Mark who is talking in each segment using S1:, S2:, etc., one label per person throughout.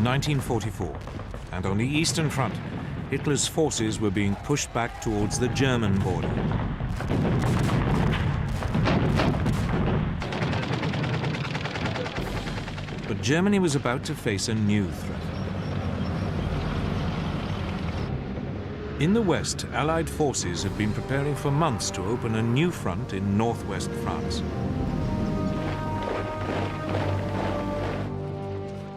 S1: 1944, and on the Eastern Front, Hitler's forces were being pushed back towards the German border. But Germany was about to face a new threat. In the west, Allied forces had been preparing for months to open a new front in northwest France.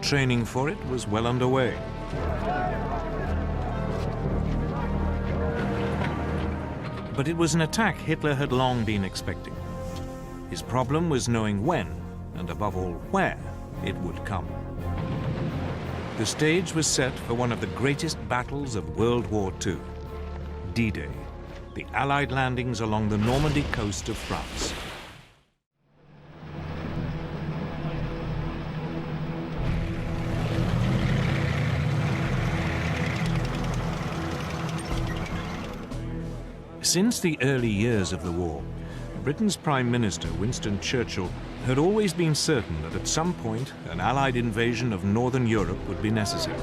S1: Training for it was well underway. But it was an attack Hitler had long been expecting. His problem was knowing when, and above all where, it would come. The stage was set for one of the greatest battles of World War II, D-Day, the Allied landings along the Normandy coast of France. Since the early years of the war, Britain's Prime Minister, Winston Churchill, had always been certain that at some point an Allied invasion of Northern Europe would be necessary.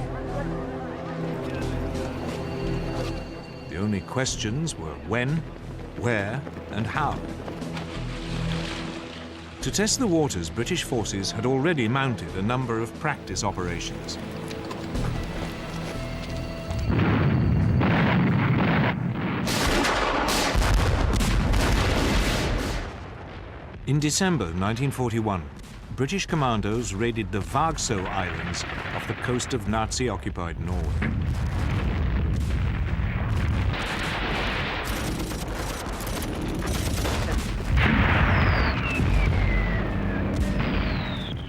S1: The only questions were when, where, and how. To test the waters, British forces had already mounted a number of practice operations. In December 1941, British commandos raided the Vargso Islands off the coast of Nazi-occupied Norway.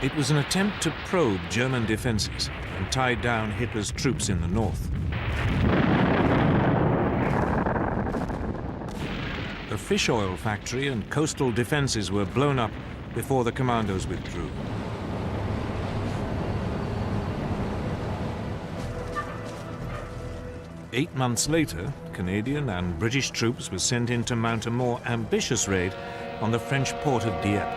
S1: It was an attempt to probe German defenses and tie down Hitler's troops in the north. A fish oil factory and coastal defenses were blown up before the commandos withdrew. Eight months later, Canadian and British troops were sent in to mount a more ambitious raid on the French port of Dieppe.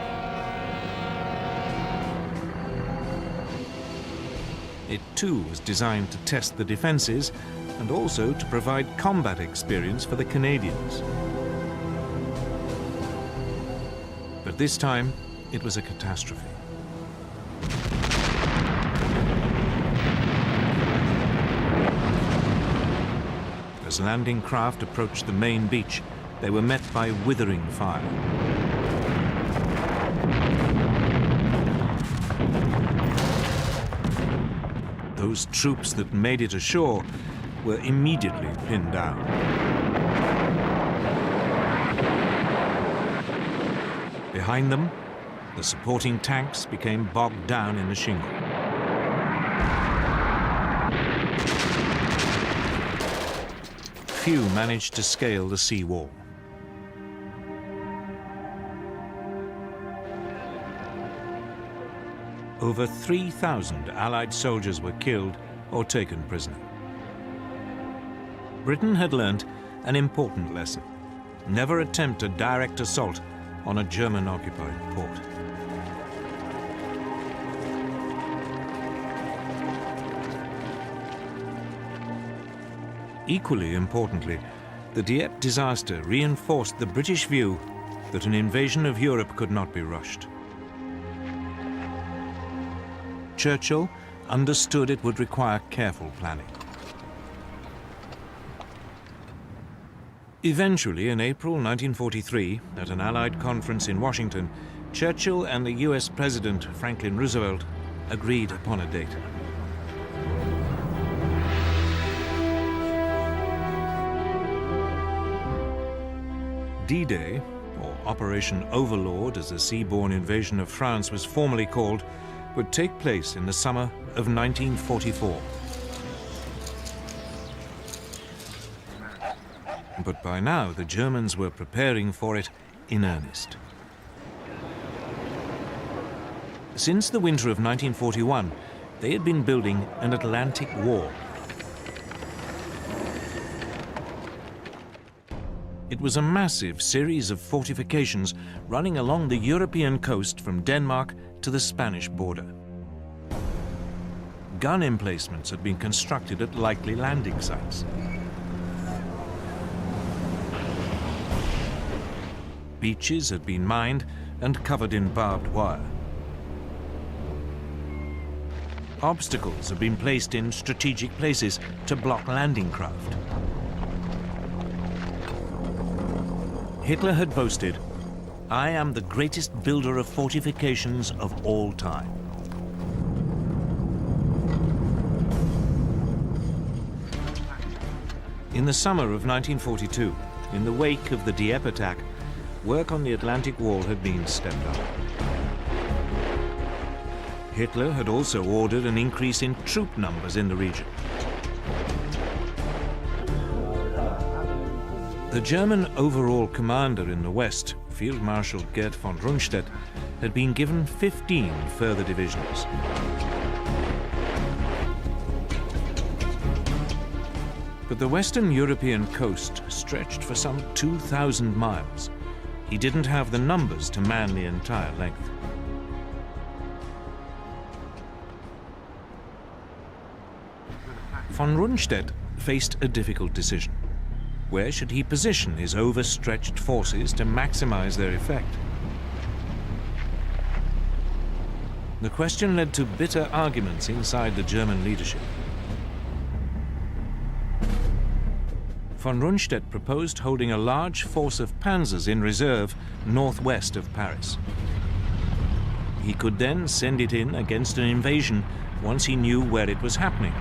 S1: It too was designed to test the defenses and also to provide combat experience for the Canadians. But this time, it was a catastrophe. As landing craft approached the main beach, they were met by withering fire. Those troops that made it ashore were immediately pinned down. Behind them, the supporting tanks became bogged down in the shingle. Few managed to scale the sea wall. Over 3,000 Allied soldiers were killed or taken prisoner. Britain had learnt an important lesson. Never attempt a direct assault on a German-occupied port. Equally importantly, the Dieppe disaster reinforced the British view that an invasion of Europe could not be rushed. Churchill understood it would require careful planning. Eventually, in April 1943, at an Allied conference in Washington, Churchill and the US President Franklin Roosevelt agreed upon a date. D-Day, or Operation Overlord as the seaborne invasion of France was formally called, would take place in the summer of 1944. But by now, the Germans were preparing for it in earnest. Since the winter of 1941, they had been building an Atlantic wall. It was a massive series of fortifications running along the European coast from Denmark to the Spanish border. gun emplacements had been constructed at likely landing sites. Beaches had been mined and covered in barbed wire. Obstacles had been placed in strategic places to block landing craft. Hitler had boasted, "I am the greatest builder of fortifications of all time." In the summer of 1942, in the wake of the Dieppe attack, work on the Atlantic Wall had been stepped up. Hitler had also ordered an increase in troop numbers in the region. The German overall commander in the west, Field Marshal Gerd von Rundstedt, had been given 15 further divisions. But the Western European coast stretched for some 2,000 miles. He didn't have the numbers to man the entire length. Von Rundstedt faced a difficult decision. Where should he position his overstretched forces to maximize their effect? The question led to bitter arguments inside the German leadership. Von Rundstedt proposed holding a large force of panzers in reserve northwest of Paris. He could then send it in against an invasion once he knew where it was happening.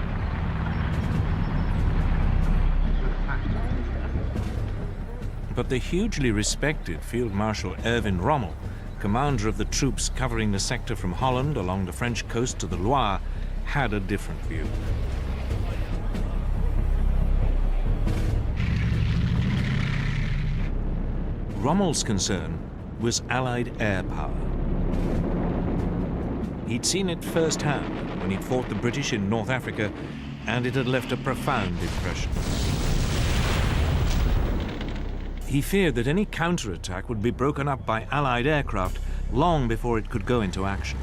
S1: But the hugely respected Field Marshal Erwin Rommel, commander of the troops covering the sector from Holland along the French coast to the Loire, had a different view. Rommel's concern was Allied air power. He'd seen it firsthand when he'd fought the British in North Africa, and it had left a profound impression. He feared that any counterattack would be broken up by Allied aircraft long before it could go into action.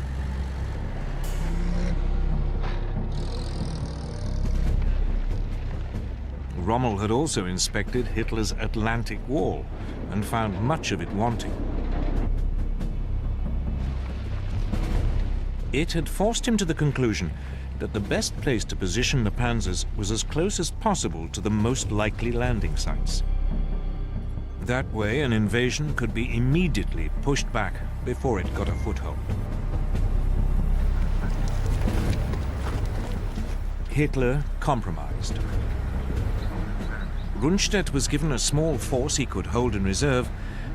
S1: Rommel had also inspected Hitler's Atlantic Wall and found much of it wanting. It had forced him to the conclusion that the best place to position the panzers was as close as possible to the most likely landing sites. That way, an invasion could be immediately pushed back before it got a foothold. Hitler compromised. Rundstedt was given a small force he could hold in reserve,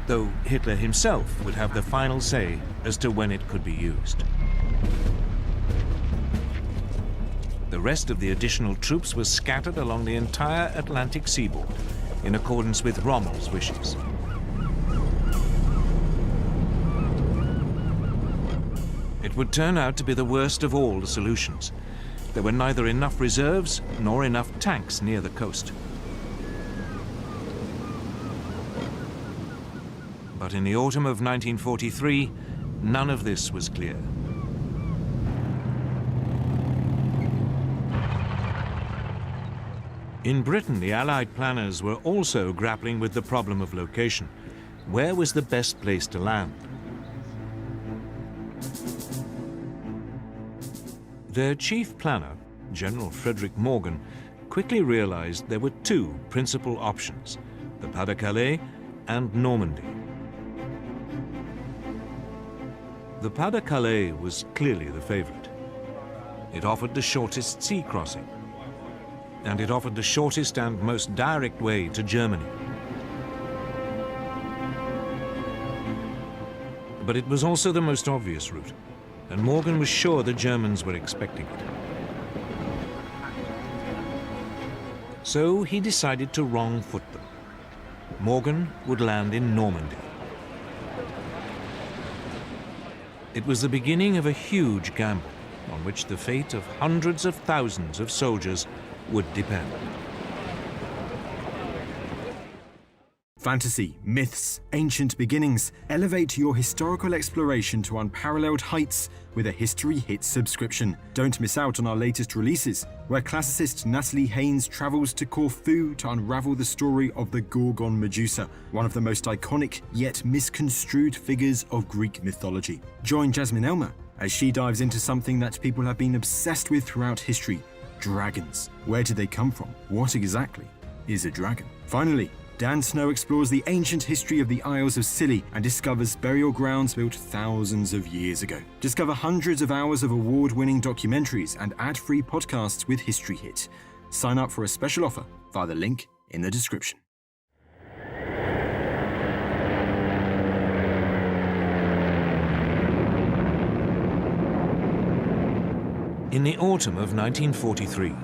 S1: though Hitler himself would have the final say as to when it could be used. The rest of the additional troops was scattered along the entire Atlantic seaboard, in accordance with Rommel's wishes. It would turn out to be the worst of all the solutions. There were neither enough reserves nor enough tanks near the coast. But in the autumn of 1943, none of this was clear. In Britain, the Allied planners were also grappling with the problem of location. Where was the best place to land? Their chief planner, General Frederick Morgan, quickly realized there were two principal options, the Pas-de-Calais and Normandy. The Pas-de-Calais was clearly the favorite. It offered the shortest sea crossing, and it offered the shortest and most direct way to Germany. But it was also the most obvious route, and Morgan was sure the Germans were expecting it. So he decided to wrong-foot them. Morgan would land in Normandy. It was the beginning of a huge gamble on which the fate of hundreds of thousands of soldiers would depend.
S2: Fantasy, myths, ancient beginnings. Elevate your historical exploration to unparalleled heights with a History Hit subscription. Don't miss out on our latest releases, where classicist Natalie Haynes travels to Corfu to unravel the story of the Gorgon Medusa, one of the most iconic yet misconstrued figures of Greek mythology. Join Jasmine Elmer as she dives into something that people have been obsessed with throughout history: dragons. Where did they come from? What exactly is a dragon? Finally, Dan Snow explores the ancient history of the Isles of Scilly and discovers burial grounds built thousands of years ago. Discover hundreds of hours of award-winning documentaries and ad-free podcasts with History Hit. Sign up for a special offer via the link in the description.
S1: In the autumn of 1943,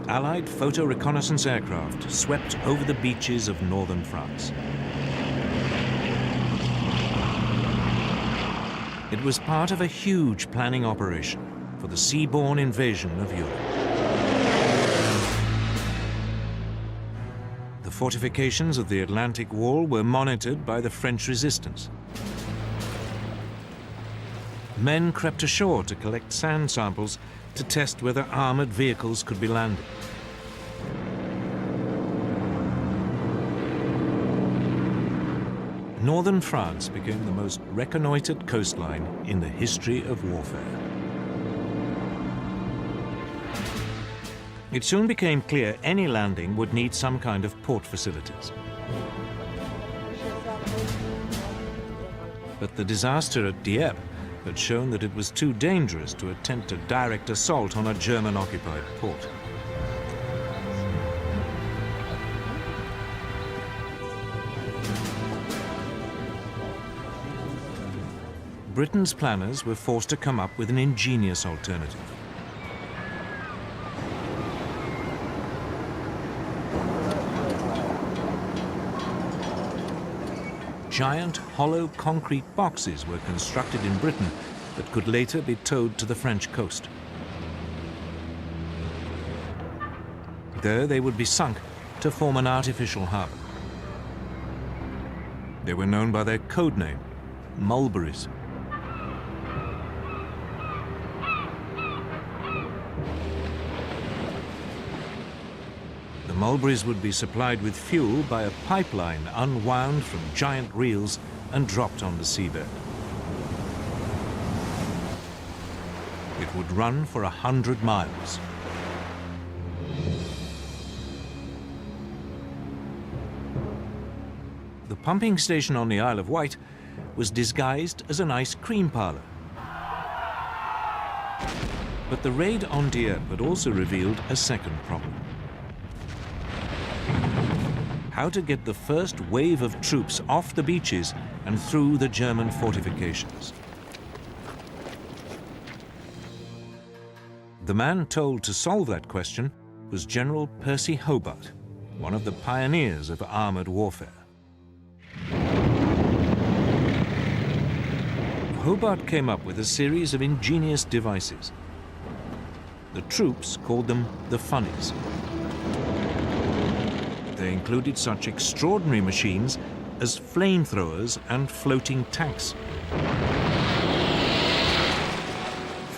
S1: Allied photo reconnaissance aircraft swept over the beaches of northern France. It was part of a huge planning operation for the seaborne invasion of Europe. The fortifications of the Atlantic Wall were monitored by the French resistance. Men crept ashore to collect sand samples to test whether armored vehicles could be landed. Northern France became the most reconnoitered coastline in the history of warfare. It soon became clear any landing would need some kind of port facilities. But the disaster at Dieppe had shown that it was too dangerous to attempt a direct assault on a German-occupied port. Britain's planners were forced to come up with an ingenious alternative. Giant, hollow concrete boxes were constructed in Britain that could later be towed to the French coast. There they would be sunk to form an artificial harbor. They were known by their code name, mulberries. The mulberries would be supplied with fuel by a pipeline unwound from giant reels and dropped on the seabed. It would run for 100 miles. The pumping station on the Isle of Wight was disguised as an ice cream parlor. But the raid on Dieppe had also revealed a second problem: how to get the first wave of troops off the beaches and through the German fortifications. The man told to solve that question was General Percy Hobart, one of the pioneers of armored warfare. Hobart came up with a series of ingenious devices. The troops called them the funnies. They included such extraordinary machines as flamethrowers and floating tanks,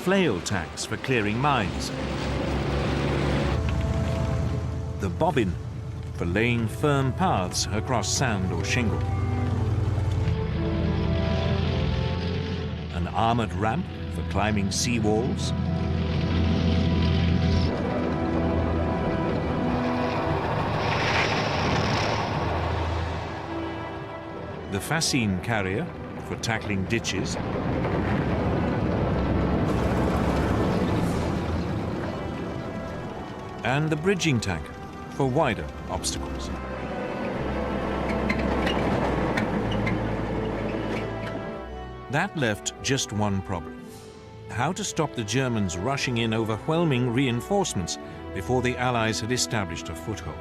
S1: flail tanks for clearing mines, the bobbin for laying firm paths across sand or shingle, an armored ramp for climbing sea walls, the fascine carrier for tackling ditches, and the bridging tank for wider obstacles. That left just one problem: how to stop the Germans rushing in overwhelming reinforcements before the Allies had established a foothold.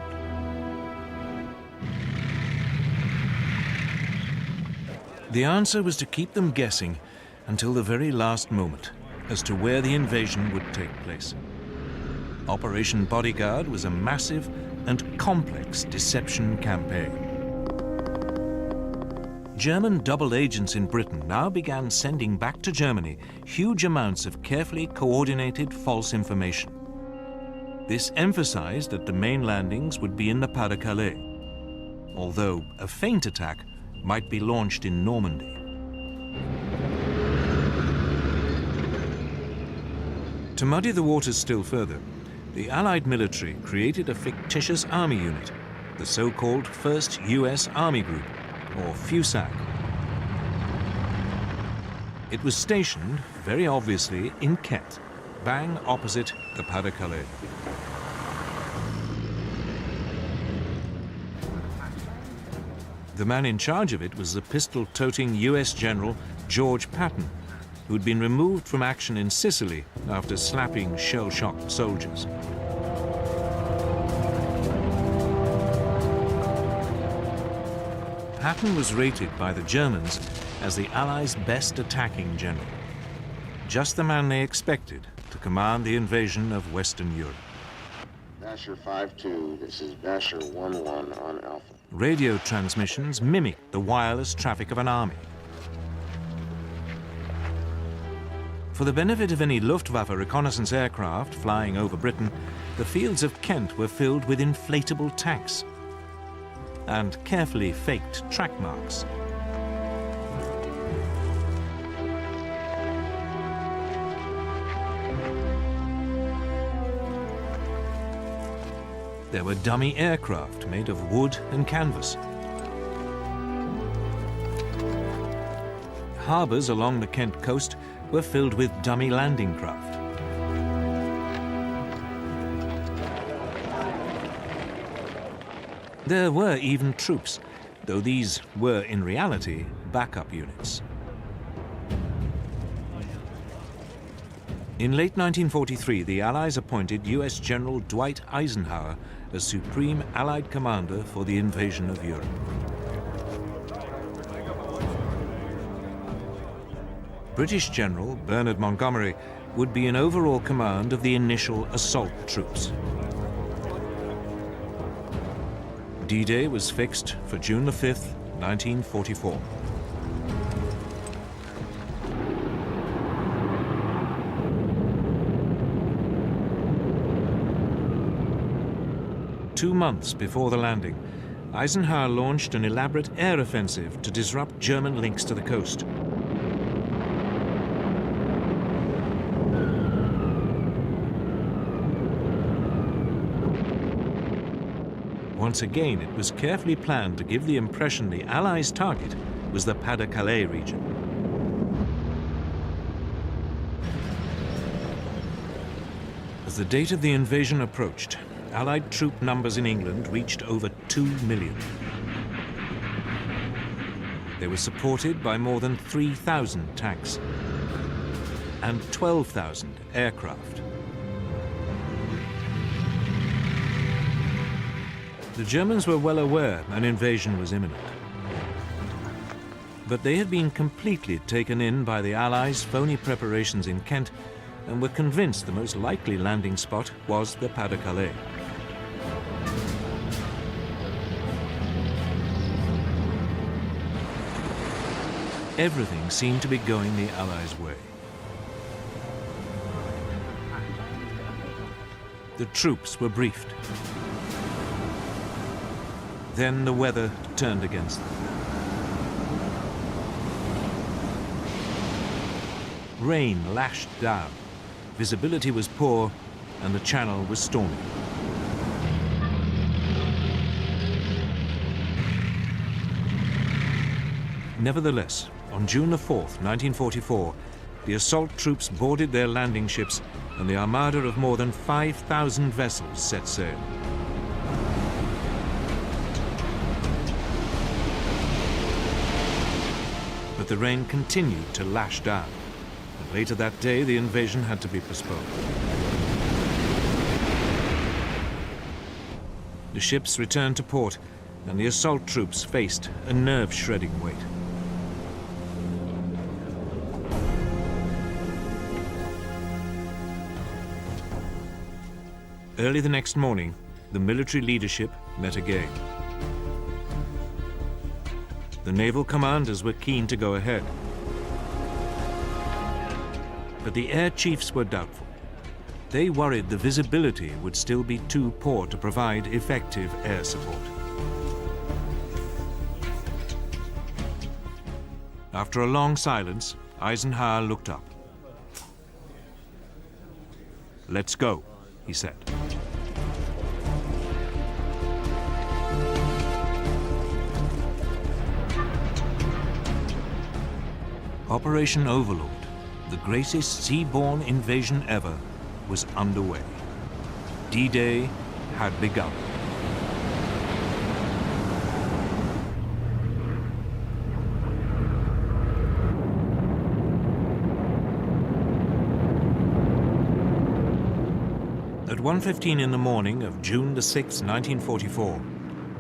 S1: The answer was to keep them guessing until the very last moment as to where the invasion would take place. Operation Bodyguard was a massive and complex deception campaign. German double agents in Britain now began sending back to Germany huge amounts of carefully coordinated false information. This emphasized that the main landings would be in the Pas-de-Calais, although a feint attack might be launched in Normandy. To muddy the waters still further, the Allied military created a fictitious army unit, the so-called 1st US Army Group, or FUSAG. It was stationed, very obviously, in Kent, bang opposite the Pas-de-Calais. The man in charge of it was the pistol-toting US General George Patton, who'd been removed from action in Sicily after slapping shell-shocked soldiers. Patton was rated by the Germans as the Allies' best attacking general, just the man they expected to command the invasion of Western Europe.
S3: Basher 5-2, this is Basher 1-1 on Alpha.
S1: Radio transmissions mimicked the wireless traffic of an army. For the benefit of any Luftwaffe reconnaissance aircraft flying over Britain, the fields of Kent were filled with inflatable tanks and carefully faked track marks. There were dummy aircraft made of wood and canvas. Harbors along the Kent coast were filled with dummy landing craft. There were even troops, though these were in reality backup units. In late 1943, the Allies appointed US General Dwight Eisenhower as Supreme Allied Commander for the invasion of Europe. British General Bernard Montgomery would be in overall command of the initial assault troops. D-Day was fixed for June the 5th, 1944. Two months before the landing, Eisenhower launched an elaborate air offensive to disrupt German links to the coast. Once again, it was carefully planned to give the impression the Allies' target was the Pas-de-Calais region. As the date of the invasion approached, Allied troop numbers in England reached over 2 million. They were supported by more than 3,000 tanks and 12,000 aircraft. The Germans were well aware an invasion was imminent. But they had been completely taken in by the Allies' phony preparations in Kent and were convinced the most likely landing spot was the Pas-de-Calais. Everything seemed to be going the Allies' way. The troops were briefed. Then the weather turned against them. Rain lashed down, visibility was poor, and the channel was stormy. Nevertheless, on June the 4th, 1944, the assault troops boarded their landing ships and the armada of more than 5,000 vessels set sail. But the rain continued to lash down, and later that day the invasion had to be postponed. The ships returned to port, and the assault troops faced a nerve-shredding wait. Early the next morning, the military leadership met again. The naval commanders were keen to go ahead. But the air chiefs were doubtful. They worried the visibility would still be too poor to provide effective air support. After a long silence, Eisenhower looked up. "Let's go," he said. Operation Overlord, the greatest seaborne invasion ever, was underway. D-Day had begun. At 1:15 in the morning of June the 6th, 1944,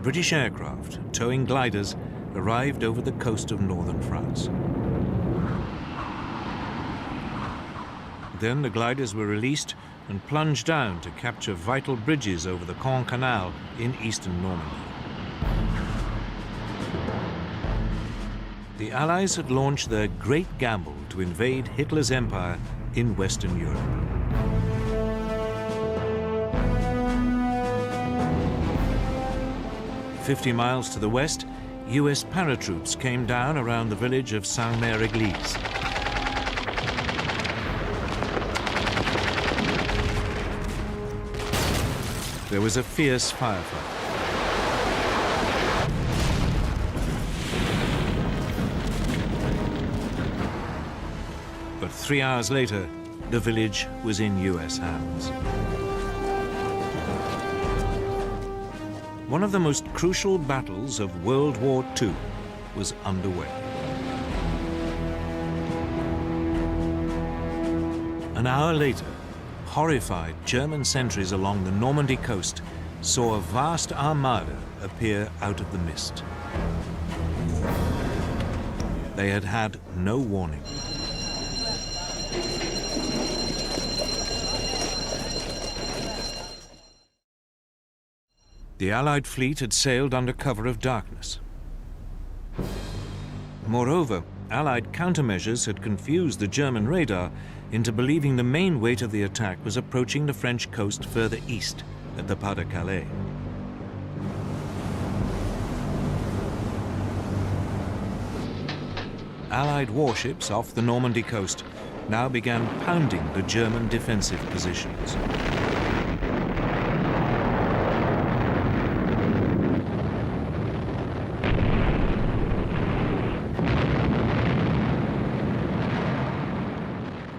S1: British aircraft towing gliders arrived over the coast of northern France. Then the gliders were released and plunged down to capture vital bridges over the Caen Canal in eastern Normandy. The Allies had launched their great gamble to invade Hitler's empire in Western Europe. "50 miles to the west, US paratroops came down around the village of Saint-Mère-Église. There was a fierce firefight. But 3 hours later, the village was in US hands. One of the most crucial battles of World War II was underway. An hour later, horrified German sentries along the Normandy coast saw a vast armada appear out of the mist. They had had no warning. The Allied fleet had sailed under cover of darkness. Moreover, Allied countermeasures had confused the German radar into believing the main weight of the attack was approaching the French coast further east at the Pas-de-Calais. Allied warships off the Normandy coast now began pounding the German defensive positions.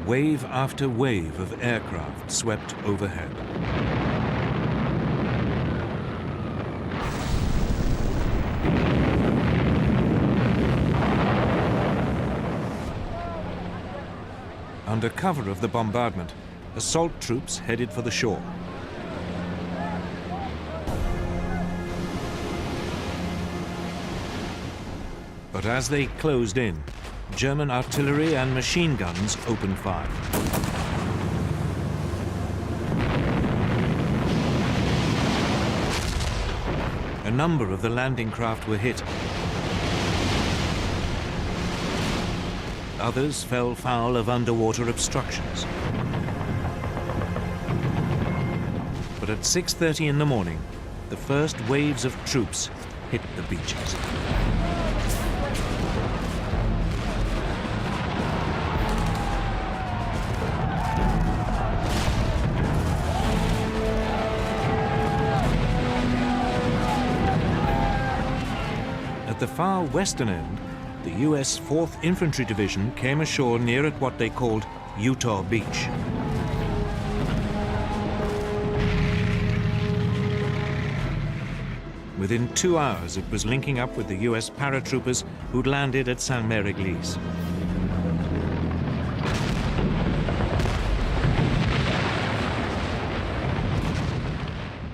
S1: Wave after wave of aircraft swept overhead. Under cover of the bombardment, assault troops headed for the shore. But as they closed in, German artillery and machine guns opened fire. A number of the landing craft were hit. Others fell foul of underwater obstructions. But at 6:30 in the morning, the first waves of troops hit the beaches. At the far western end, the US 4th Infantry Division came ashore near at what they called Utah Beach. Within 2 hours, it was linking up with the US paratroopers who'd landed at Saint-Mère-Église.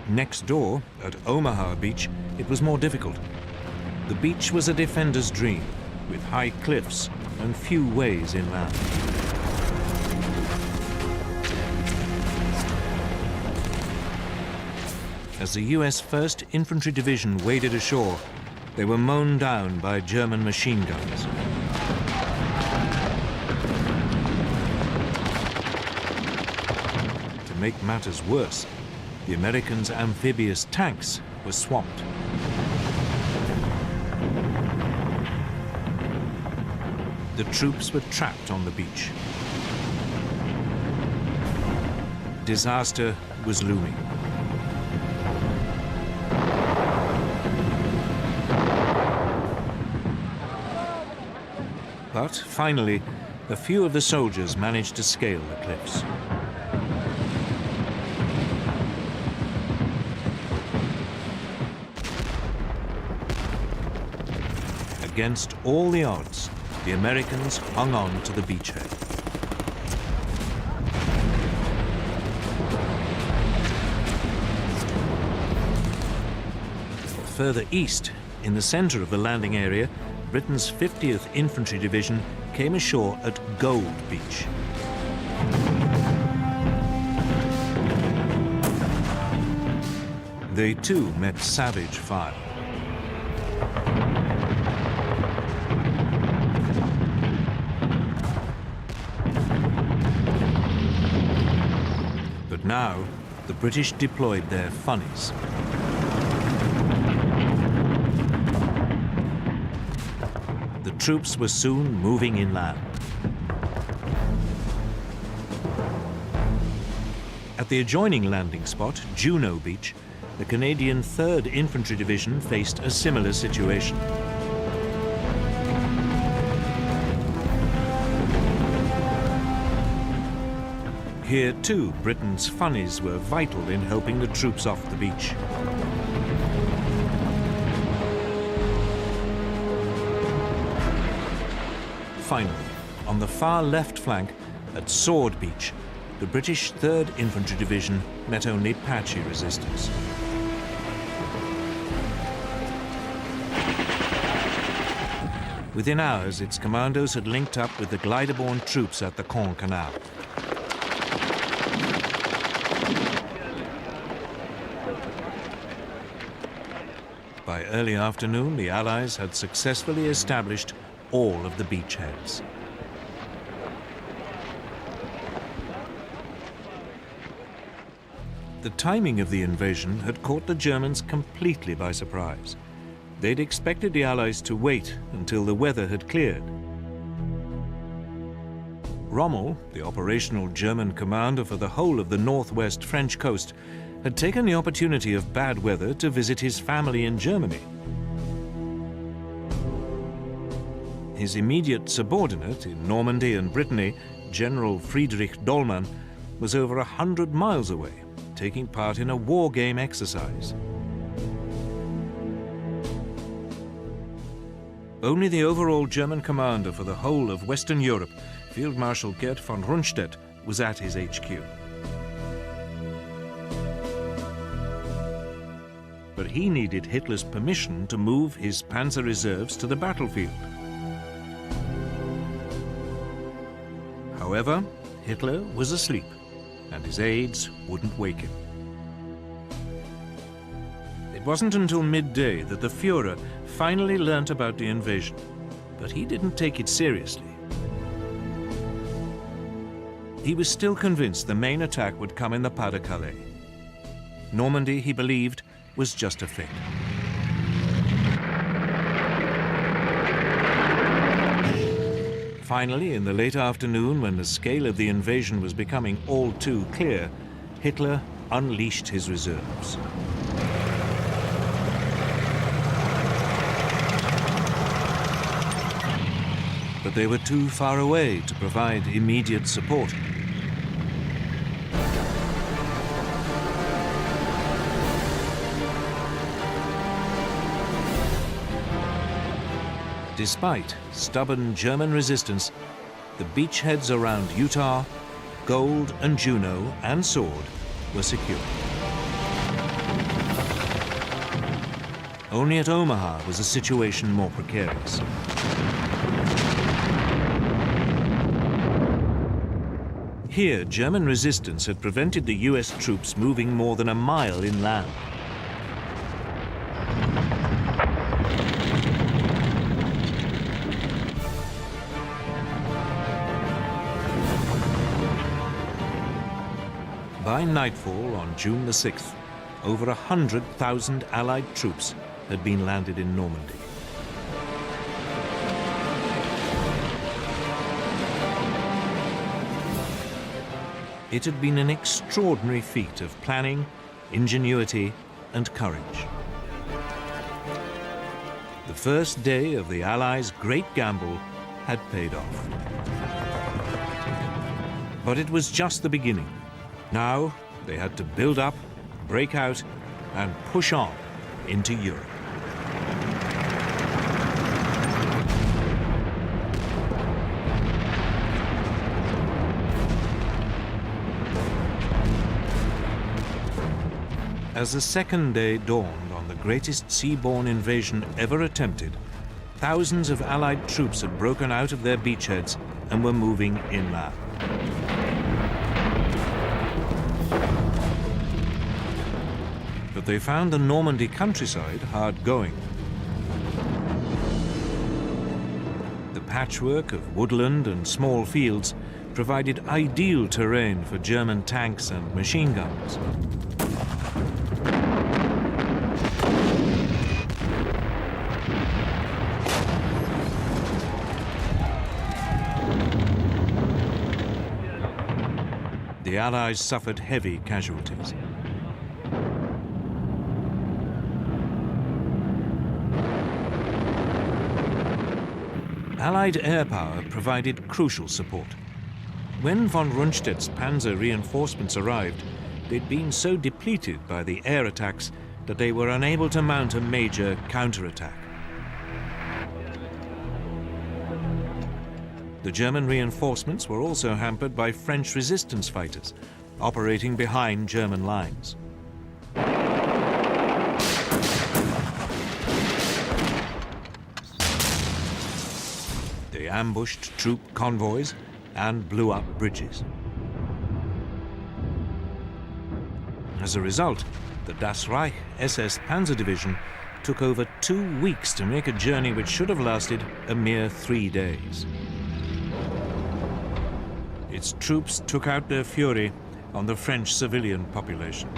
S1: Next door, at Omaha Beach, it was more difficult. The beach was a defender's dream, with high cliffs and few ways inland. As the US 1st Infantry Division waded ashore, They were mown down by German machine guns. To make matters worse, the Americans' amphibious tanks were swamped. The troops were trapped on the beach. Disaster was looming. But finally, a few of the soldiers managed to scale the cliffs. Against all the odds, the Americans hung on to the beachhead. Further east, in the center of the landing area, Britain's 50th Infantry Division came ashore at Gold Beach. They too met savage fire. But now, the British deployed their funnies. The troops were soon moving inland. At the adjoining landing spot, Juno Beach, the Canadian 3rd Infantry Division faced a similar situation. Here too, Britain's funnies were vital in helping the troops off the beach. Finally, on the far left flank, at Sword Beach, the British 3rd Infantry Division met only patchy resistance. Within hours, its commandos had linked up with the glider-borne troops at the Caen Canal. By early afternoon, the Allies had successfully established all of the beachheads. The timing of the invasion had caught the Germans completely by surprise. They'd expected the Allies to wait until the weather had cleared. Rommel, the operational German commander for the whole of the northwest French coast, had taken the opportunity of bad weather to visit his family in Germany. His immediate subordinate in Normandy and Brittany, General Friedrich Dollmann, was over 100 miles away, taking part in a war game exercise. Only the overall German commander for the whole of Western Europe, Field Marshal Gerd von Rundstedt, was at his HQ. But he needed Hitler's permission to move his panzer reserves to the battlefield. However, Hitler was asleep, and his aides wouldn't wake him. It wasn't until midday that the Führer finally learnt about the invasion, but he didn't take it seriously. He was still convinced the main attack would come in the Pas-de-Calais. Normandy, he believed, was just a feint. Finally, in the late afternoon, when the scale of the invasion was becoming all too clear, Hitler unleashed his reserves. But they were too far away to provide immediate support. Despite stubborn German resistance, the beachheads around Utah, Gold and Juno and Sword were secure. Only at Omaha was the situation more precarious. Here, German resistance had prevented the US troops moving more than a mile inland. By nightfall on June the 6th, over 100,000 Allied troops had been landed in Normandy. It had been an extraordinary feat of planning, ingenuity, and courage. The first day of the Allies' great gamble had paid off. But it was just the beginning. Now they had to build up, break out, and push on into Europe. As the second day dawned on the greatest seaborne invasion ever attempted, thousands of Allied troops had broken out of their beachheads and were moving inland. But they found the Normandy countryside hard going. The patchwork of woodland and small fields provided ideal terrain for German tanks and machine guns. The Allies suffered heavy casualties. Allied air power provided crucial support. When von Rundstedt's panzer reinforcements arrived, they'd been so depleted by the air attacks that they were unable to mount a major counterattack. The German reinforcements were also hampered by French resistance fighters, operating behind German lines. They ambushed troop convoys and blew up bridges. As a result, the Das Reich SS Panzer Division took over 2 weeks to make a journey which should have lasted a mere 3 days. Its troops took out their fury on the French civilian population.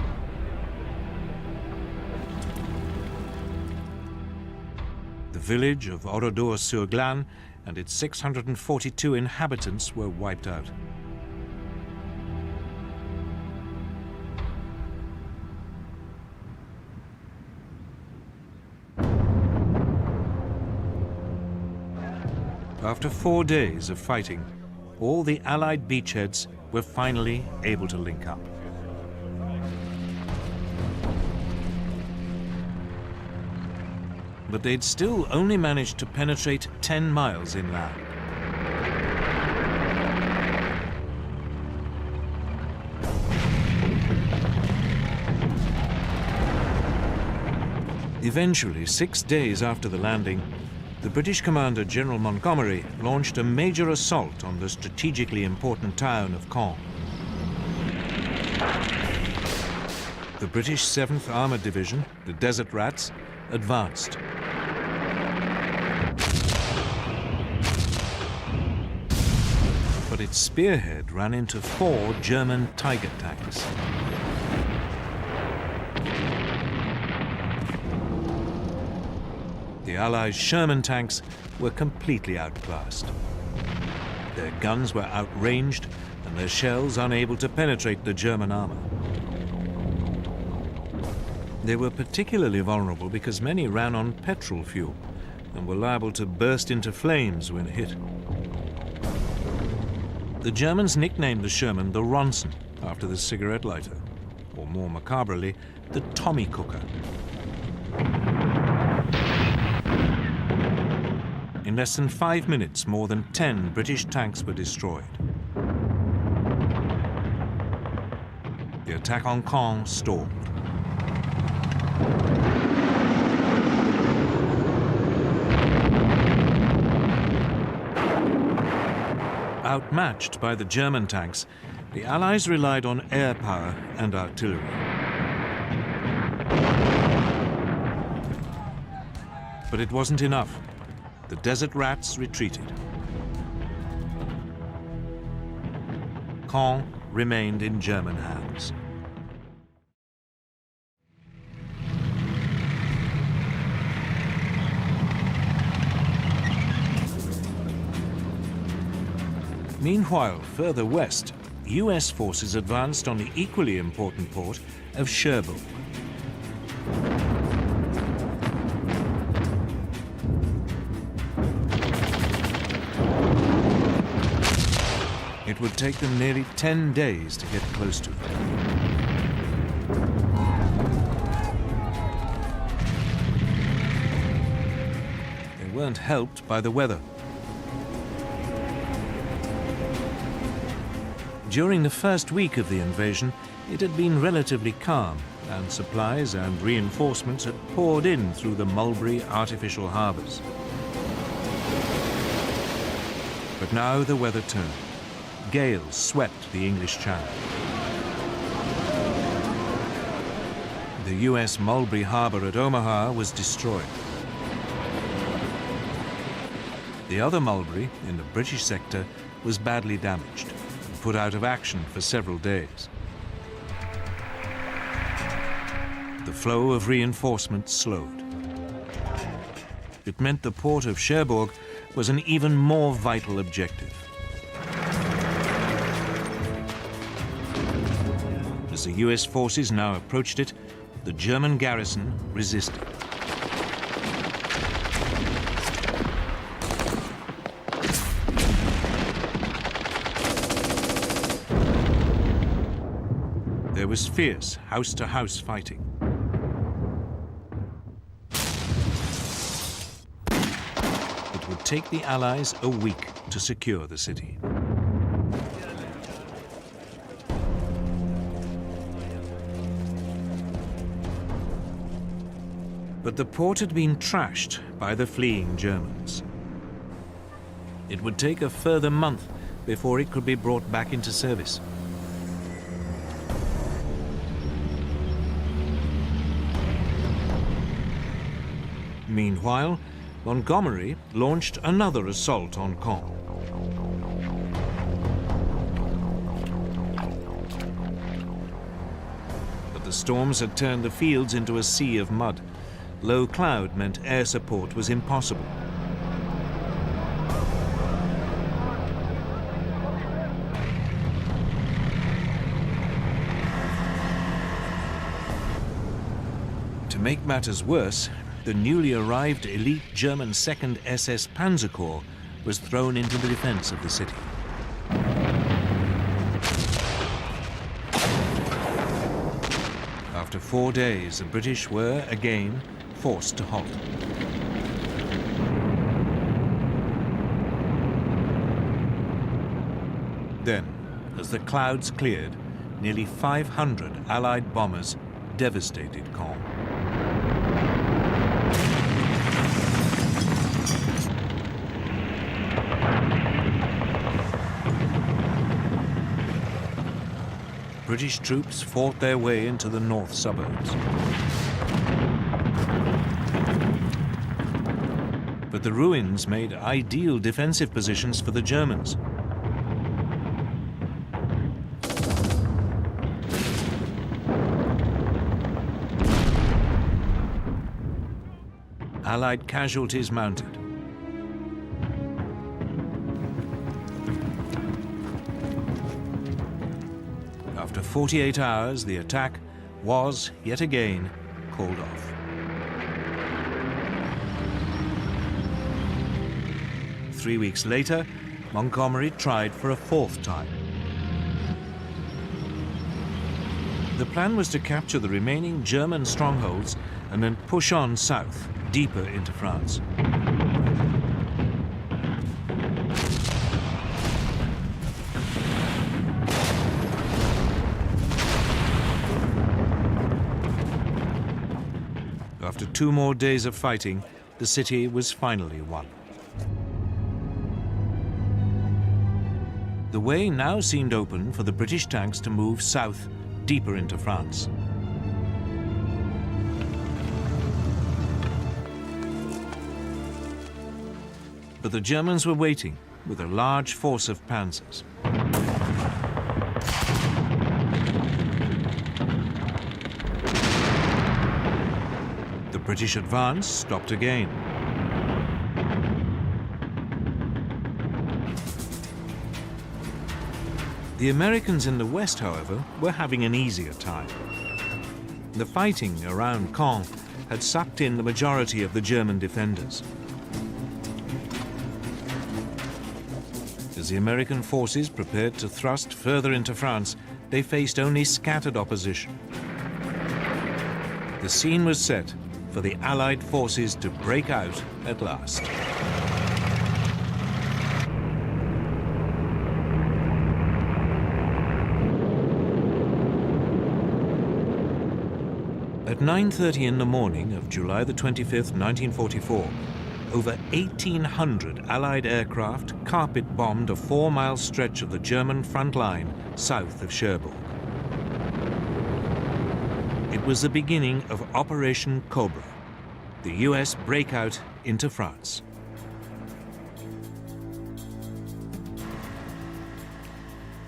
S1: The village of Oradour-sur-Glane and its 642 inhabitants were wiped out. After 4 days of fighting, all the Allied beachheads were finally able to link up. But they'd still only managed to penetrate 10 miles inland. Eventually, 6 days after the landing, the British commander, General Montgomery, launched a major assault on the strategically important town of Caen. The British 7th Armoured Division, the Desert Rats, advanced. But its spearhead ran into 4 German Tiger tanks. The Allies' Sherman tanks were completely outclassed. Their guns were outranged and their shells unable to penetrate the German armor. They were particularly vulnerable because many ran on petrol fuel and were liable to burst into flames when hit. The Germans nicknamed the Sherman the Ronson, after the cigarette lighter, or more macabrely, the Tommy Cooker. In less than 5 minutes, more than 10 British tanks were destroyed. The attack on Caen stalled. Outmatched by the German tanks, the Allies relied on air power and artillery. But it wasn't enough. The Desert Rats retreated. Caen remained in German hands. Meanwhile, further west, US forces advanced on the equally important port of Cherbourg. It would take them nearly 10 days to get close to it. They weren't helped by the weather. During the first week of the invasion, it had been relatively calm, and supplies and reinforcements had poured in through the Mulberry artificial harbours. But now the weather turned. Gales swept the English Channel. The US Mulberry Harbour at Omaha was destroyed. The other Mulberry, in the British sector, was badly damaged and put out of action for several days. The flow of reinforcements slowed. It meant the port of Cherbourg was an even more vital objective. As the US forces now approached it, the German garrison resisted. There was fierce house-to-house fighting. It would take the Allies a week to secure the city. But the port had been trashed by the fleeing Germans. It would take a further month before it could be brought back into service. Meanwhile, Montgomery launched another assault on Caen. But the storms had turned the fields into a sea of mud. Low cloud meant air support was impossible. To make matters worse, the newly arrived elite German 2nd SS Panzer Corps was thrown into the defense of the city. After 4 days, the British were, again, forced to halt. Then, as the clouds cleared, nearly 500 Allied bombers devastated Caen. British troops fought their way into the north suburbs. But the ruins made ideal defensive positions for the Germans. Allied casualties mounted. After 48 hours, the attack was, yet again, called off. 3 weeks later, Montgomery tried for a 4th time. The plan was to capture the remaining German strongholds and then push on south, deeper into France. After 2 more days of fighting, the city was finally won. The way now seemed open for the British tanks to move south, deeper into France. But the Germans were waiting with a large force of panzers. The British advance stopped again. The Americans in the west, however, were having an easier time. The fighting around Caen had sucked in the majority of the German defenders. As the American forces prepared to thrust further into France, they faced only scattered opposition. The scene was set for the Allied forces to break out at last. At 9:30 in the morning of July the 25th, 1944, over 1,800 Allied aircraft carpet-bombed a 4-mile stretch of the German front line south of Cherbourg. It was the beginning of Operation Cobra, the US breakout into France.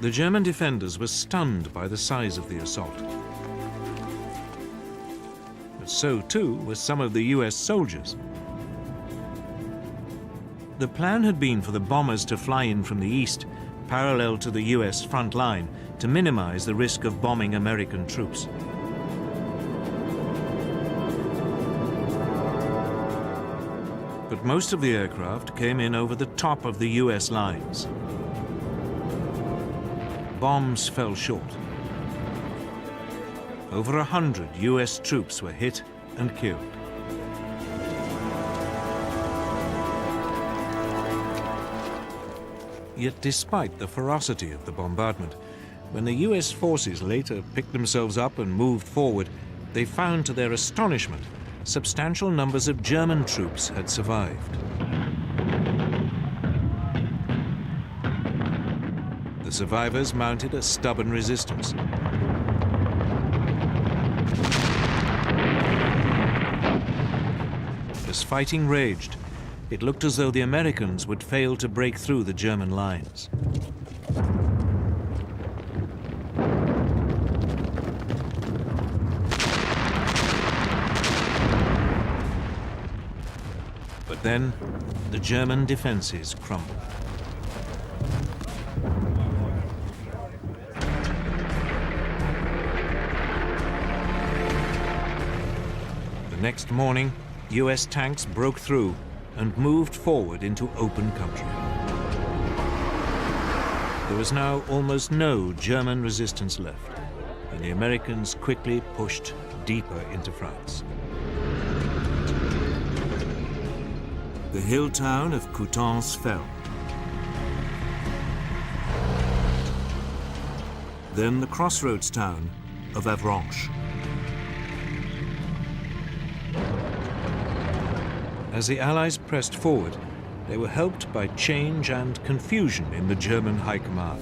S1: The German defenders were stunned by the size of the assault. But so too were some of the US soldiers. The plan had been for the bombers to fly in from the east, parallel to the US front line, to minimize the risk of bombing American troops. But most of the aircraft came in over the top of the US lines. Bombs fell short. Over 100 US troops were hit and killed. Yet despite the ferocity of the bombardment, when the US forces later picked themselves up and moved forward, they found to their astonishment substantial numbers of German troops had survived. The survivors mounted a stubborn resistance. As fighting raged, it looked as though the Americans would fail to break through the German lines. But then, the German defenses crumbled. The next morning, US tanks broke through and moved forward into open country. There was now almost no German resistance left, and the Americans quickly pushed deeper into France. The hill town of Coutances fell. Then the crossroads town of Avranches. As the Allies pressed forward, they were helped by change and confusion in the German high command.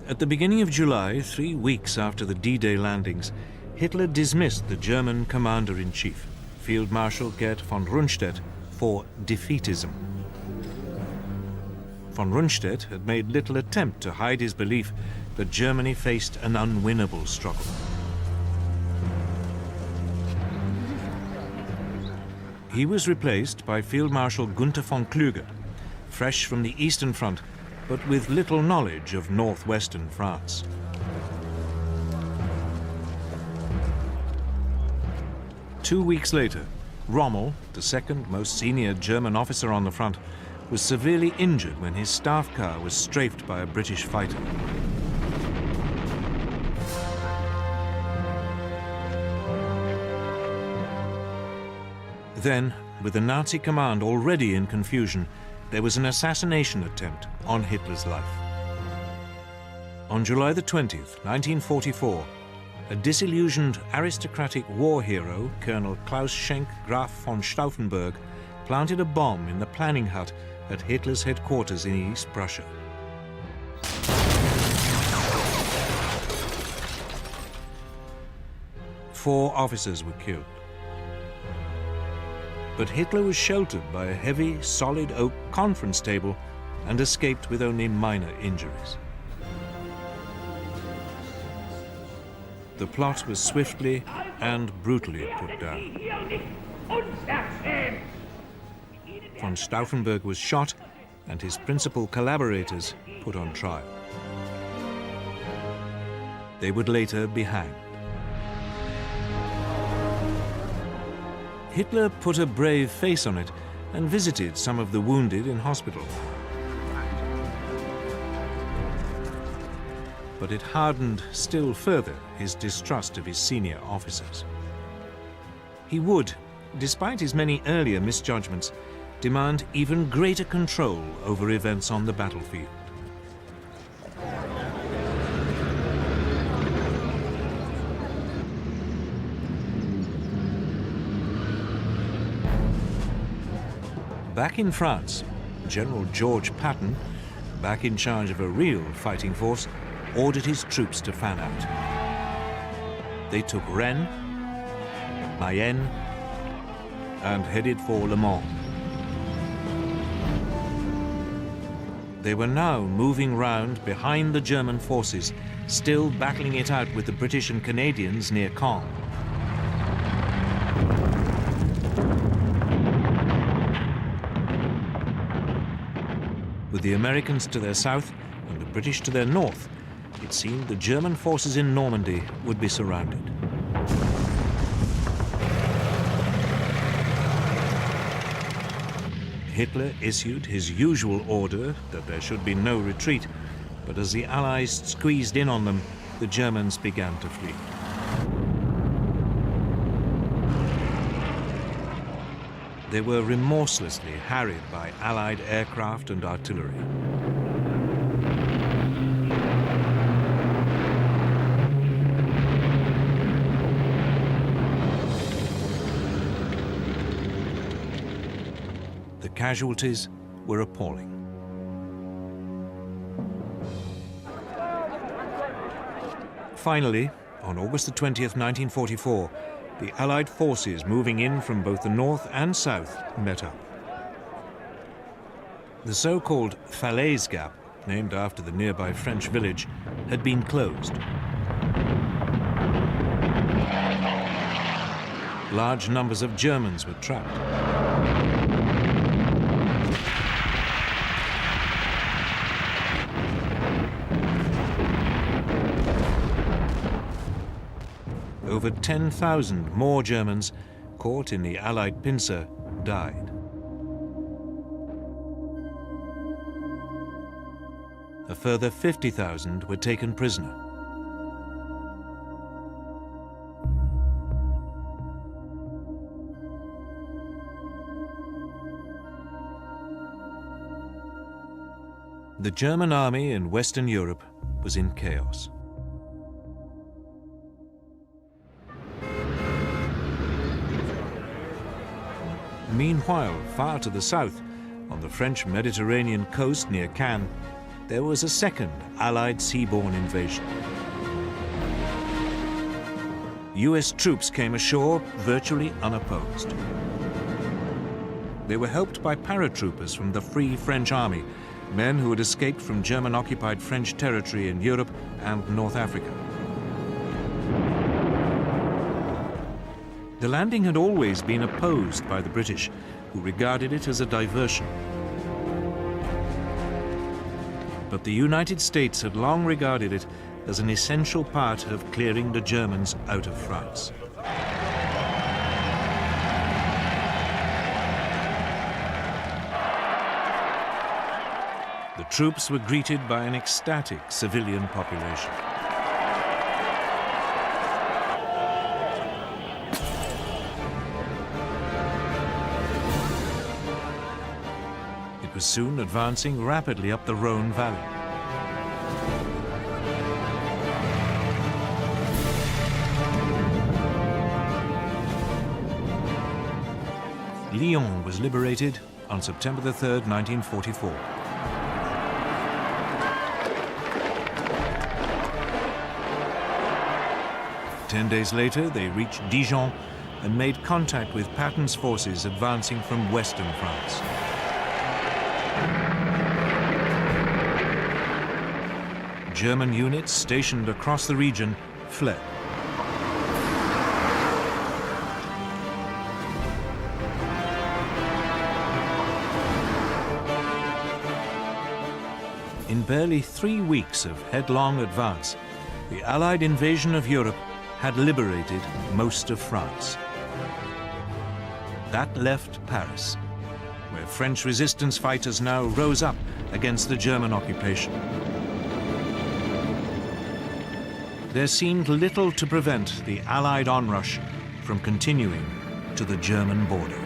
S1: At the beginning of July, 3 weeks after the D-Day landings, Hitler dismissed the German commander-in-chief, Field Marshal Gerd von Rundstedt, for defeatism. Von Rundstedt had made little attempt to hide his belief that Germany faced an unwinnable struggle. He was replaced by Field Marshal Gunther von Kluge, fresh from the Eastern Front, but with little knowledge of northwestern France. Two weeks later, Rommel, the second most senior German officer on the front, was severely injured when his staff car was strafed by a British fighter. Then, with the Nazi command already in confusion, there was an assassination attempt on Hitler's life. On July the 20th, 1944, a disillusioned aristocratic war hero, Colonel Klaus Schenk Graf von Stauffenberg, planted a bomb in the planning hut at Hitler's headquarters in East Prussia. Four officers were killed. But Hitler was sheltered by a heavy, solid oak conference table and escaped with only minor injuries. The plot was swiftly and brutally put down. Von Stauffenberg was shot, and his principal collaborators put on trial. They would later be hanged. Hitler put a brave face on it and visited some of the wounded in hospital. But it hardened still further his distrust of his senior officers. He would, despite his many earlier misjudgments, demand even greater control over events on the battlefield. Back in France, General George Patton, back in charge of a real fighting force, ordered his troops to fan out. They took Rennes, Mayenne, and headed for Le Mans. They were now moving round behind the German forces, still battling it out with the British and Canadians near Caen. With the Americans to their south and the British to their north, it seemed the German forces in Normandy would be surrounded. Hitler issued his usual order that there should be no retreat, but as the Allies squeezed in on them, the Germans began to flee. They were remorselessly harried by Allied aircraft and artillery. The casualties were appalling. Finally, on August the 20th, 1944, the Allied forces moving in from both the north and south met up. The so-called Falaise Gap, named after the nearby French village, had been closed. Large numbers of Germans were trapped. Over 10,000 more Germans caught in the Allied pincer died. A further 50,000 were taken prisoner. The German army in Western Europe was in chaos. Meanwhile, far to the south, on the French Mediterranean coast near Cannes, there was a second Allied seaborne invasion. US troops came ashore virtually unopposed. They were helped by paratroopers from the Free French Army, men who had escaped from German-occupied French territory in Europe and North Africa. The landing had always been opposed by the British, who regarded it as a diversion. But the United States had long regarded it as an essential part of clearing the Germans out of France. The troops were greeted by an ecstatic civilian population. It was soon advancing rapidly up the Rhone Valley. Lyon was liberated on September the 3rd, 1944. Ten days later, they reached Dijon and made contact with Patton's forces advancing from western France. German units stationed across the region fled. In barely 3 weeks of headlong advance, the Allied invasion of Europe had liberated most of France. That left Paris, where French resistance fighters now rose up against the German occupation. There seemed little to prevent the Allied onrush from continuing to the German border.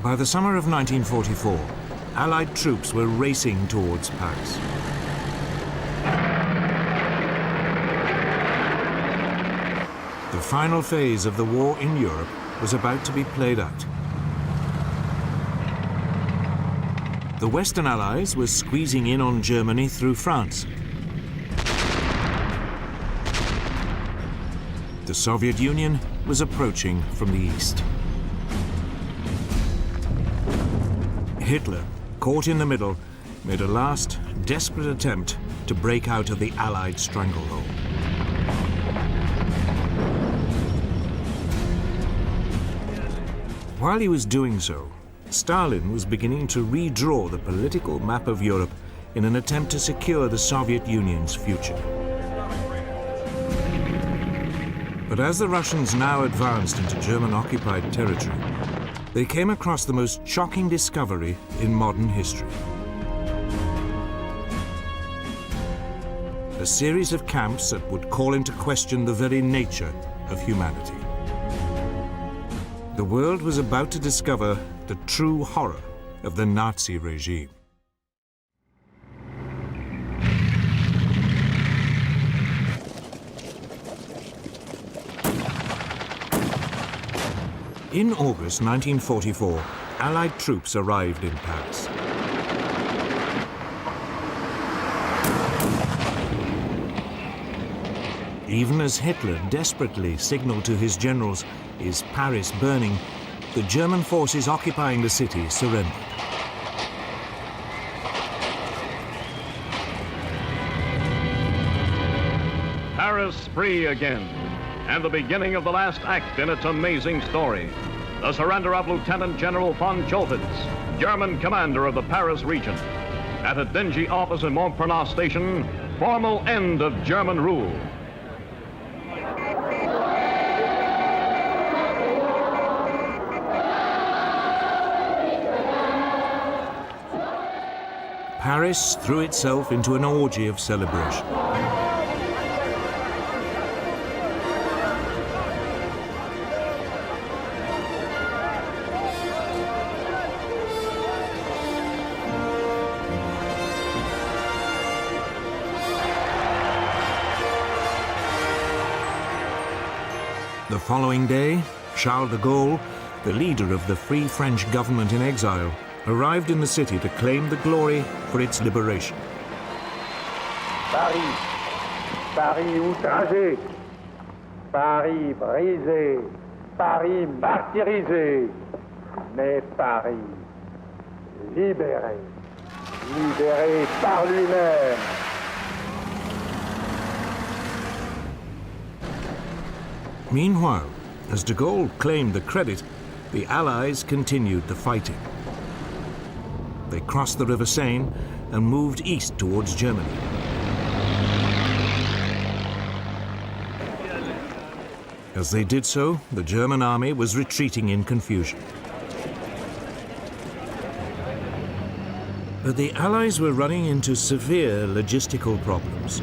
S1: By the summer of 1944, Allied troops were racing towards Paris. The final phase of the war in Europe was about to be played out. The Western Allies were squeezing in on Germany through France. The Soviet Union was approaching from the east. Hitler, caught in the middle, made a last, desperate attempt to break out of the Allied stranglehold. While he was doing so, Stalin was beginning to redraw the political map of Europe in an attempt to secure the Soviet Union's future. But as the Russians now advanced into German-occupied territory, they came across the most shocking discovery in modern history. A series of camps that would call into question the very nature of humanity. The world was about to discover the true horror of the Nazi regime. In August 1944, Allied troops arrived in Paris. Even as Hitler desperately signaled to his generals, "Is Paris burning?" the German forces occupying the city surrendered.
S4: Paris free again, and the beginning of the last act in its amazing story. The surrender of Lieutenant General von Cholwitz, German commander of the Paris region. At a dingy office in Montparnasse station, formal end of German rule.
S1: Paris threw itself into an orgy of celebration. The following day, Charles de Gaulle, the leader of the Free French government in exile, arrived in the city to claim the glory for its liberation.
S5: Paris, Paris outragé, Paris brisé, Paris martyrisé, mais Paris libéré, libéré par lui-même.
S1: Meanwhile, As de Gaulle claimed the credit, the Allies continued the fighting. They crossed the River Seine and moved east towards Germany. As they did so, the German army was retreating in confusion. But the Allies were running into severe logistical problems.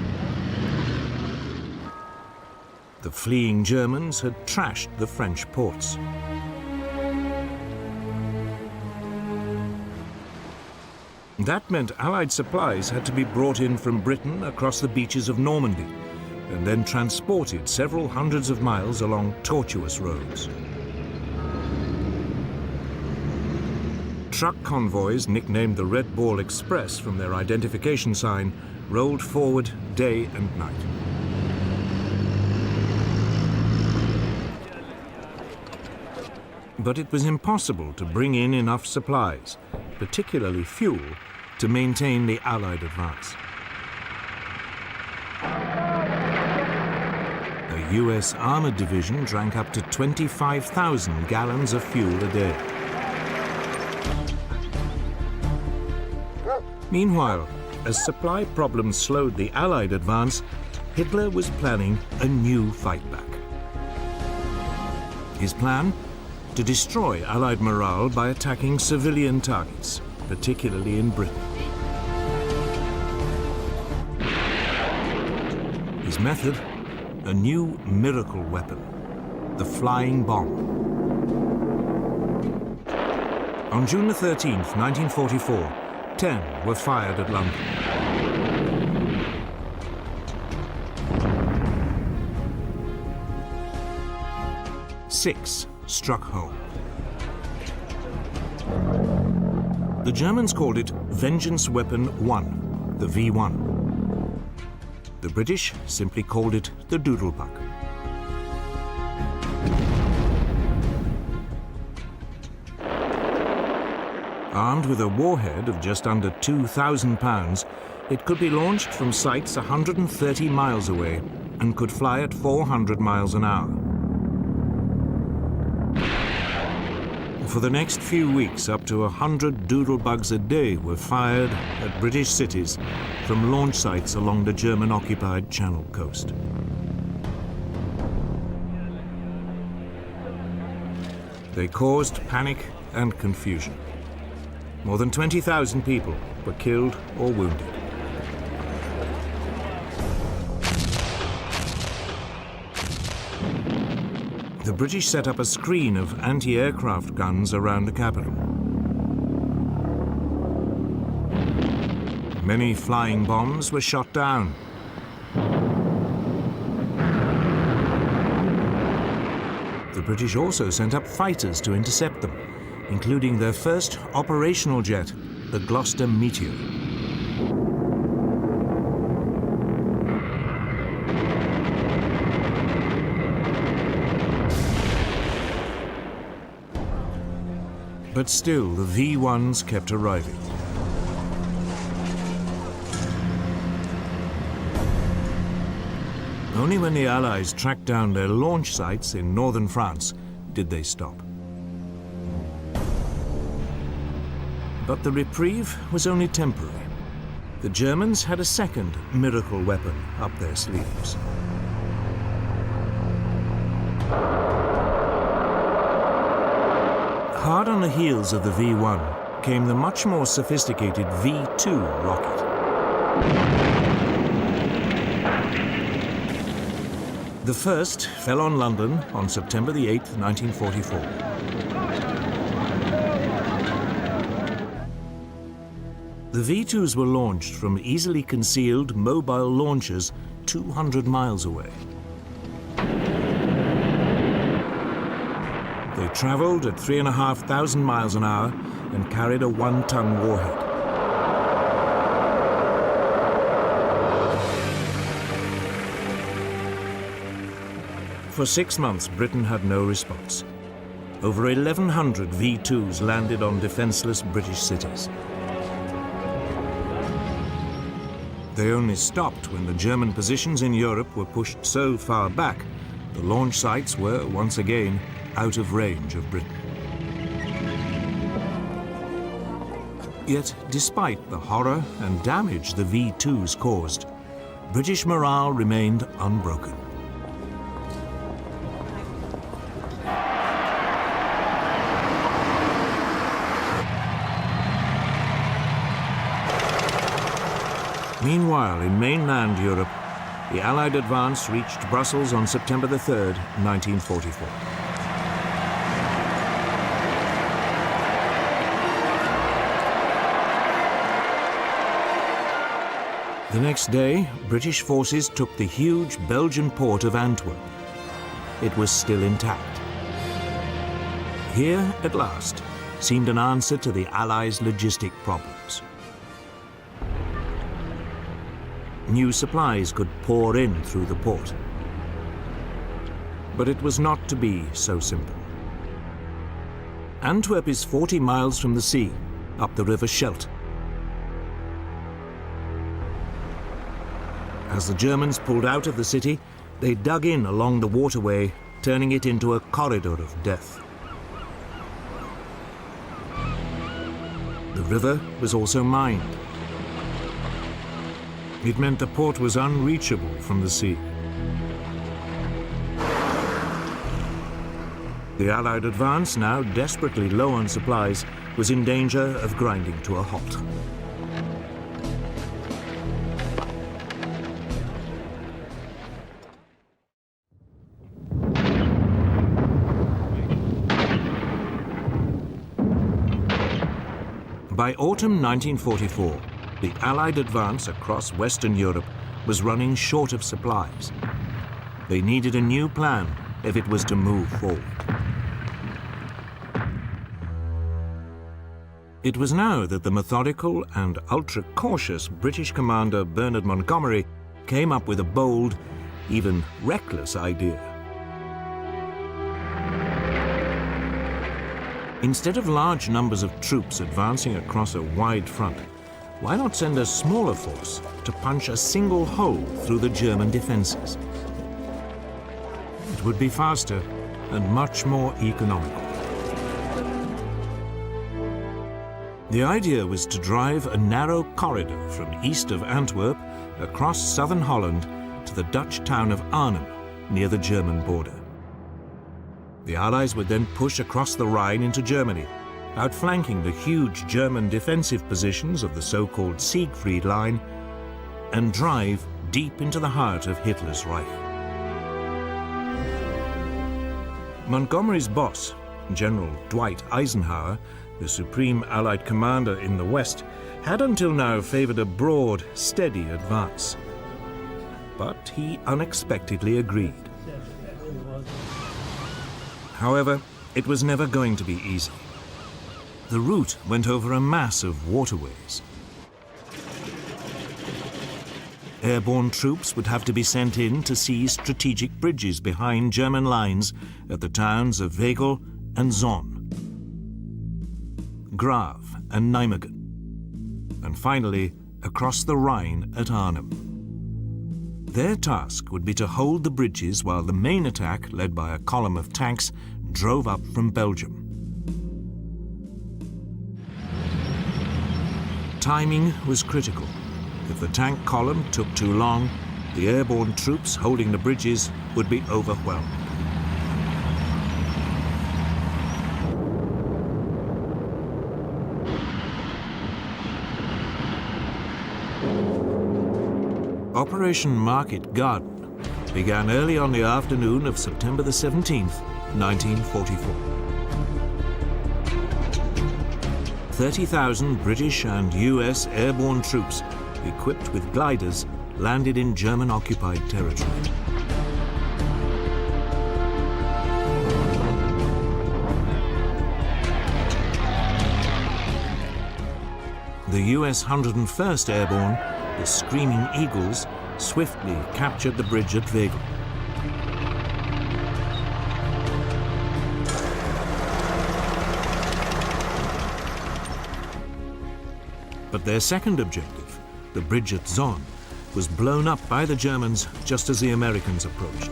S1: The fleeing Germans had trashed the French ports. That meant Allied supplies had to be brought in from Britain across the beaches of Normandy and then transported several hundreds of miles along tortuous roads. Truck convoys, nicknamed the Red Ball Express from their identification sign, rolled forward day and night. But it was impossible to bring in enough supplies, particularly fuel, to maintain the Allied advance. A US armored division drank up to 25,000 gallons of fuel a day. Meanwhile, as supply problems slowed the Allied advance, Hitler was planning a new fightback. His plan? To destroy Allied morale by attacking civilian targets, particularly in Britain. His method? A new miracle weapon, the flying bomb. On June the 13th, 1944, 10 were fired at London. 6 struck home. The Germans called it Vengeance Weapon 1, the V1. The British simply called it the Doodlebug. Armed with a warhead of just under 2,000 pounds, it could be launched from sites 130 miles away and could fly at 400 miles an hour. For the next few weeks, up to 100 Doodlebugs a day were fired at British cities from launch sites along the German-occupied Channel coast. They caused panic and confusion. More than 20,000 people were killed or wounded. The British set up a screen of anti-aircraft guns around the capital. Many flying bombs were shot down. The British also sent up fighters to intercept them, including their first operational jet, the Gloucester Meteor. But still, the V-1s kept arriving. Only when the Allies tracked down their launch sites in northern France did they stop. But the reprieve was only temporary. The Germans had a second miracle weapon up their sleeves. Hard on the heels of the V-1 came the much more sophisticated V-2 rocket. The first fell on London on September the 8th, 1944. The V-2s were launched from easily concealed mobile launchers 200 miles away. They traveled at 3,500 miles an hour and carried a 1-ton warhead. For 6 months, Britain had no response. Over 1,100 V-2s landed on defenseless British cities. They only stopped when the German positions in Europe were pushed so far back the launch sites were once again out of range of Britain. Yet, despite the horror and damage the V2s caused, British morale remained unbroken. Meanwhile, in mainland Europe, the Allied advance reached Brussels on September the 3rd, 1944. The next day, British forces took the huge Belgian port of Antwerp. It was still intact. Here, at last, seemed an answer to the Allies' logistic problems. New supplies could pour in through the port. But it was not to be so simple. Antwerp is 40 miles from the sea, up the River Scheldt. As the Germans pulled out of the city, they dug in along the waterway, turning it into a corridor of death. The river was also mined. It meant the port was unreachable from the sea. The Allied advance, now desperately low on supplies, was in danger of grinding to a halt. By autumn 1944, the Allied advance across Western Europe was running short of supplies. They needed a new plan if it was to move forward. It was now that the methodical and ultra-cautious British commander Bernard Montgomery came up with a bold, even reckless idea. Instead of large numbers of troops advancing across a wide front, why not send a smaller force to punch a single hole through the German defenses? It would be faster and much more economical. The idea was to drive a narrow corridor from east of Antwerp across southern Holland to the Dutch town of Arnhem, near the German border. The Allies would then push across the Rhine into Germany, outflanking the huge German defensive positions of the so-called Siegfried Line, and drive deep into the heart of Hitler's Reich. Montgomery's boss, General Dwight Eisenhower, the supreme Allied commander in the West, had until now favored a broad, steady advance. But he unexpectedly agreed. However, it was never going to be easy. The route went over a mass of waterways. Airborne troops would have to be sent in to seize strategic bridges behind German lines at the towns of Wegel and Zonn, Grave and Nijmegen, and finally across the Rhine at Arnhem. Their task would be to hold the bridges while the main attack, led by a column of tanks, drove up from Belgium. Timing was critical. If the tank column took too long, the airborne troops holding the bridges would be overwhelmed. Operation Market Garden began early on the afternoon of September the 17th, 1944. 30,000 British and US airborne troops, equipped with gliders, landed in German-occupied territory. The US 101st Airborne, the Screaming Eagles, swiftly captured the bridge at Wegel. But their second objective, the bridge at Zonn, was blown up by the Germans just as the Americans approached.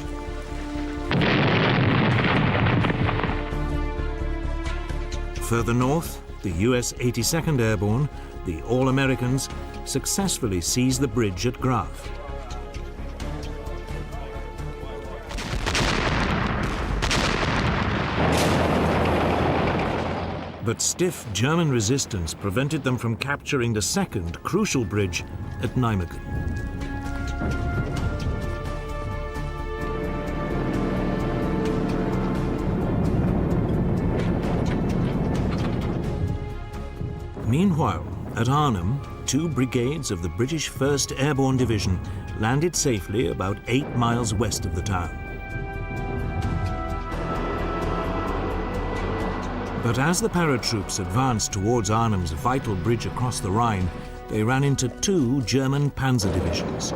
S1: Further north, the US 82nd Airborne, the All-Americans, successfully seized the bridge at Grave. But stiff German resistance prevented them from capturing the second crucial bridge at Nijmegen. Meanwhile, at Arnhem, 2 brigades of the British 1st Airborne Division landed safely about 8 miles west of the town. But as the paratroops advanced towards Arnhem's vital bridge across the Rhine, they ran into 2 German panzer divisions.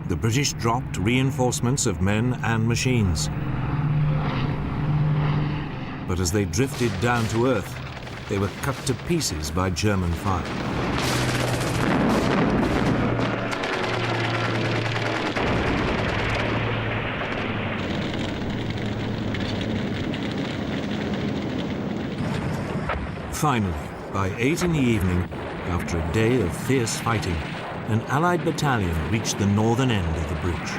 S1: The British dropped reinforcements of men and machines. But as they drifted down to earth, they were cut to pieces by German fire. Finally, by 8 in the evening, after a day of fierce fighting, an Allied battalion reached the northern end of the bridge.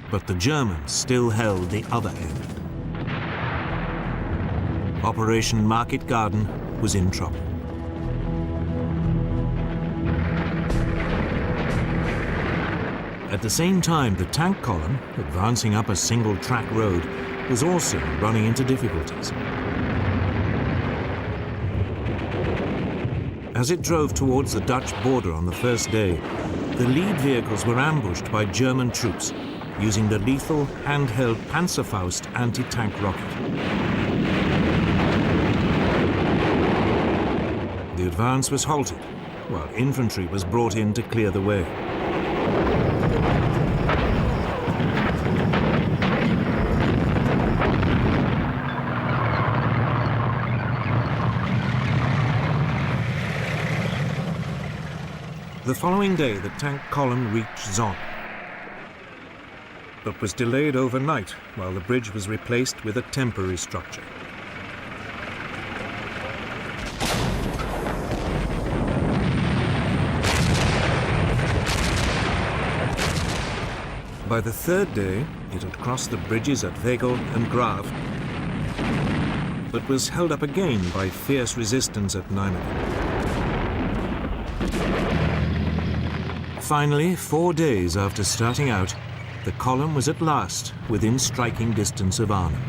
S1: But the Germans still held the other end. Operation Market Garden was in trouble. At the same time, the tank column, advancing up a single-track road, was also running into difficulties. As it drove towards the Dutch border on the first day, the lead vehicles were ambushed by German troops using the lethal handheld Panzerfaust anti-tank rocket. The advance was halted, while infantry was brought in to clear the way. The following day, the tank column reached Zon, but was delayed overnight while the bridge was replaced with a temporary structure. By the third day, it had crossed the bridges at Wegel and Grave, but was held up again by fierce resistance at Nijmegen. Finally, 4 days after starting out, the column was at last within striking distance of Arnhem.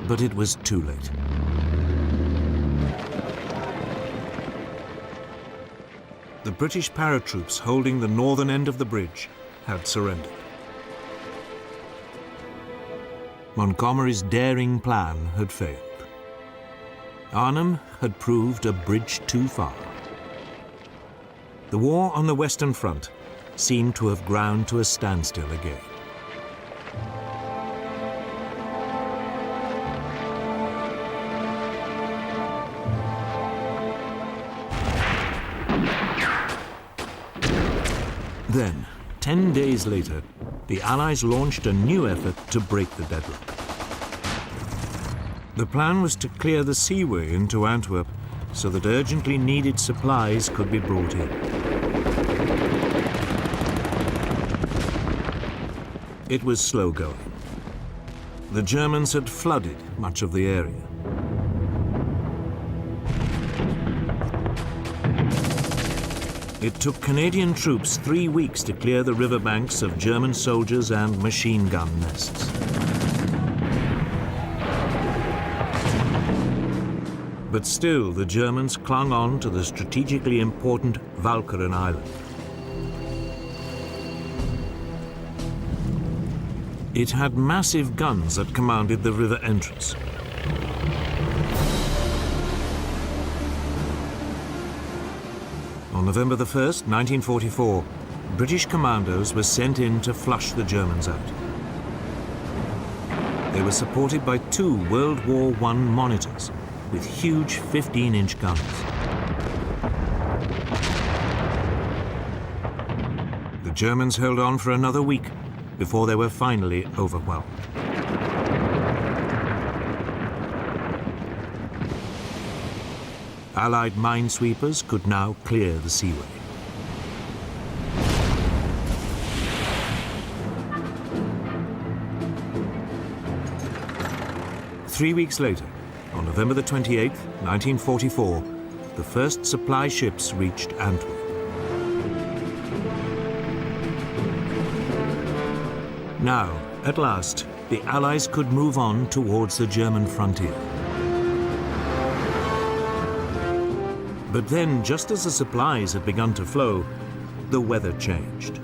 S1: But it was too late. The British paratroops holding the northern end of the bridge had surrendered. Montgomery's daring plan had failed. Arnhem had proved a bridge too far. The war on the Western Front seemed to have ground to a standstill again. Then, 10 days later, the Allies launched a new effort to break the deadlock. The plan was to clear the seaway into Antwerp so that urgently needed supplies could be brought in. It was slow going. The Germans had flooded much of the area. It took Canadian troops 3 weeks to clear the riverbanks of German soldiers and machine gun nests. But still, the Germans clung on to the strategically important Walcheren Island. It had massive guns that commanded the river entrance. On November the 1st, 1944, British commandos were sent in to flush the Germans out. They were supported by 2 World War I monitors with huge 15-inch guns. The Germans held on for another week before they were finally overwhelmed. Allied minesweepers could now clear the seaway. Three weeks later, on November the 28th, 1944, the first supply ships reached Antwerp. Now, at last, the Allies could move on towards the German frontier. But then, just as the supplies had begun to flow, the weather changed.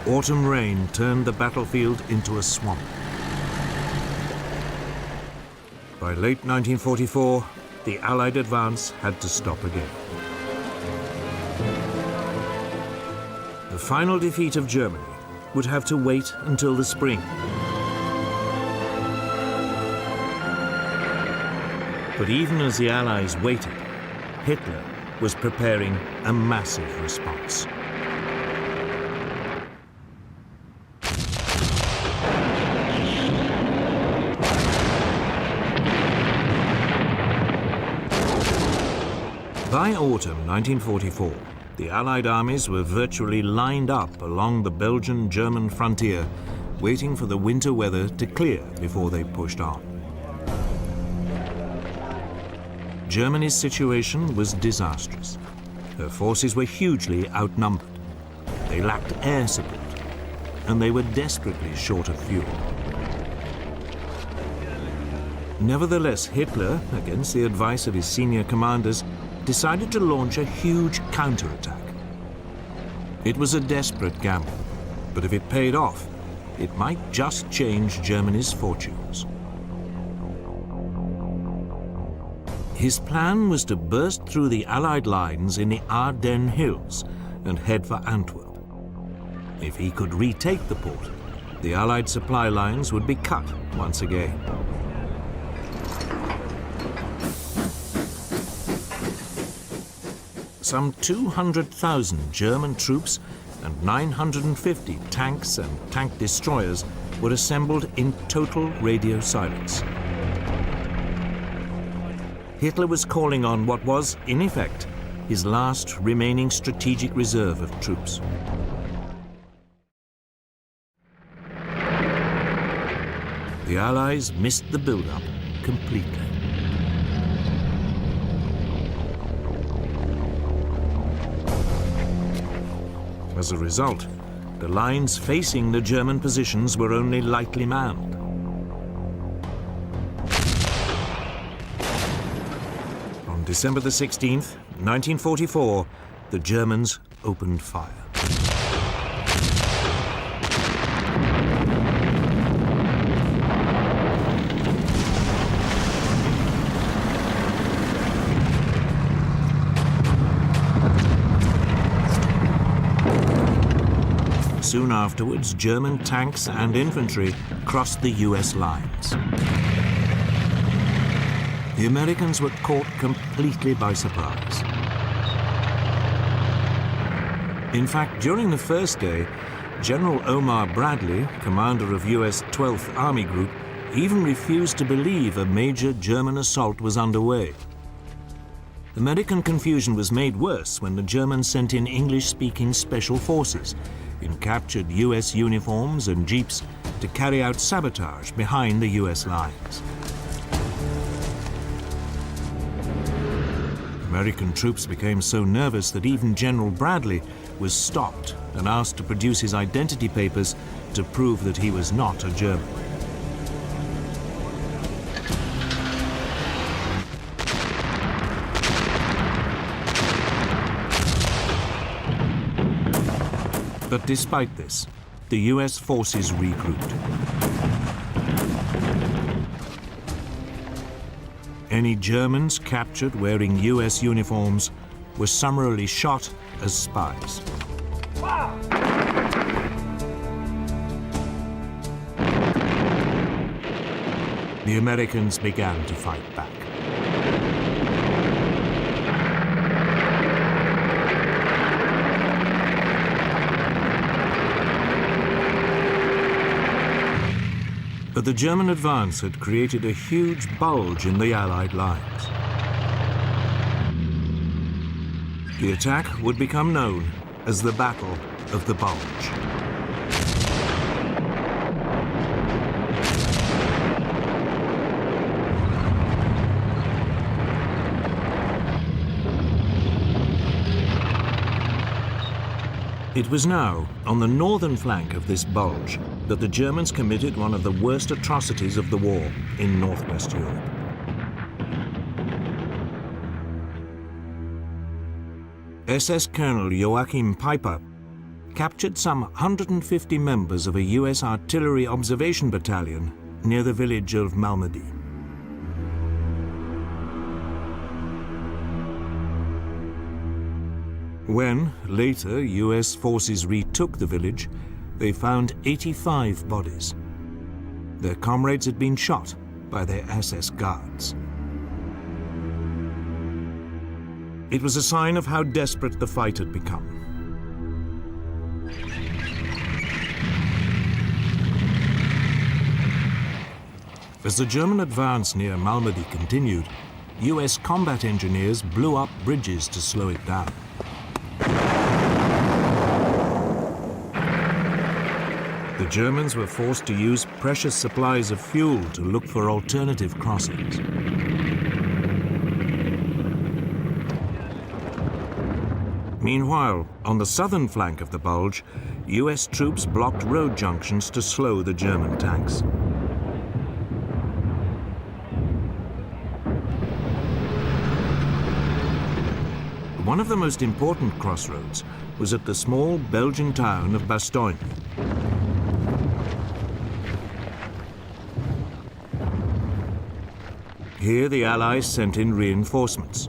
S1: Autumn rain turned the battlefield into a swamp. By late 1944, the Allied advance had to stop again. The final defeat of Germany would have to wait until the spring. But even as the Allies waited, Hitler was preparing a massive response. By autumn 1944, the Allied armies were virtually lined up along the Belgian-German frontier, waiting for the winter weather to clear before they pushed on. Germany's situation was disastrous. Her forces were hugely outnumbered. They lacked air support, and they were desperately short of fuel. Nevertheless, Hitler, against the advice of his senior commanders, decided to launch a huge counterattack. It was a desperate gamble, but if it paid off, it might just change Germany's fortunes. His plan was to burst through the Allied lines in the Ardennes hills and head for Antwerp. If he could retake the port, the Allied supply lines would be cut once again. Some 200,000 German troops and 950 tanks and tank destroyers were assembled in total radio silence. Hitler was calling on what was, in effect, his last remaining strategic reserve of troops. The Allies missed the build-up completely. As a result, the lines facing the German positions were only lightly manned. On December the 16th, 1944, the Germans opened fire. Soon afterwards, German tanks and infantry crossed the US lines. The Americans were caught completely by surprise. In fact, during the first day, General Omar Bradley, commander of US 12th Army Group, even refused to believe a major German assault was underway. American confusion was made worse when the Germans sent in English-speaking special forces in captured US uniforms and jeeps to carry out sabotage behind the US lines. American troops became so nervous that even General Bradley was stopped and asked to produce his identity papers to prove that he was not a German. But despite this, the US forces regrouped. Any Germans captured wearing US uniforms were summarily shot as spies. The Americans began to fight back. But the German advance had created a huge bulge in the Allied lines. The attack would become known as the Battle of the Bulge. It was now on the northern flank of this bulge that the Germans committed one of the worst atrocities of the war in northwest Europe. SS Colonel Joachim Peiper captured some 150 members of a US artillery observation battalion near the village of Normandy. When, later, US forces retook the village, they found 85 bodies. Their comrades had been shot by their SS guards. It was a sign of how desperate the fight had become. As the German advance near Normandy continued, US combat engineers blew up bridges to slow it down. The Germans were forced to use precious supplies of fuel to look for alternative crossings. Meanwhile, on the southern flank of the bulge, US troops blocked road junctions to slow the German tanks. One of the most important crossroads was at the small Belgian town of Bastogne. Here the Allies sent in reinforcements.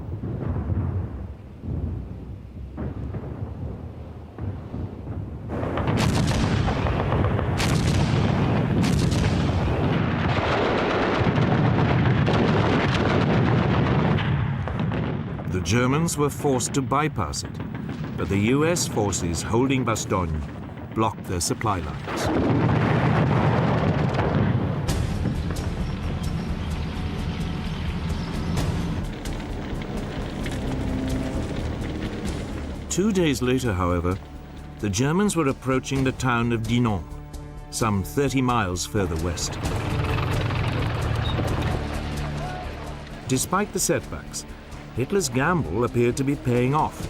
S1: The Germans were forced to bypass it, but the US forces holding Bastogne blocked their supply lines. 2 days later, however, the Germans were approaching the town of Dinant, some 30 miles further west. Despite the setbacks, Hitler's gamble appeared to be paying off.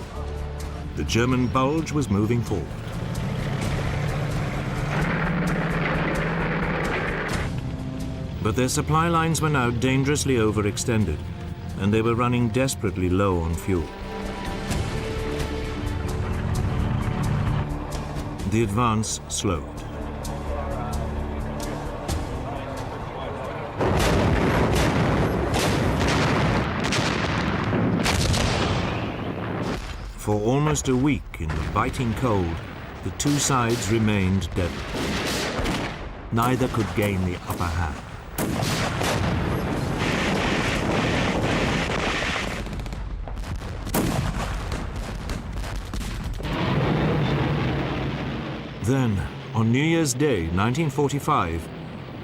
S1: The German bulge was moving forward. But their supply lines were now dangerously overextended, and they were running desperately low on fuel. The advance slowed. For almost a week in the biting cold, the two sides remained deadly. Neither could gain the upper hand. Then, on New Year's Day, 1945,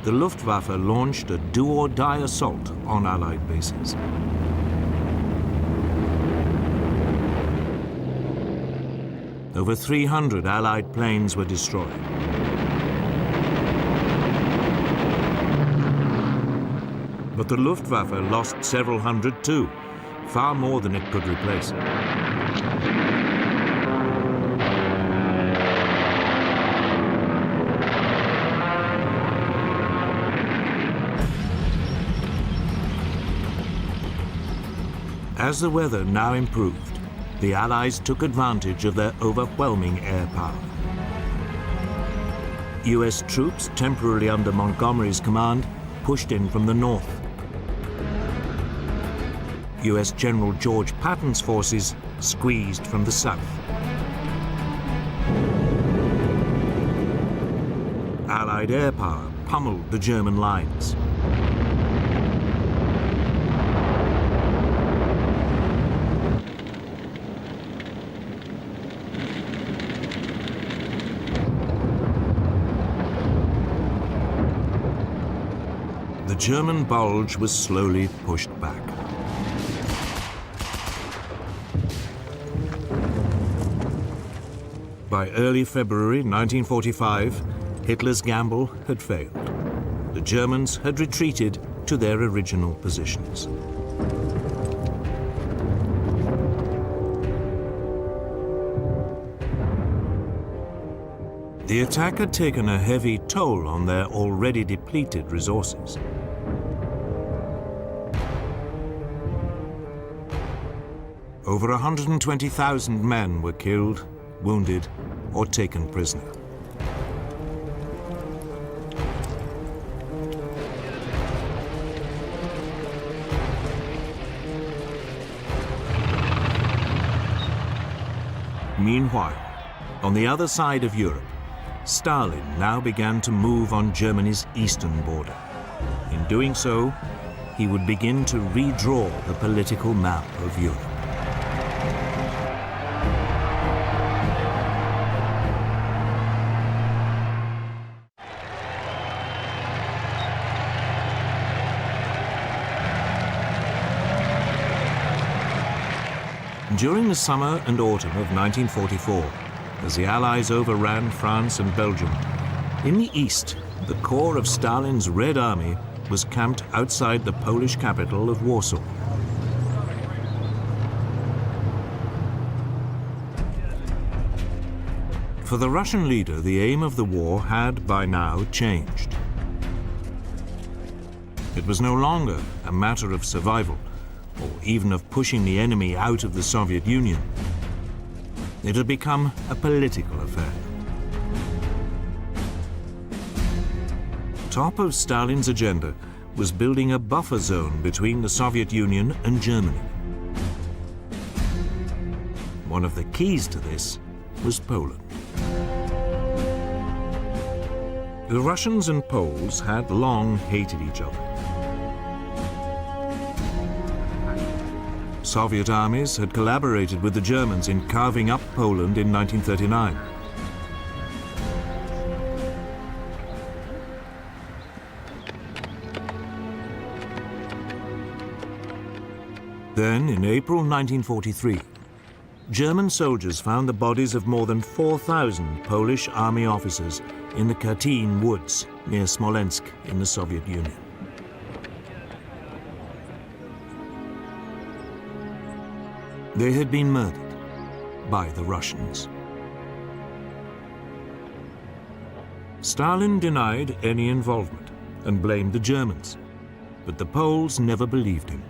S1: the Luftwaffe launched a do-or-die assault on Allied bases. Over 300 Allied planes were destroyed. But the Luftwaffe lost several hundred too, far more than it could replace. As the weather now improved, the Allies took advantage of their overwhelming air power. US troops, temporarily under Montgomery's command, pushed in from the north. US General George Patton's forces squeezed from the south. Allied air power pummeled the German lines. The German bulge was slowly pushed back. By early February 1945, Hitler's gamble had failed. The Germans had retreated to their original positions. The attack had taken a heavy toll on their already depleted resources. Over 120,000 men were killed, wounded, or taken prisoner. Meanwhile, on the other side of Europe, Stalin now began to move on Germany's eastern border. In doing so, he would begin to redraw the political map of Europe. During the summer and autumn of 1944, as the Allies overran France and Belgium, in the east, the core of Stalin's Red Army was camped outside the Polish capital of Warsaw. For the Russian leader, the aim of the war had by now changed. It was no longer a matter of survival, or even of pushing the enemy out of the Soviet Union. It had become a political affair. Top of Stalin's agenda was building a buffer zone between the Soviet Union and Germany. One of the keys to this was Poland. The Russians and Poles had long hated each other. Soviet armies had collaborated with the Germans in carving up Poland in 1939. Then, in April 1943, German soldiers found the bodies of more than 4,000 Polish army officers in the Katyn woods near Smolensk in the Soviet Union. They had been murdered by the Russians. Stalin denied any involvement and blamed the Germans, but the Poles never believed him.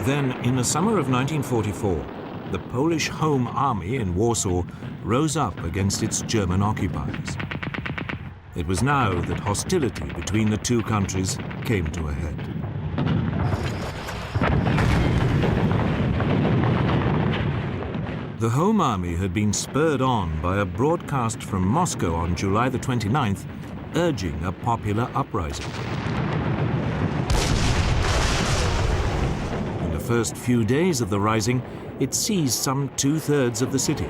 S1: Then, in the summer of 1944, the Polish Home Army in Warsaw rose up against its German occupiers. It was now that hostility between the two countries came to a head. The Home Army had been spurred on by a broadcast from Moscow on July the 29th, urging a popular uprising. In the first few days of the rising, it seized some 2/3 of the city.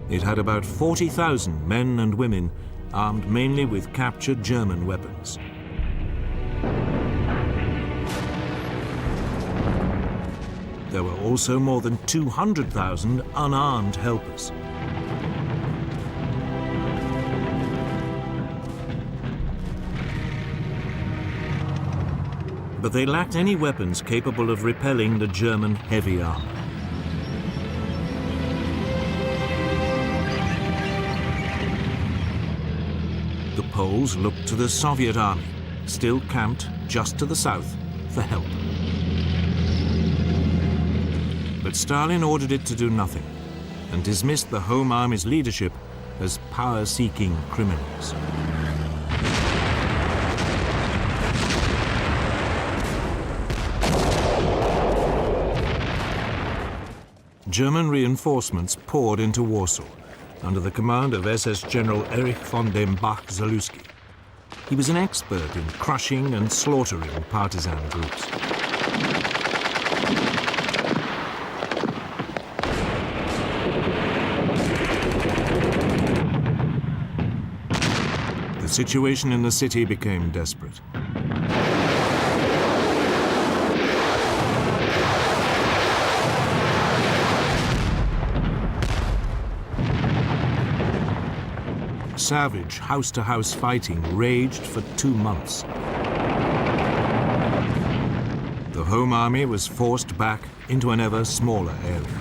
S1: It had about 40,000 men and women, armed mainly with captured German weapons. There were also more than 200,000 unarmed helpers. But they lacked any weapons capable of repelling the German heavy armor. The Poles looked to the Soviet army, still camped just to the south, for help. But Stalin ordered it to do nothing and dismissed the Home Army's leadership as power-seeking criminals. German reinforcements poured into Warsaw under the command of SS General Erich von dem Bach-Zalewski. He was an expert in crushing and slaughtering partisan groups. The situation in the city became desperate. Savage house-to-house fighting raged for 2 months. The Home Army was forced back into an ever smaller area.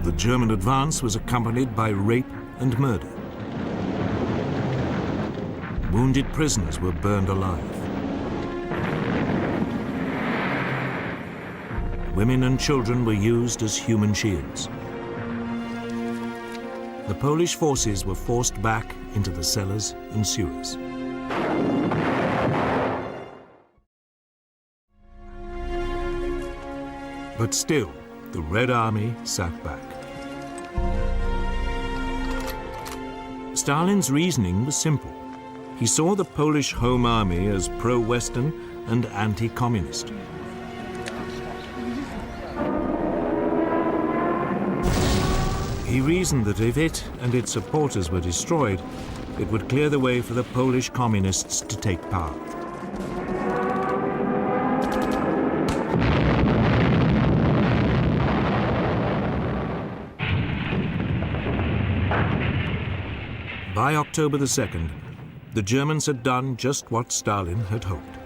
S1: The German advance was accompanied by rape and murder. Wounded prisoners were burned alive. Women and children were used as human shields. The Polish forces were forced back into the cellars and sewers. But still, the Red Army sat back. Stalin's reasoning was simple. He saw the Polish Home Army as pro-Western and anti-communist. He reasoned that if it and its supporters were destroyed, it would clear the way for the Polish communists to take power. By October the 2nd, the Germans had done just what Stalin had hoped.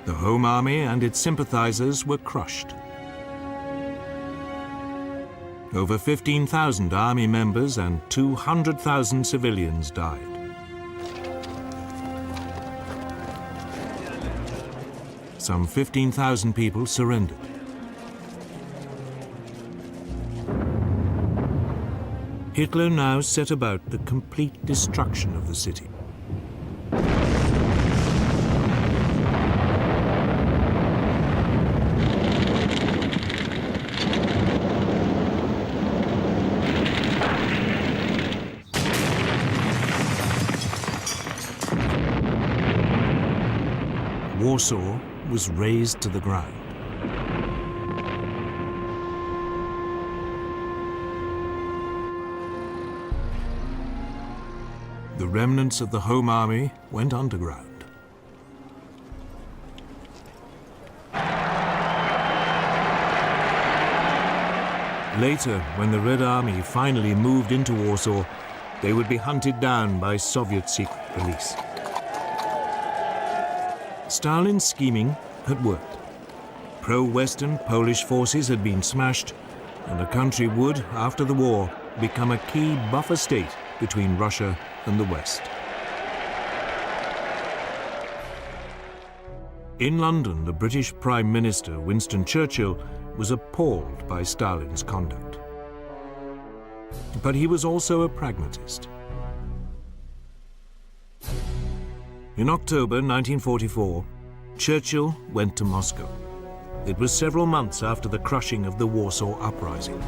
S1: The Home Army and its sympathizers were crushed. Over 15,000 army members and 200,000 civilians died. Some 15,000 people surrendered. Hitler now set about the complete destruction of the city. Warsaw was razed to the ground. The remnants of the Home Army went underground. Later, when the Red Army finally moved into Warsaw, they would be hunted down by Soviet secret police. Stalin's scheming had worked. Pro-Western Polish forces had been smashed, and the country would, after the war, become a key buffer state between Russia and the West. In London, the British Prime Minister, Winston Churchill, was appalled by Stalin's conduct. But he was also a pragmatist. In October 1944, Churchill went to Moscow. It was several months after the crushing of the Warsaw Uprising.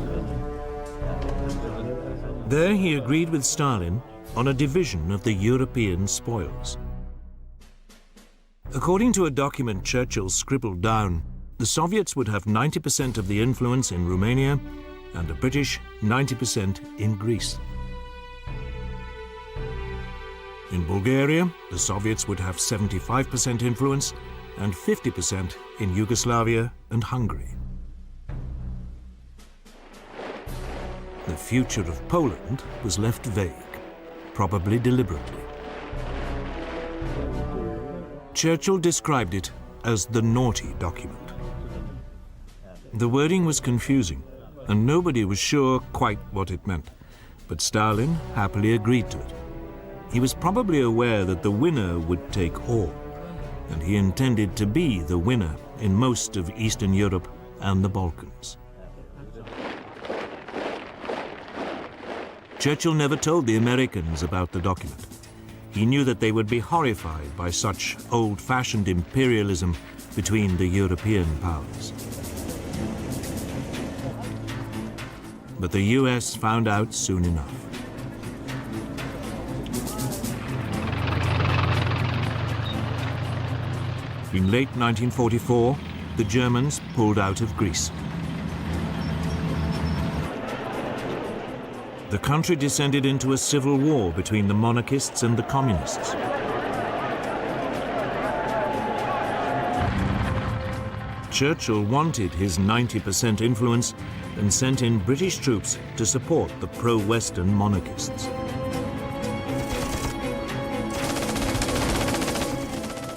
S1: There he agreed with Stalin on a division of the European spoils. According to a document Churchill scribbled down, the Soviets would have 90% of the influence in Romania and the British 90% in Greece. In Bulgaria, the Soviets would have 75% influence and 50% in Yugoslavia and Hungary. The future of Poland was left vague, probably deliberately. Churchill described it as the naughty document. The wording was confusing, and nobody was sure quite what it meant, but Stalin happily agreed to it. He was probably aware that the winner would take all, and he intended to be the winner in most of Eastern Europe and the Balkans. Churchill never told the Americans about the document. He knew that they would be horrified by such old-fashioned imperialism between the European powers. But the US found out soon enough. In late 1944, the Germans pulled out of Greece. The country descended into a civil war between the monarchists and the communists. Churchill wanted his 90% influence and sent in British troops to support the pro-Western monarchists.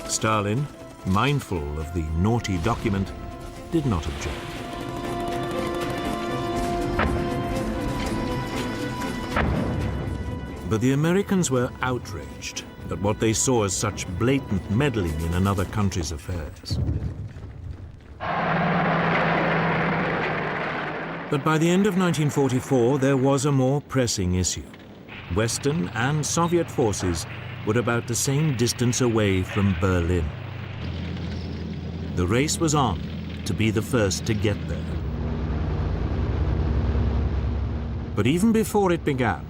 S1: Stalin, mindful of the naughty document, did not object. But the Americans were outraged at what they saw as such blatant meddling in another country's affairs. But by the end of 1944, there was a more pressing issue. Western and Soviet forces were about the same distance away from Berlin. The race was on to be the first to get there. But even before it began,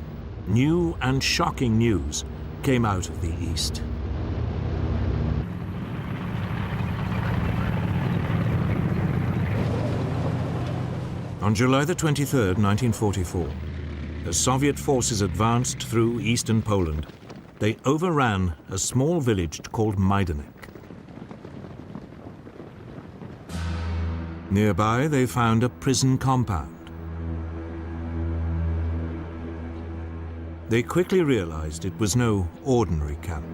S1: new and shocking news came out of the East. On July the 23rd, 1944, as Soviet forces advanced through eastern Poland, they overran a small village called Majdanek. Nearby, they found a prison compound. They quickly realized it was no ordinary camp.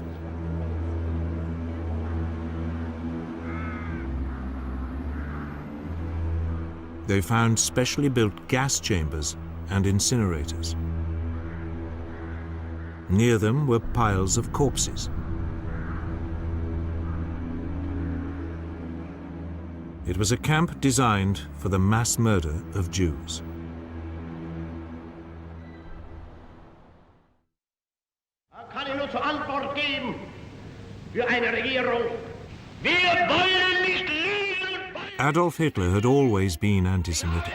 S1: They found specially built gas chambers and incinerators. Near them were piles of corpses. It was a camp designed for the mass murder of Jews.
S6: Kann ich nur zur Antwort geben für eine Regierung. Wir wollen nicht leben.
S1: Adolf Hitler had always been anti-Semitic.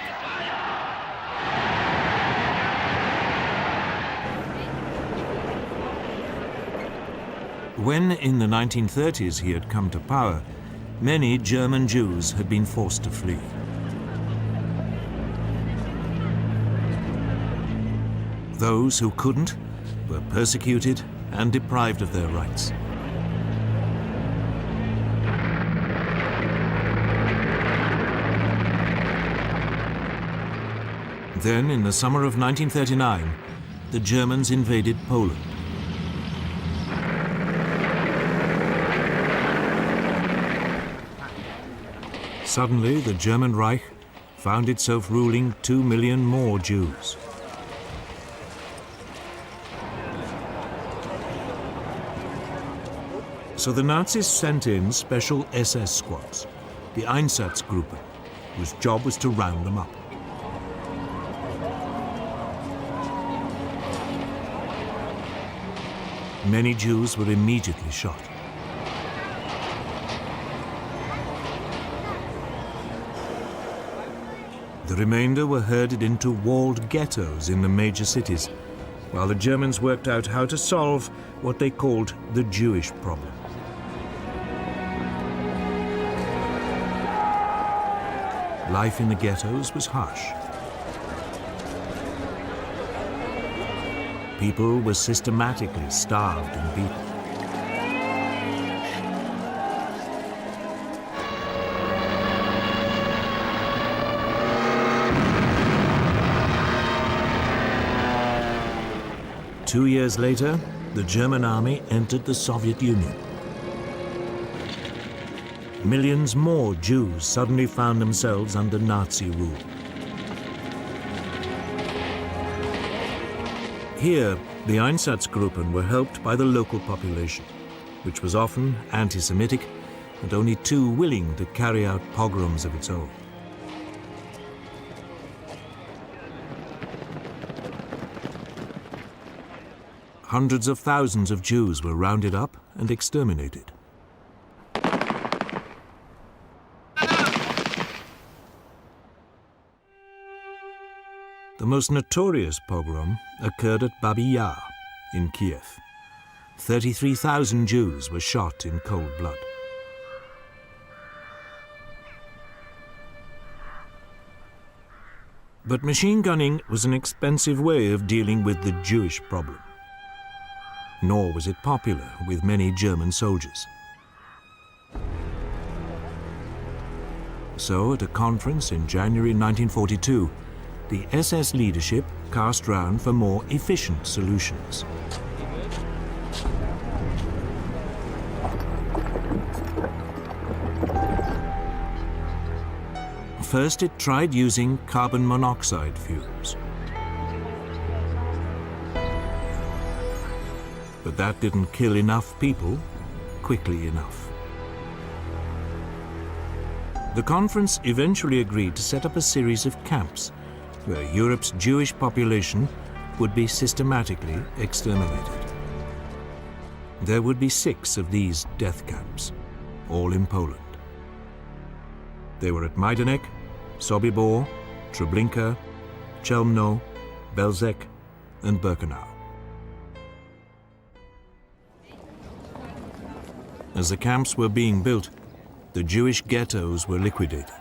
S1: When in the 1930s he had come to power, many German Jews had been forced to flee. Those who couldn't were persecuted and deprived of their rights. Then, in the summer of 1939, the Germans invaded Poland. Suddenly, the German Reich found itself ruling 2 million more Jews. So the Nazis sent in special SS squads, the Einsatzgruppen, whose job was to round them up. Many Jews were immediately shot. The remainder were herded into walled ghettos in the major cities, while the Germans worked out how to solve what they called the Jewish problem. Life in the ghettos was harsh. People were systematically starved and beaten. Two years later, the German army entered the Soviet Union. Millions more Jews suddenly found themselves under Nazi rule. Here, the Einsatzgruppen were helped by the local population, which was often anti-Semitic and only too willing to carry out pogroms of its own. Hundreds of thousands of Jews were rounded up and exterminated. The most notorious pogrom occurred at Babi Yar in Kiev. 33,000 Jews were shot in cold blood. But machine gunning was an expensive way of dealing with the Jewish problem. Nor was it popular with many German soldiers. So, at a conference in January 1942, the SS leadership cast round for more efficient solutions. First, it tried using carbon monoxide fumes. But that didn't kill enough people quickly enough. The conference eventually agreed to set up a series of camps where Europe's Jewish population would be systematically exterminated. There would be 6 of these death camps, all in Poland. They were at Majdanek, Sobibor, Treblinka, Chelmno, Belzec, and Birkenau. As the camps were being built, the Jewish ghettos were liquidated.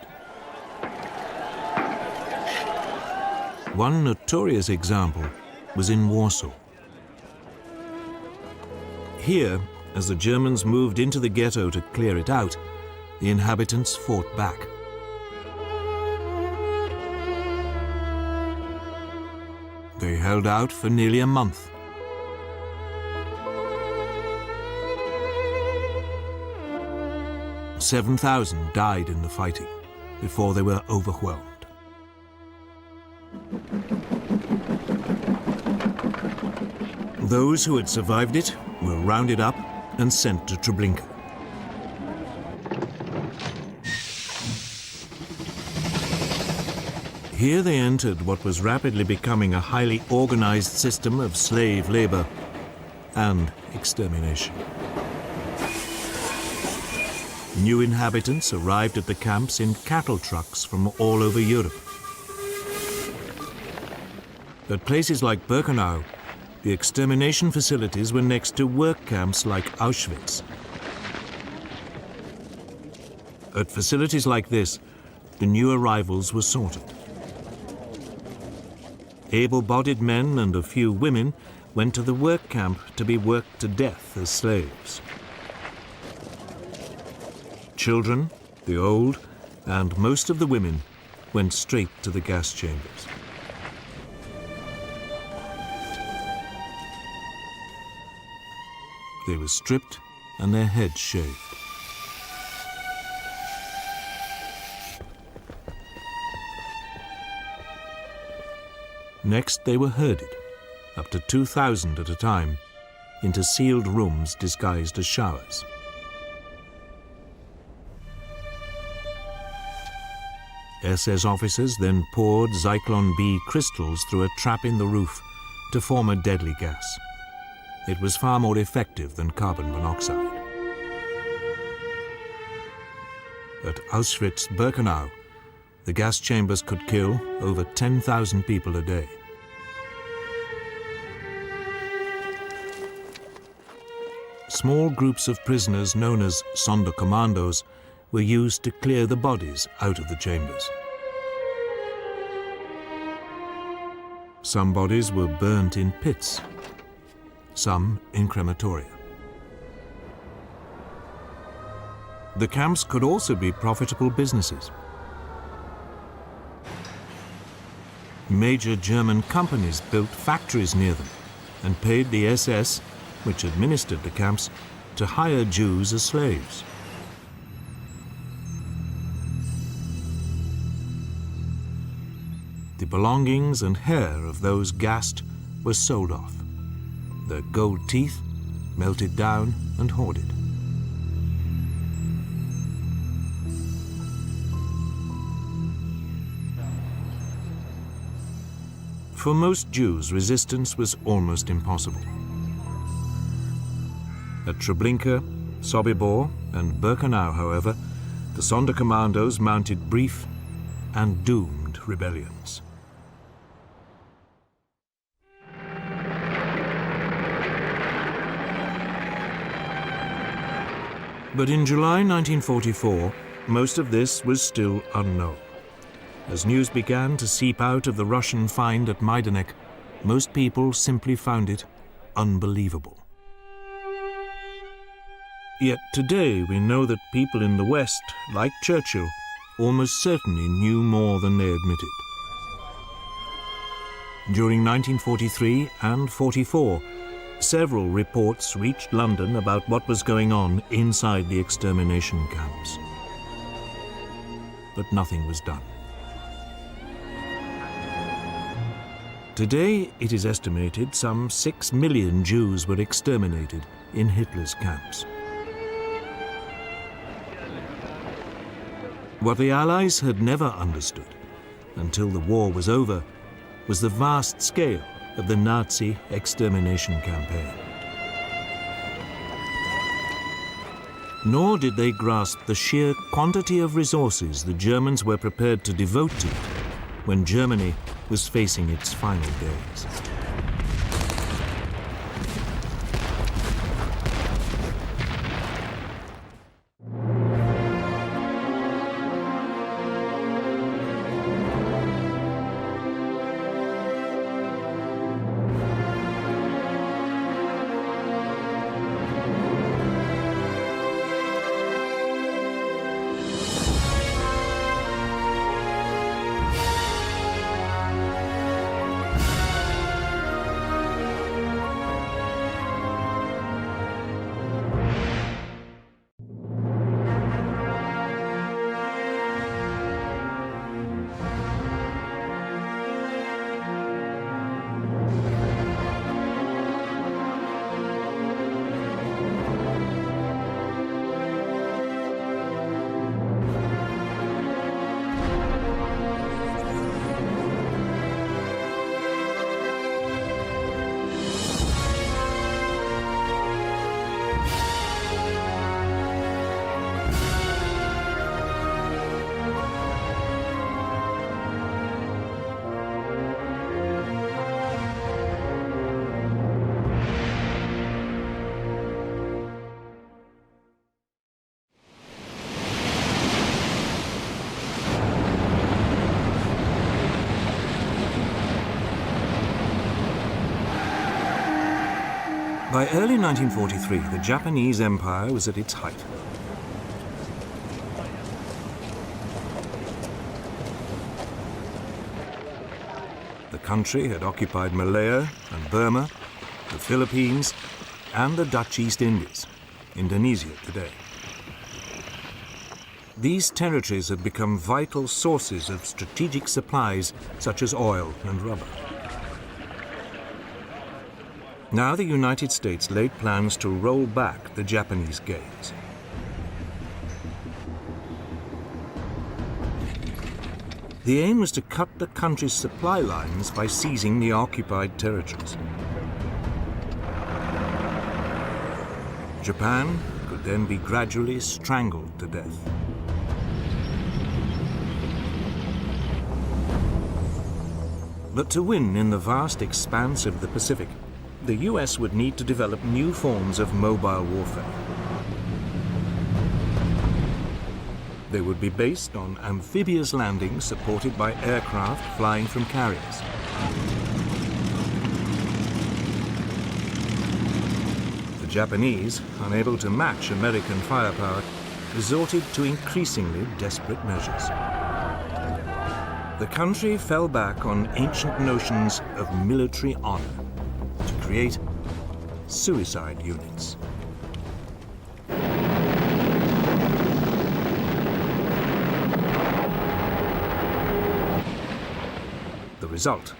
S1: One notorious example was in Warsaw. Here, as the Germans moved into the ghetto to clear it out, the inhabitants fought back. They held out for nearly a month. "7,000 died in the fighting before they were overwhelmed. Those who had survived it were rounded up and sent to Treblinka. Here they entered what was rapidly becoming a highly organized system of slave labor and extermination. New inhabitants arrived at the camps in cattle trucks from all over Europe. At places like Birkenau, the extermination facilities were next to work camps like Auschwitz. At facilities like this, the new arrivals were sorted. Able-bodied men and a few women went to the work camp to be worked to death as slaves. Children, the old, and most of the women went straight to the gas chambers. They were stripped and their heads shaved. Next, they were herded, up to 2,000 at a time, into sealed rooms disguised as showers. SS officers then poured Zyklon B crystals through a trap in the roof to form a deadly gas. It was far more effective than carbon monoxide. At Auschwitz-Birkenau, the gas chambers could kill over 10,000 people a day. Small groups of prisoners known as Sonderkommandos were used to clear the bodies out of the chambers. Some bodies were burnt in pits, some in crematoria. The camps could also be profitable businesses. Major German companies built factories near them and paid the SS, which administered the camps, to hire Jews as slaves. The belongings and hair of those gassed were sold off, their gold teeth melted down and hoarded. For most Jews, resistance was almost impossible. At Treblinka, Sobibor and Birkenau, however, the Sonderkommandos mounted brief and doomed rebellions. But in July 1944, most of this was still unknown. As news began to seep out of the Russian find at Majdanek, most people simply found it unbelievable. Yet today we know that people in the West, like Churchill, almost certainly knew more than they admitted. During 1943 and 44, several reports reached London about what was going on inside the extermination camps. But nothing was done. Today, it is estimated some 6 million Jews were exterminated in Hitler's camps. What the Allies had never understood, until the war was over, was the vast scale of the Nazi extermination campaign. Nor did they grasp the sheer quantity of resources the Germans were prepared to devote to it when Germany was facing its final days. By early 1943, the Japanese Empire was at its height. The country had occupied Malaya and Burma, the Philippines, and the Dutch East Indies, Indonesia today. These territories had become vital sources of strategic supplies such as oil and rubber. Now the United States laid plans to roll back the Japanese gains. The aim was to cut the country's supply lines by seizing the occupied territories. Japan could then be gradually strangled to death. But to win in the vast expanse of the Pacific, the US would need to develop new forms of mobile warfare. They would be based on amphibious landings supported by aircraft flying from carriers. The Japanese, unable to match American firepower, resorted to increasingly desperate measures. The country fell back on ancient notions of military honor to create suicide units. The result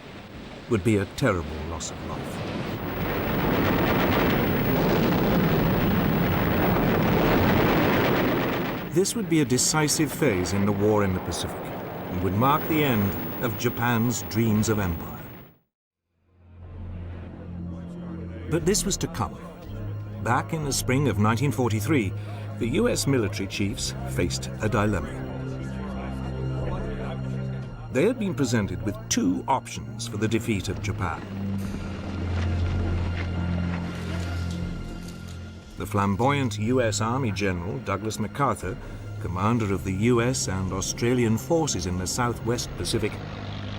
S1: would be a terrible loss of life. This would be a decisive phase in the war in the Pacific and would mark the end of Japan's dreams of empire. But this was to come. Back in the spring of 1943, the US military chiefs faced a dilemma. They had been presented with two options for the defeat of Japan. The flamboyant US Army General Douglas MacArthur, commander of the US and Australian forces in the Southwest Pacific,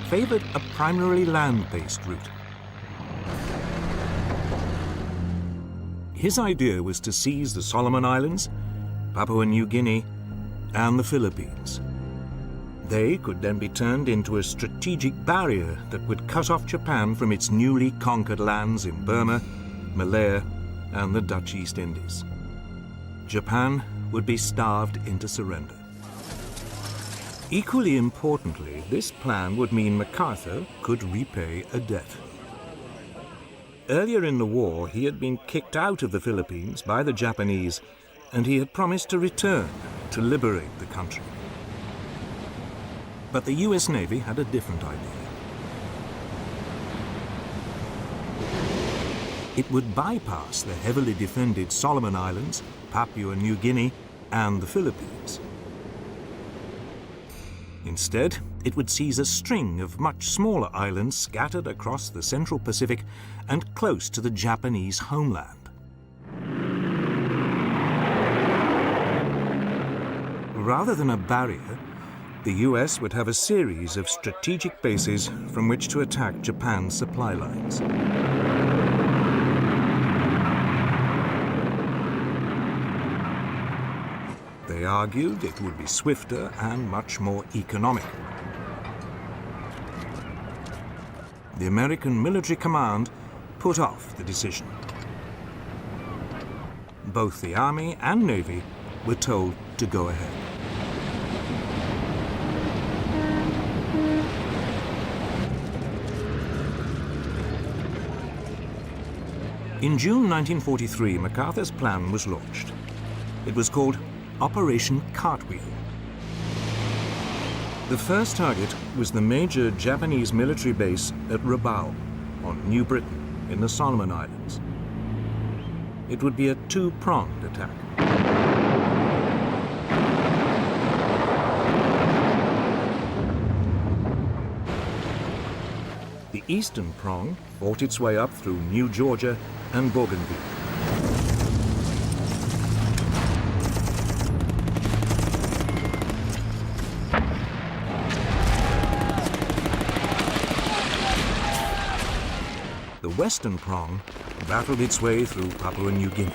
S1: favored a primarily land-based route. His idea was to seize the Solomon Islands, Papua New Guinea, and the Philippines. They could then be turned into a strategic barrier that would cut off Japan from its newly conquered lands in Burma, Malaya, and the Dutch East Indies. Japan would be starved into surrender. Equally importantly, this plan would mean MacArthur could repay a debt. Earlier in the war, he had been kicked out of the Philippines by the Japanese, and he had promised to return to liberate the country. But the US Navy had a different idea. It would bypass the heavily defended Solomon Islands, Papua New Guinea, and the Philippines. Instead, it would seize a string of much smaller islands scattered across the Central Pacific and close to the Japanese homeland. Rather than a barrier, the US would have a series of strategic bases from which to attack Japan's supply lines. They argued it would be swifter and much more economical. The American military command put off the decision. Both the Army and Navy were told to go ahead. In June 1943, MacArthur's plan was launched. It was called Operation Cartwheel. The first target was the major Japanese military base at Rabaul on New Britain in the Solomon Islands. It would be a two-pronged attack. The eastern prong fought its way up through New Georgia and Bougainville. The western prong battled its way through Papua New Guinea.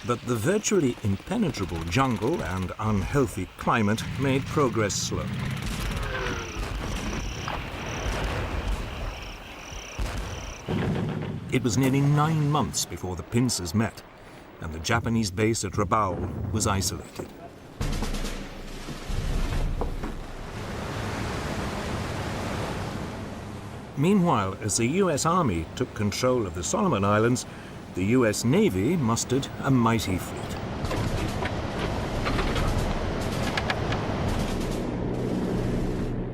S1: But the virtually impenetrable jungle and unhealthy climate made progress slow. It was nearly 9 months before the pincers met, and the Japanese base at Rabaul was isolated. Meanwhile, as the US Army took control of the Solomon Islands, the US Navy mustered a mighty fleet.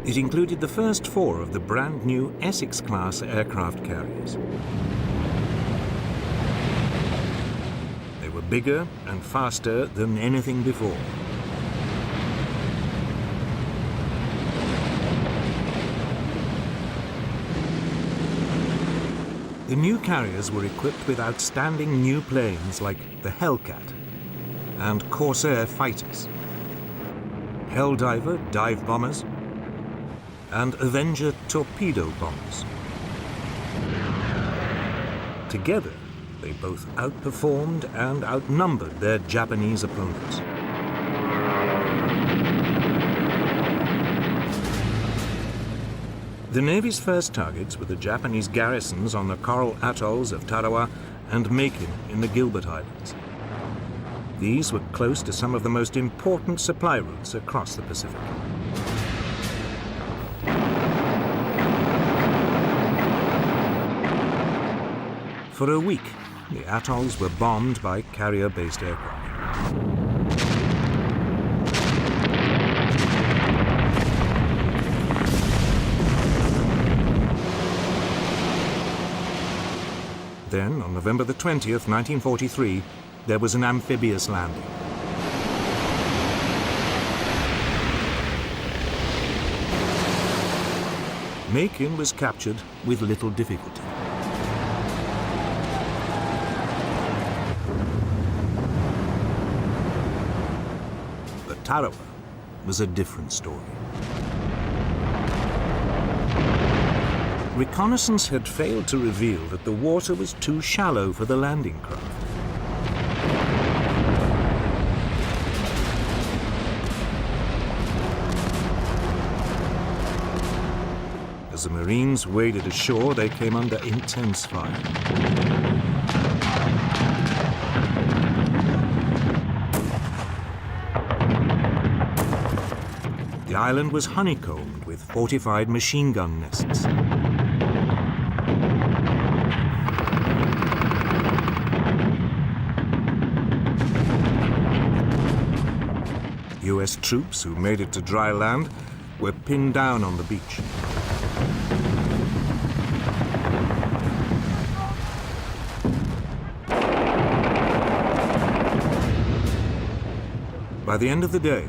S1: It included the first 4 of the brand new Essex-class aircraft carriers. They were bigger and faster than anything before. The new carriers were equipped with outstanding new planes like the Hellcat and Corsair fighters, Helldiver dive bombers, and Avenger torpedo bombers. Together, they both outperformed and outnumbered their Japanese opponents. The Navy's first targets were the Japanese garrisons on the coral atolls of Tarawa and Makin in the Gilbert Islands. These were close to some of the most important supply routes across the Pacific. For a week, the atolls were bombed by carrier-based aircraft. Then, on November the 20th, 1943, there was an amphibious landing. Macon was captured with little difficulty. But Tarawa was a different story. Reconnaissance had failed to reveal that the water was too shallow for the landing craft. As the Marines waded ashore, they came under intense fire. The island was honeycombed with fortified machine gun nests. US troops who made it to dry land were pinned down on the beach. By the end of the day,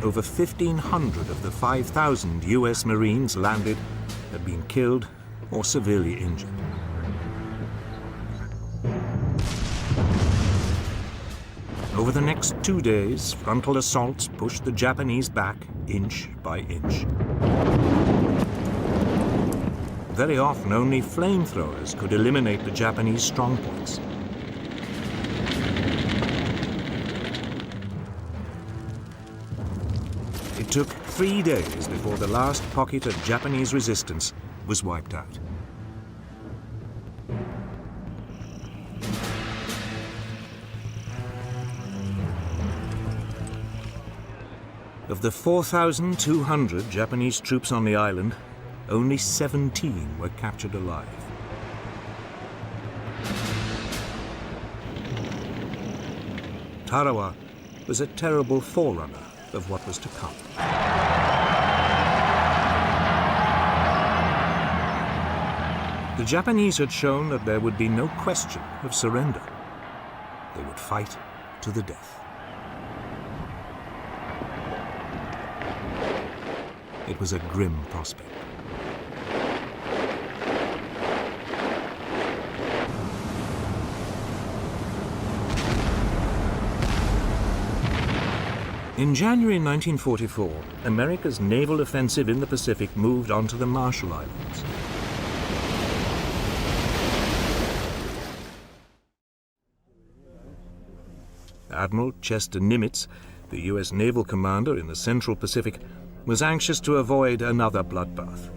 S1: over 1,500 of the 5,000 US Marines landed had been killed or severely injured. Over the next 2 days, frontal assaults pushed the Japanese back inch by inch. Very often, only flamethrowers could eliminate the Japanese strongpoints. It took 3 days before the last pocket of Japanese resistance was wiped out. Of the 4,200 Japanese troops on the island, only 17 were captured alive. Tarawa was a terrible forerunner of what was to come. The Japanese had shown that there would be no question of surrender. They would fight to the death. It was a grim prospect. In January 1944, America's naval offensive in the Pacific moved on to the Marshall Islands. Admiral Chester Nimitz, the US naval commander in the Central Pacific, was anxious to avoid another bloodbath.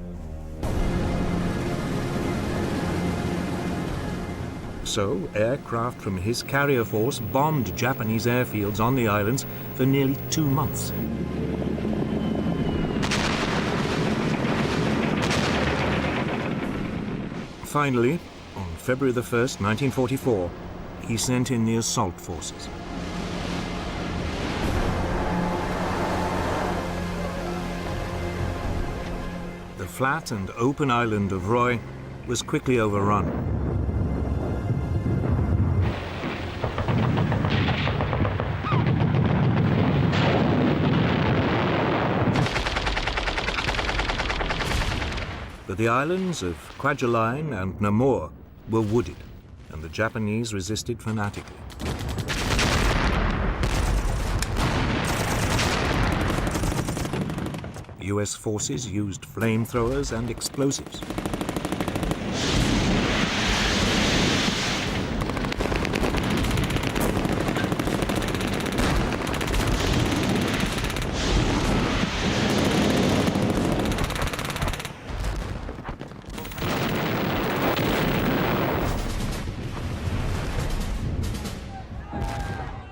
S1: So, aircraft from his carrier force bombed Japanese airfields on the islands for nearly 2 months. Finally, on February the 1st, 1944, he sent in the assault forces. The flat and open island of Roy was quickly overrun. But the islands of Kwajalein and Namur were wooded, and the Japanese resisted fanatically. US forces used flamethrowers and explosives.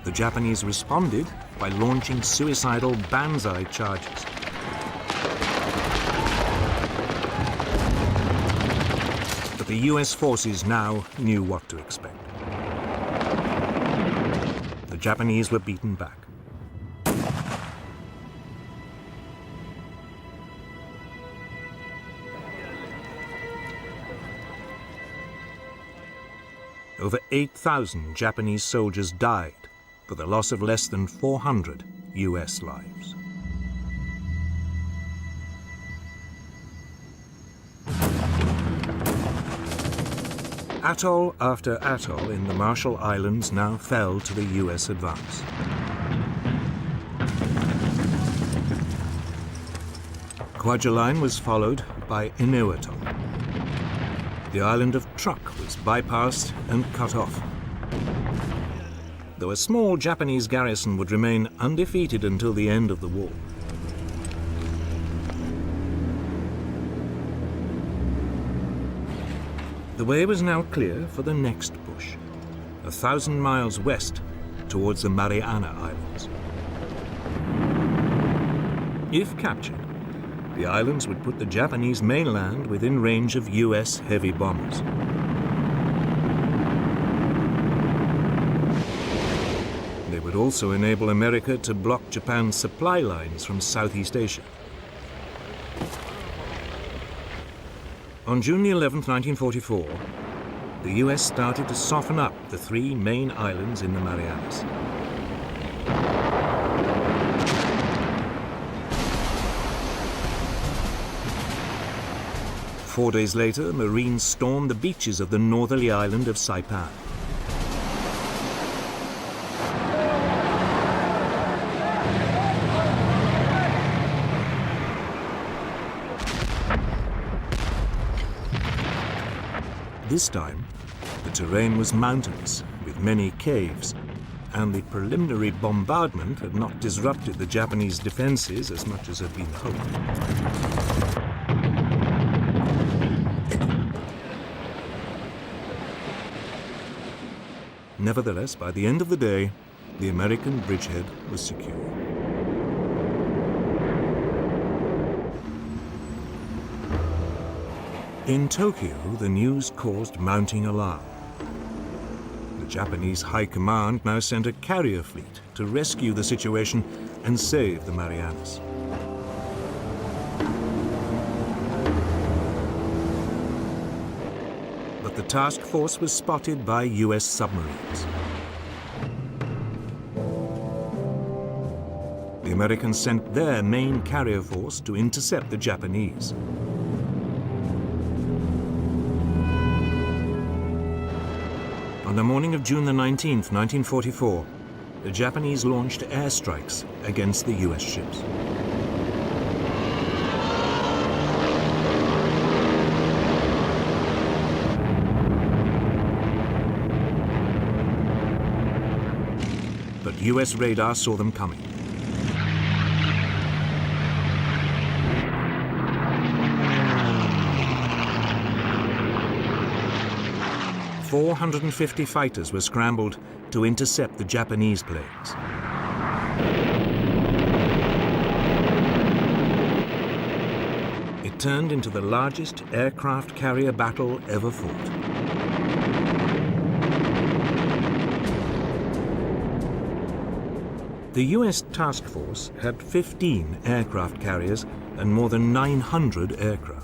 S1: The Japanese responded by launching suicidal banzai charges. But the US forces now knew what to expect. The Japanese were beaten back. over 8,000 Japanese soldiers died for the loss of less than 400 US lives. Atoll after atoll in the Marshall Islands now fell to the US advance. Kwajalein was followed by Atoll. The island of Truk was bypassed and cut off. Though a small Japanese garrison would remain undefeated until the end of the war. The way was now clear for the next push, 1,000 miles west towards the Mariana Islands. If captured, the islands would put the Japanese mainland within range of US heavy bombers. They would also enable America to block Japan's supply lines from Southeast Asia. On June 11, 1944, the US started to soften up the three main islands in the Marianas. Four days later, Marines stormed the beaches of the northerly island of Saipan. This time, the terrain was mountainous, with many caves, and the preliminary bombardment had not disrupted the Japanese defenses as much as had been hoped. Nevertheless, by the end of the day, the American bridgehead was secure. In Tokyo, the news caused mounting alarm. The Japanese High Command now sent a carrier fleet to rescue the situation and save the Marianas. But the task force was spotted by US submarines. The Americans sent their main carrier force to intercept the Japanese. On the morning of June the 19th, 1944, the Japanese launched airstrikes against the US ships. But US radar saw them coming. .450 fighters were scrambled to intercept the Japanese planes. It turned into the largest aircraft carrier battle ever fought. The US task force had 15 aircraft carriers and more than 900 aircraft.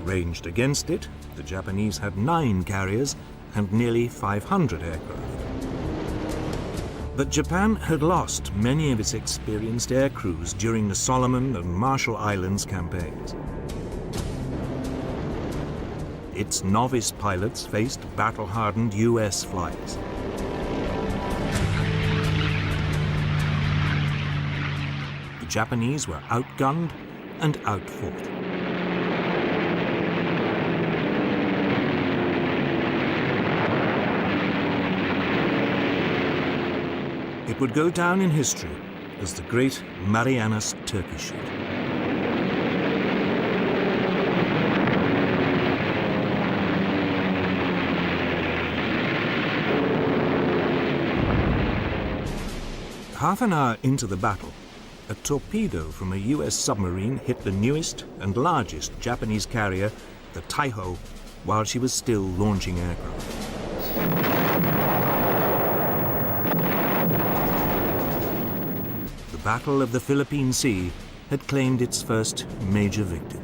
S1: Ranged against it, the Japanese had 9 carriers and nearly 500 aircraft. But Japan had lost many of its experienced air crews during the Solomon and Marshall Islands campaigns. Its novice pilots faced battle-hardened US flyers. The Japanese were outgunned and outfought. It would go down in history as the great Marianas Turkey Shoot. Half an hour into the battle, a torpedo from a US submarine hit the newest and largest Japanese carrier, the Taiho, while she was still launching aircraft. The Battle of the Philippine Sea had claimed its first major victim.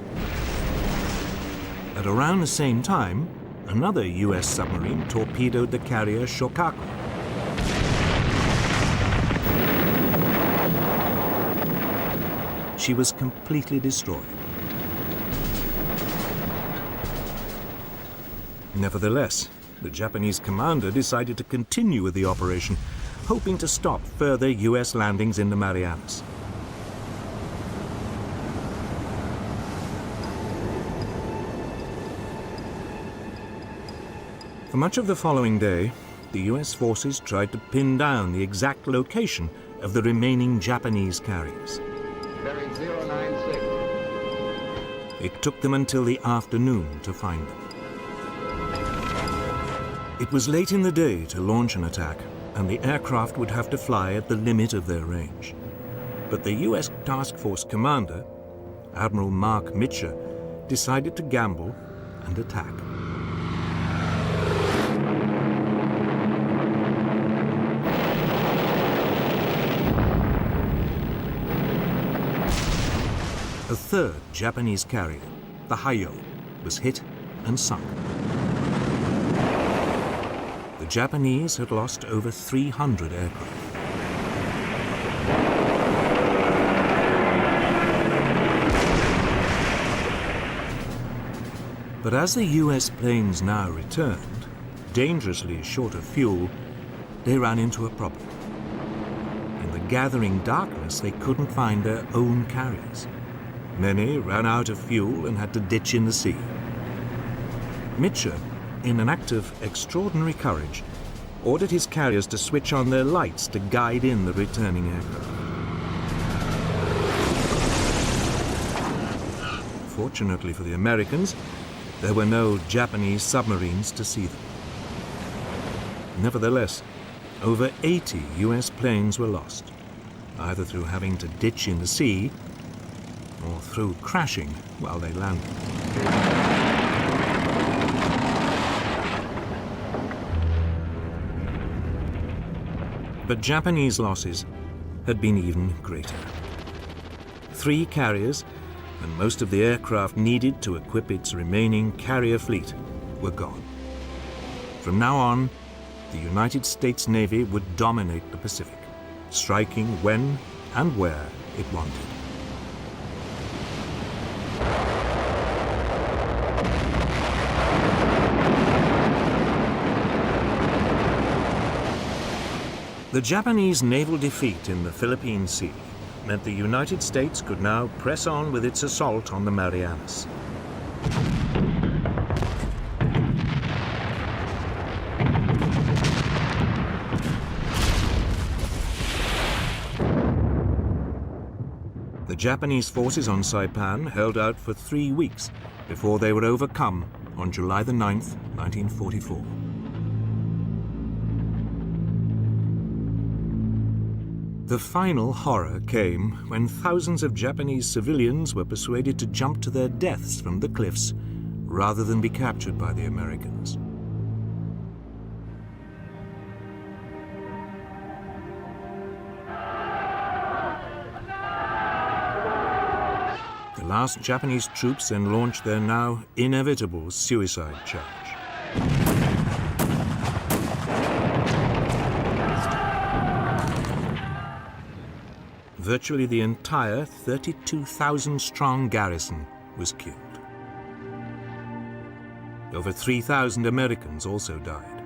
S1: At around the same time, another US submarine torpedoed the carrier Shokaku. She was completely destroyed. Nevertheless, the Japanese commander decided to continue with the operation, hoping to stop further US landings in the Marianas. For much of the following day, the US forces tried to pin down the exact location of the remaining Japanese carriers.
S7: Bearing 096.
S1: It took them until the afternoon to find them. It was late in the day to launch an attack, and the aircraft would have to fly at the limit of their range. But the US Task Force commander, Admiral Mark Mitcher, decided to gamble and attack. A third Japanese carrier, the Hayo, was hit and sunk. The Japanese had lost over 300 aircraft. But as the US planes now returned, dangerously short of fuel, they ran into a problem. In the gathering darkness, they couldn't find their own carriers. Many ran out of fuel and had to ditch in the sea. Mitcher, in an act of extraordinary courage, ordered his carriers to switch on their lights to guide in the returning aircraft. Fortunately for the Americans, there were no Japanese submarines to see them. Nevertheless, over 80 US planes were lost, either through having to ditch in the sea or through crashing while they landed. But Japanese losses had been even greater. 3 carriers and most of the aircraft needed to equip its remaining carrier fleet were gone. From now on, the United States Navy would dominate the Pacific, striking when and where it wanted. The Japanese naval defeat in the Philippine Sea meant the United States could now press on with its assault on the Marianas. The Japanese forces on Saipan held out for 3 weeks before they were overcome on July the 9th, 1944. The final horror came when thousands of Japanese civilians were persuaded to jump to their deaths from the cliffs rather than be captured by the Americans. The last Japanese troops then launched their now inevitable suicide charge. Virtually the entire 32,000-strong garrison was killed. Over 3,000 Americans also died.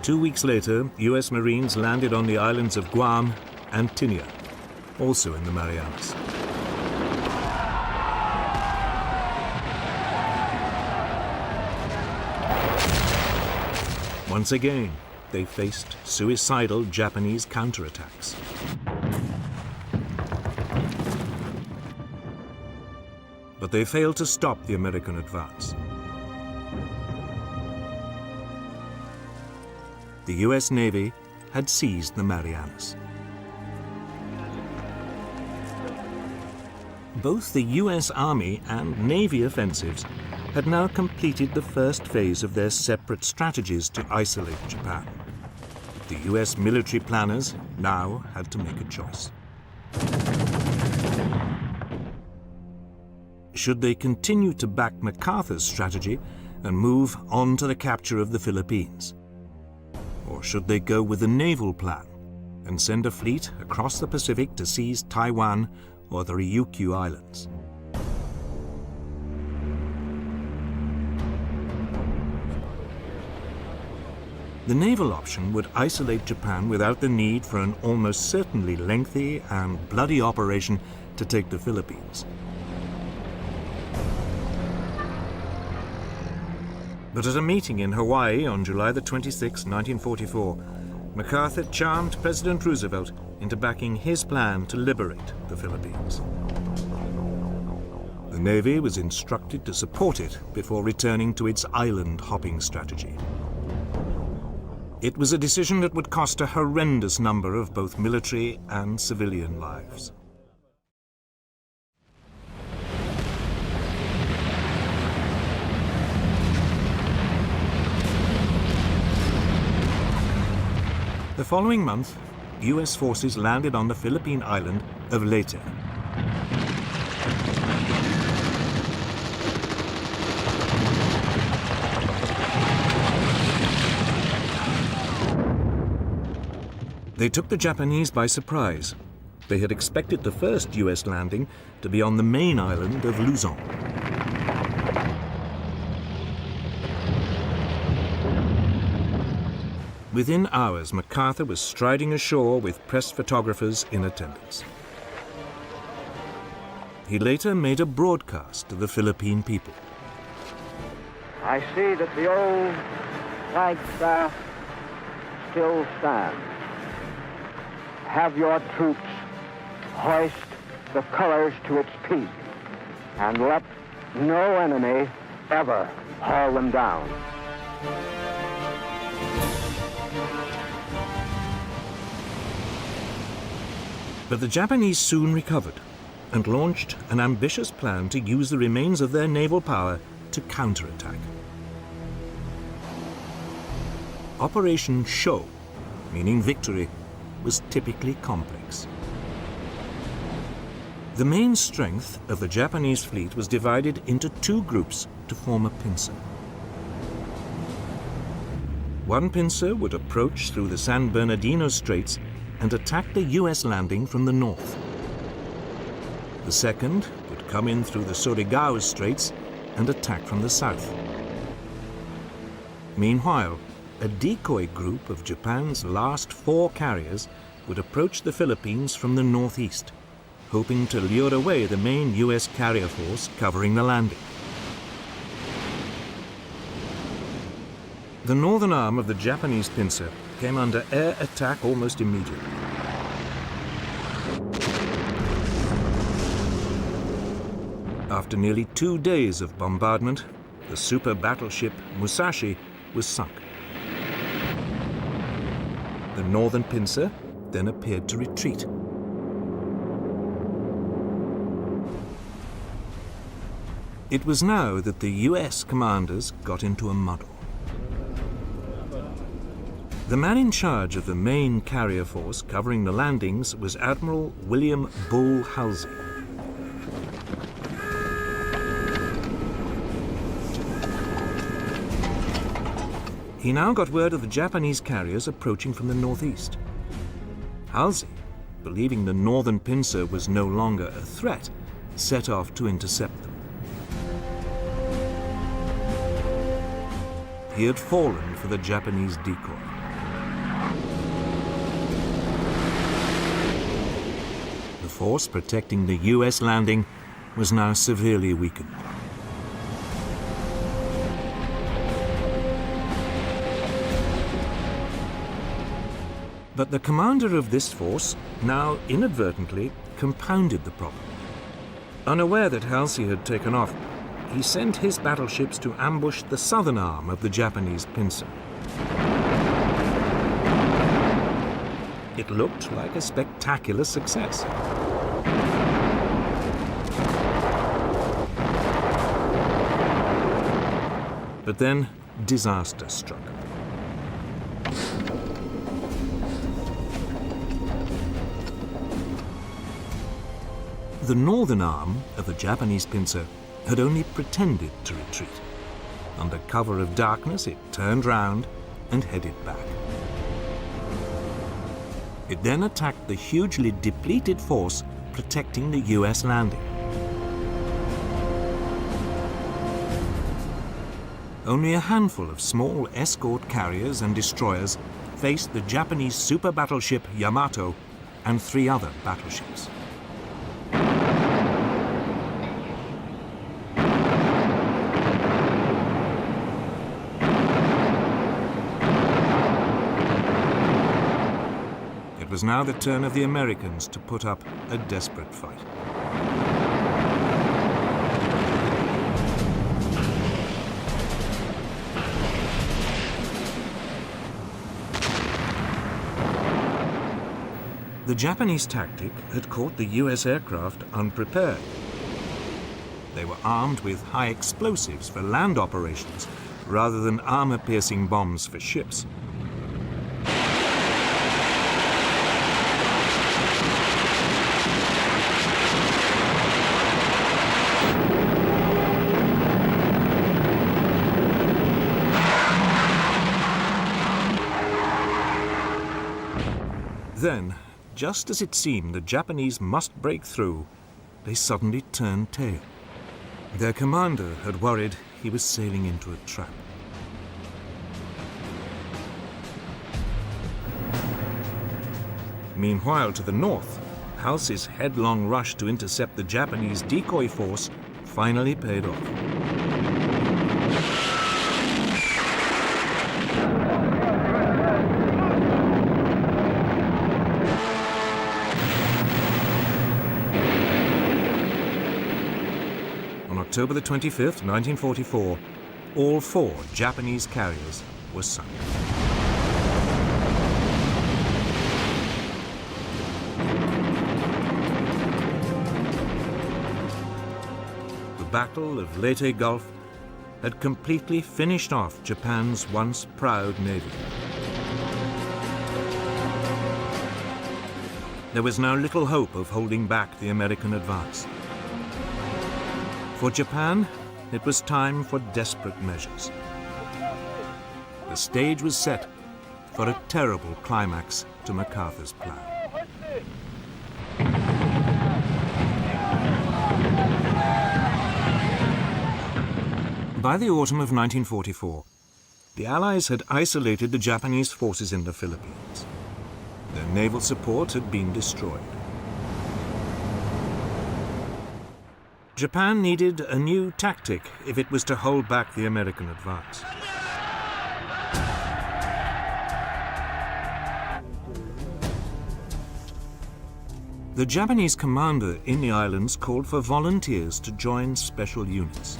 S1: Two weeks later, US Marines landed on the islands of Guam and Tinian, also in the Marianas. Once again, they faced suicidal Japanese counterattacks. But they failed to stop the American advance. The US Navy had seized the Marianas. Both the US Army and Navy offensives had now completed the first phase of their separate strategies to isolate Japan. The US military planners now had to make a choice. Should they continue to back MacArthur's strategy and move on to the capture of the Philippines? Or should they go with the naval plan and send a fleet across the Pacific to seize Taiwan or the Ryukyu Islands? The naval option would isolate Japan without the need for an almost certainly lengthy and bloody operation to take the Philippines. But at a meeting in Hawaii on July the 26th, 1944, MacArthur charmed President Roosevelt into backing his plan to liberate the Philippines. The Navy was instructed to support it before returning to its island-hopping strategy. It was a decision that would cost a horrendous number of both military and civilian lives. The following month, US forces landed on the Philippine island of Leyte. They took the Japanese by surprise. They had expected the first US landing to be on the main island of Luzon. Within hours, MacArthur was striding ashore with press photographers in attendance. He later made a broadcast to the Philippine people.
S8: I see that the old flagstaff still stands. Have your troops hoist the colors to its peak, and let no enemy ever haul them down.
S1: But the Japanese soon recovered and launched an ambitious plan to use the remains of their naval power to counterattack. Operation Show, meaning victory, was typically complex. The main strength of the Japanese fleet was divided into two groups to form a pincer. One pincer would approach through the San Bernardino Straits and attack the US landing from the north. The second would come in through the Surigao Straits and attack from the south. Meanwhile, a decoy group of Japan's last 4 carriers would approach the Philippines from the northeast, hoping to lure away the main US carrier force covering the landing. The northern arm of the Japanese pincer came under air attack almost immediately. After nearly 2 days of bombardment, the super battleship Musashi was sunk. The northern pincer then appeared to retreat. It was now that the US commanders got into a muddle. The man in charge of the main carrier force covering the landings was Admiral William Bull Halsey. He now got word of the Japanese carriers approaching from the northeast. Halsey, believing the northern pincer was no longer a threat, set off to intercept them. He had fallen for the Japanese decoy. The force protecting the US landing was now severely weakened. But the commander of this force now inadvertently compounded the problem. Unaware that Halsey had taken off, he sent his battleships to ambush the southern arm of the Japanese pincer. It looked like a spectacular success. But then disaster struck. The northern arm of the Japanese pincer had only pretended to retreat. Under cover of darkness, it turned round and headed back. It then attacked the hugely depleted force protecting the US landing. Only a handful of small escort carriers and destroyers faced the Japanese super battleship Yamato and 3 other battleships. It was now the turn of the Americans to put up a desperate fight. The Japanese tactic had caught the US aircraft unprepared. They were armed with high explosives for land operations rather than armor-piercing bombs for ships. Then, just as it seemed the Japanese must break through, they suddenly turned tail. Their commander had worried he was sailing into a trap. Meanwhile, to the north, Halsey's headlong rush to intercept the Japanese decoy force finally paid off. On October the 25th, 1944, all 4 Japanese carriers were sunk. The Battle of Leyte Gulf had completely finished off Japan's once proud navy. There was now little hope of holding back the American advance. For Japan, it was time for desperate measures. The stage was set for a terrible climax to MacArthur's plan. By the autumn of 1944, the Allies had isolated the Japanese forces in the Philippines. Their naval support had been destroyed. Japan needed a new tactic if it was to hold back the American advance. The Japanese commander in the islands called for volunteers to join special units.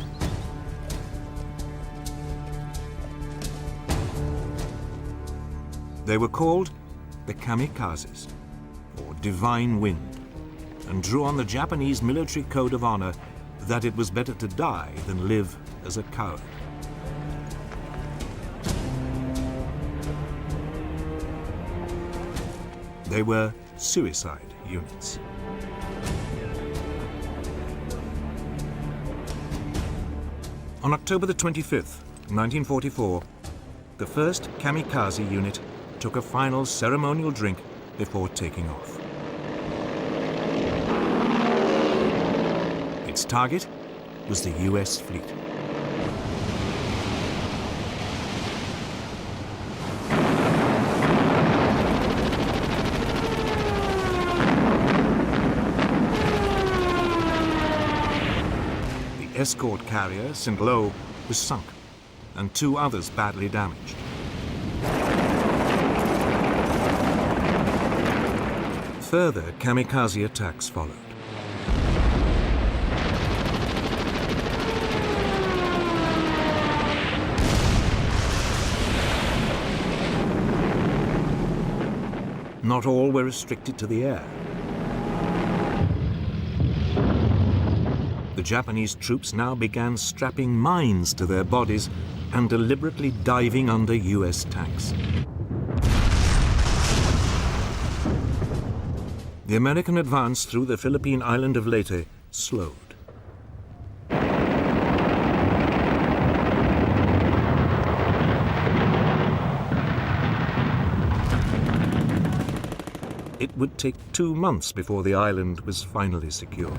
S1: They were called the kamikazes, or divine wind, and drew on the Japanese military code of honor that it was better to die than live as a coward. They were suicide units. On October the 25th, 1944, the first kamikaze unit took a final ceremonial drink before taking off. Its target was the US fleet. The escort carrier, St. Lo, was sunk, and 2 others badly damaged. Further kamikaze attacks followed. Not all were restricted to the air. The Japanese troops now began strapping mines to their bodies and deliberately diving under US tanks. the American advance through the Philippine island of Leyte slowed. It would take 2 months before the island was finally secured.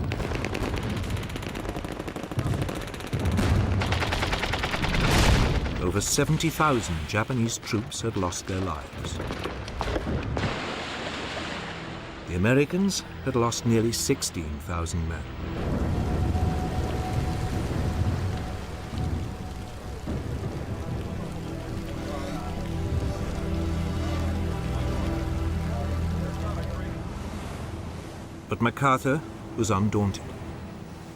S1: Over 70,000 Japanese troops had lost their lives. The Americans had lost nearly 16,000 men. But MacArthur was undaunted.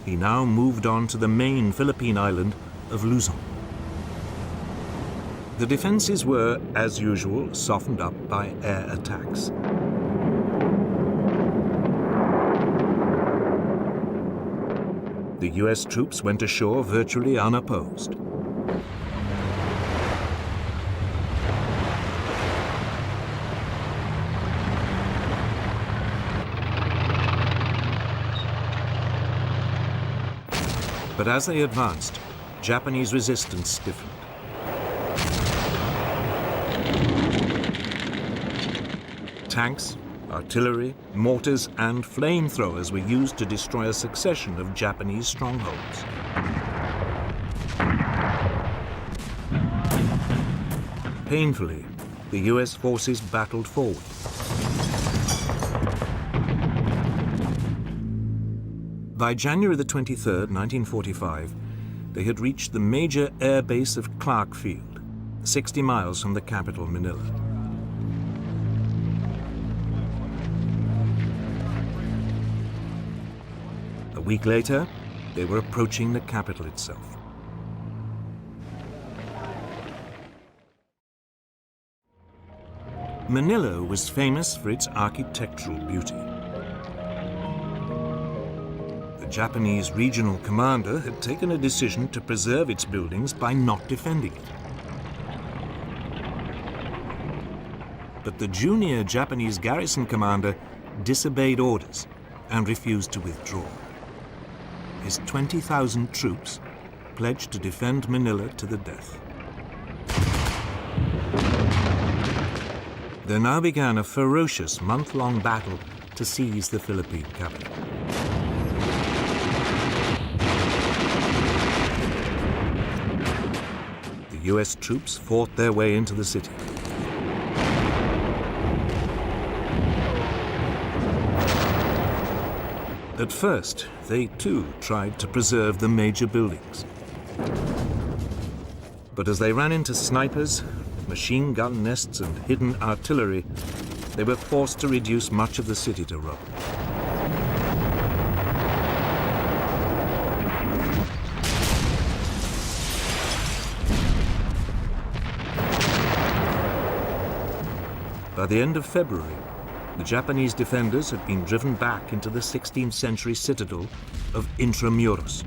S1: He now moved on to the main Philippine island of Luzon. The defenses were, as usual, softened up by air attacks. The US troops went ashore virtually unopposed. But as they advanced, Japanese resistance stiffened. Tanks, artillery, mortars, and flamethrowers were used to destroy a succession of Japanese strongholds. Painfully, the US forces battled forward. By January the 23rd, 1945, they had reached the major air base of Clark Field, 60 miles from the capital, Manila. A week later, they were approaching the capital itself. Manila was famous for its architectural beauty. The Japanese regional commander had taken a decision to preserve its buildings by not defending it. But the junior Japanese garrison commander disobeyed orders and refused to withdraw. His 20,000 troops pledged to defend Manila to the death. There now began a ferocious month-long battle to seize the Philippine capital. The US troops fought their way into the city. At first, they too tried to preserve the major buildings. But as they ran into snipers, machine gun nests, and hidden artillery, they were forced to reduce much of the city to rubble. By the end of February, the Japanese defenders had been driven back into the 16th century citadel of Intramuros.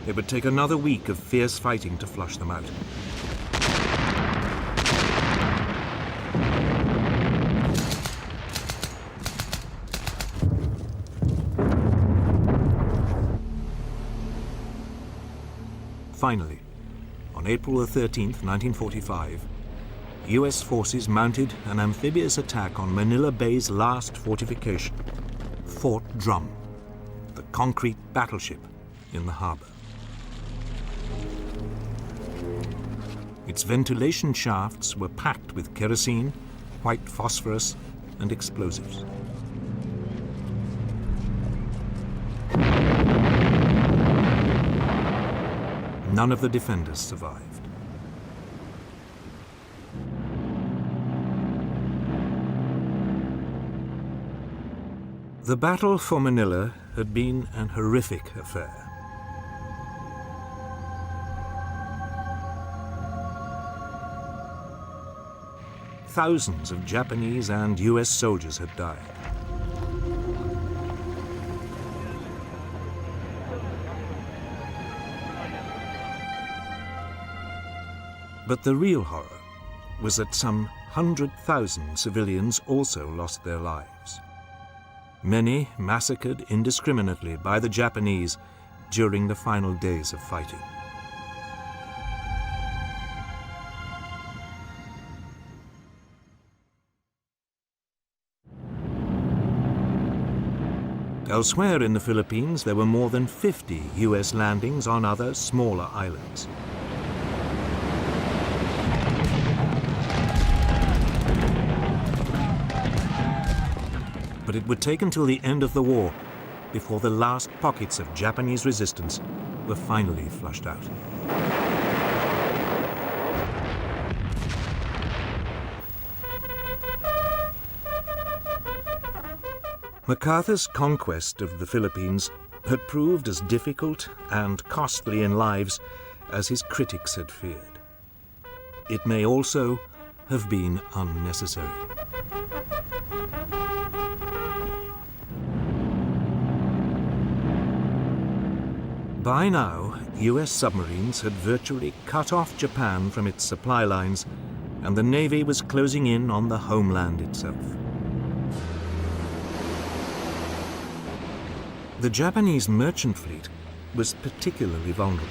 S1: It would take another week of fierce fighting to flush them out. Finally, on April 13th, 1945, US forces mounted an amphibious attack on Manila Bay's last fortification, Fort Drum, the concrete battleship in the harbor. Its ventilation shafts were packed with kerosene, white phosphorus, and explosives. None of the defenders survived. The battle for Manila had been an horrific affair. Thousands of Japanese and US soldiers had died. But the real horror was that some 100,000 civilians also lost their lives. Many massacred indiscriminately by the Japanese during the final days of fighting. Elsewhere in the Philippines, there were more than 50 US landings on other smaller islands. But it would take until the end of the war before the last pockets of Japanese resistance were finally flushed out. MacArthur's conquest of the Philippines had proved as difficult and costly in lives as his critics had feared. It may also have been unnecessary. By now, US submarines had virtually cut off Japan from its supply lines, and the Navy was closing in on the homeland itself. The Japanese merchant fleet was particularly vulnerable.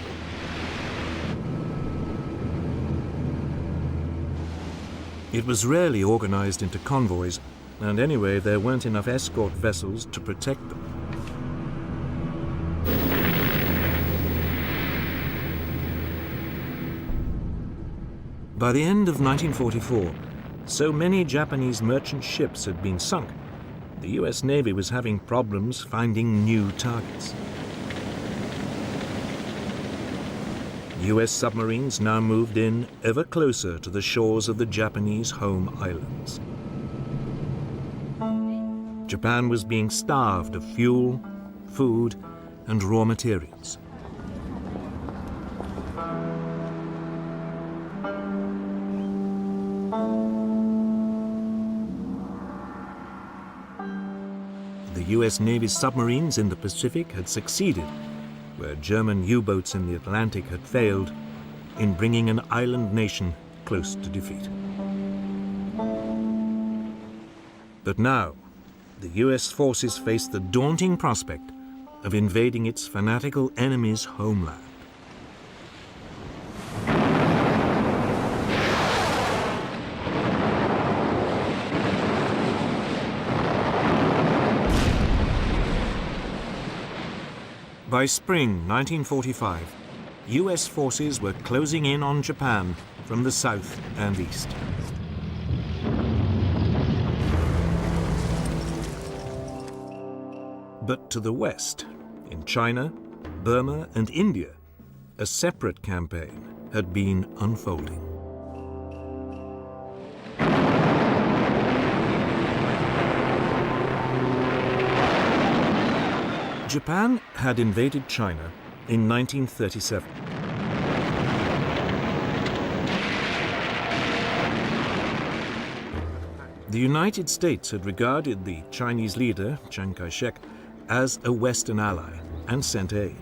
S1: It was rarely organized into convoys, and anyway, there weren't enough escort vessels to protect them. By the end of 1944, so many Japanese merchant ships had been sunk, the US Navy was having problems finding new targets. US submarines now moved in ever closer to the shores of the Japanese home islands. Japan was being starved of fuel, food, and raw materials. The US Navy's submarines in the Pacific had succeeded, where German U-boats in the Atlantic had failed, in bringing an island nation close to defeat. But now, the US forces faced the daunting prospect of invading its fanatical enemy's homeland. By spring 1945, US forces were closing in on Japan from the south and east. But to the west, in China, Burma, and India, a separate campaign had been unfolding. Japan had invaded China in 1937. The United States had regarded the Chinese leader, Chiang Kai-shek, as a Western ally and sent aid.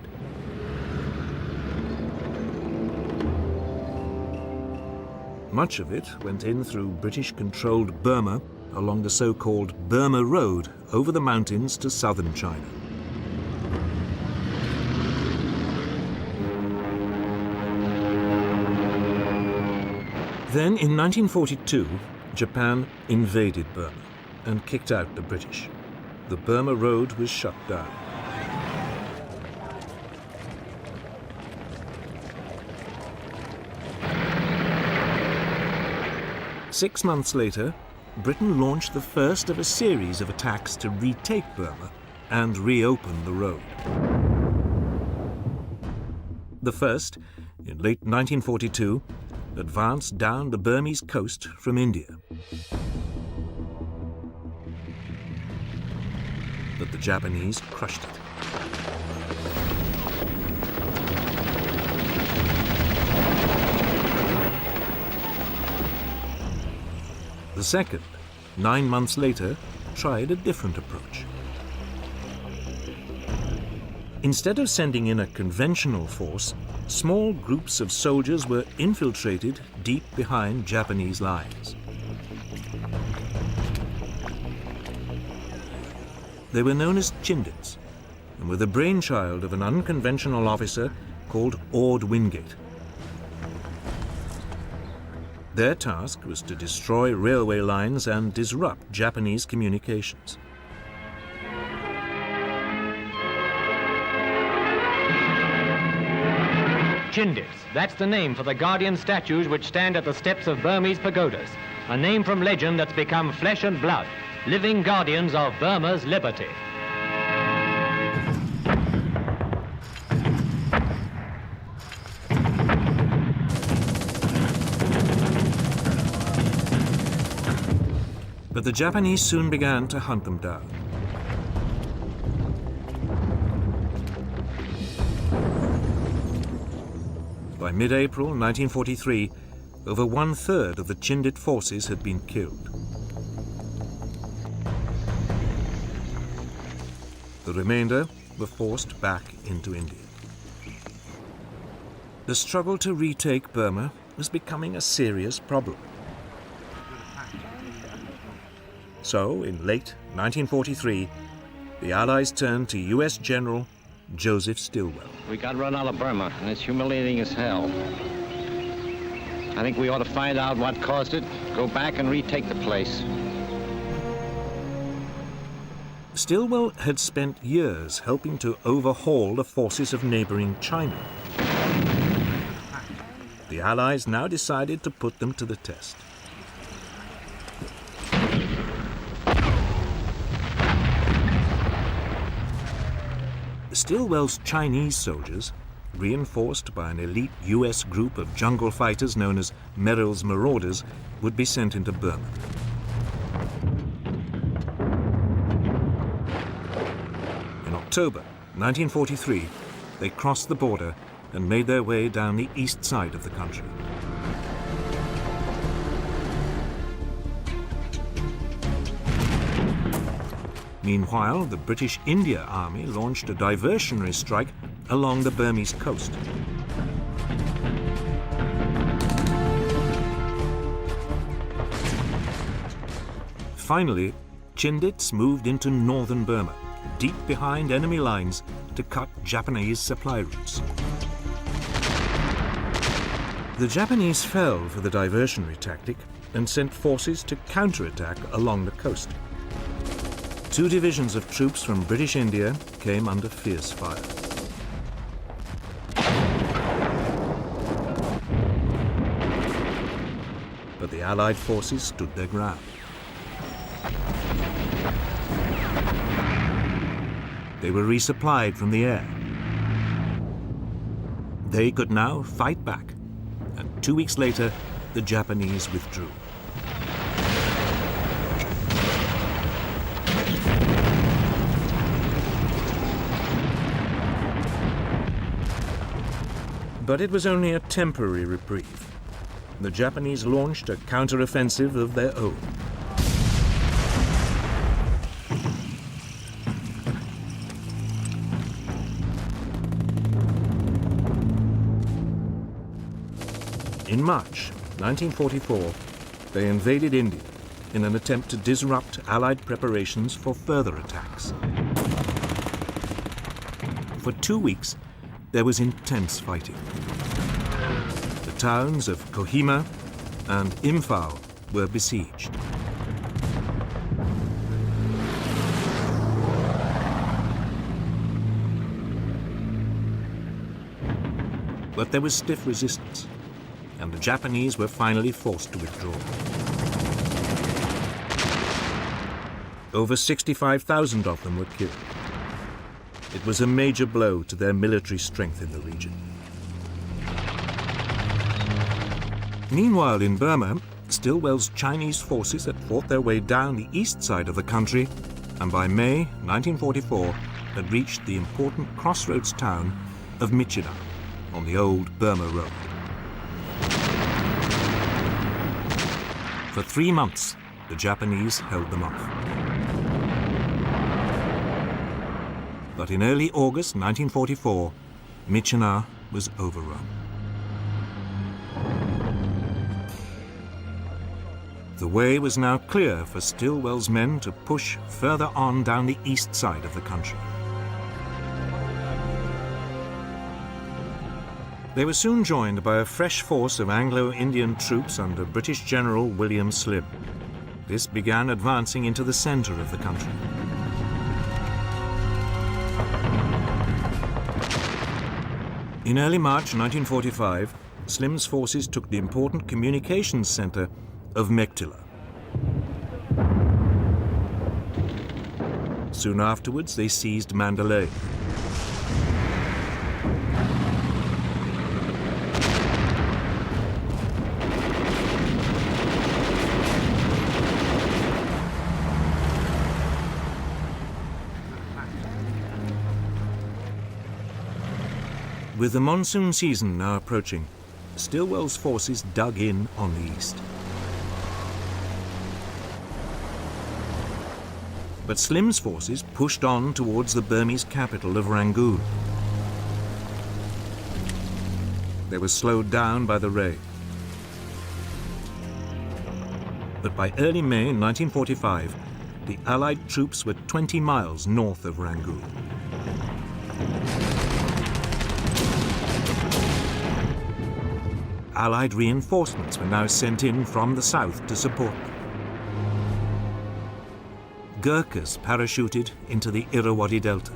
S1: Much of it went in through British-controlled Burma along the so-called Burma Road over the mountains to southern China. Then, in 1942, Japan invaded Burma and kicked out the British. The Burma Road was shut down. Six months later, Britain launched the first of a series of attacks to retake Burma and reopen the road. The first, in late 1942, advanced down the Burmese coast from India. But the Japanese crushed it. The second, 9 months later, tried a different approach. Instead of sending in a conventional force, small groups of soldiers were infiltrated deep behind Japanese lines. They were known as Chindits and were the brainchild of an unconventional officer called Ord Wingate. Their task was to destroy railway lines and disrupt Japanese communications.
S9: Chindits, that's the name for the guardian statues which stand at the steps of Burmese pagodas. A name from legend that's become flesh and blood, living guardians of Burma's liberty.
S1: But the Japanese soon began to hunt them down. By mid-April 1943, over 1/3 of the Chindit forces had been killed. The remainder were forced back into India. The struggle to retake Burma was becoming a serious problem. So, in late 1943, the Allies turned to US General Joseph Stilwell.
S7: We got run out of Burma, and it's humiliating as hell. I think we ought to find out what caused it, go back and retake the place.
S1: Stilwell had spent years helping to overhaul the forces of neighboring China. The Allies now decided to put them to the test. Stilwell's Chinese soldiers, reinforced by an elite US group of jungle fighters known as Merrill's Marauders, would be sent into Burma. In October 1943, they crossed the border and made their way down the east side of the country. Meanwhile, the British India Army launched a diversionary strike along the Burmese coast. Finally, Chindits moved into northern Burma, deep behind enemy lines, to cut Japanese supply routes. The Japanese fell for the diversionary tactic and sent forces to counterattack along the coast. 2 divisions of troops from British India came under fierce fire. But the Allied forces stood their ground. They were resupplied from the air. They could now fight back, and 2 weeks later, the Japanese withdrew. But it was only a temporary reprieve. The Japanese launched a counter-offensive of their own. In March 1944, they invaded India in an attempt to disrupt Allied preparations for further attacks. For 2 weeks, there was intense fighting. The towns of Kohima and Imphal were besieged. But there was stiff resistance, and the Japanese were finally forced to withdraw. Over 65,000 of them were killed. It was a major blow to their military strength in the region. Meanwhile, in Burma, Stilwell's Chinese forces had fought their way down the east side of the country, and by May 1944 had reached the important crossroads town of Michigan on the old Burma Road. For 3 months, the Japanese held them off. But in early August 1944, Myitkyina was overrun. The way was now clear for Stilwell's men to push further on down the east side of the country. They were soon joined by a fresh force of Anglo-Indian troops under British General William Slim. This began advancing into the center of the country. In early March 1945, Slim's forces took the important communications center of Mektila. Soon afterwards, they seized Mandalay. With the monsoon season now approaching, Stilwell's forces dug in on the east. But Slim's forces pushed on towards the Burmese capital of Rangoon. They were slowed down by the rain. But by early May 1945, the Allied troops were 20 miles north of Rangoon. Allied reinforcements were now sent in from the south to support them. Gurkhas parachuted into the Irrawaddy Delta.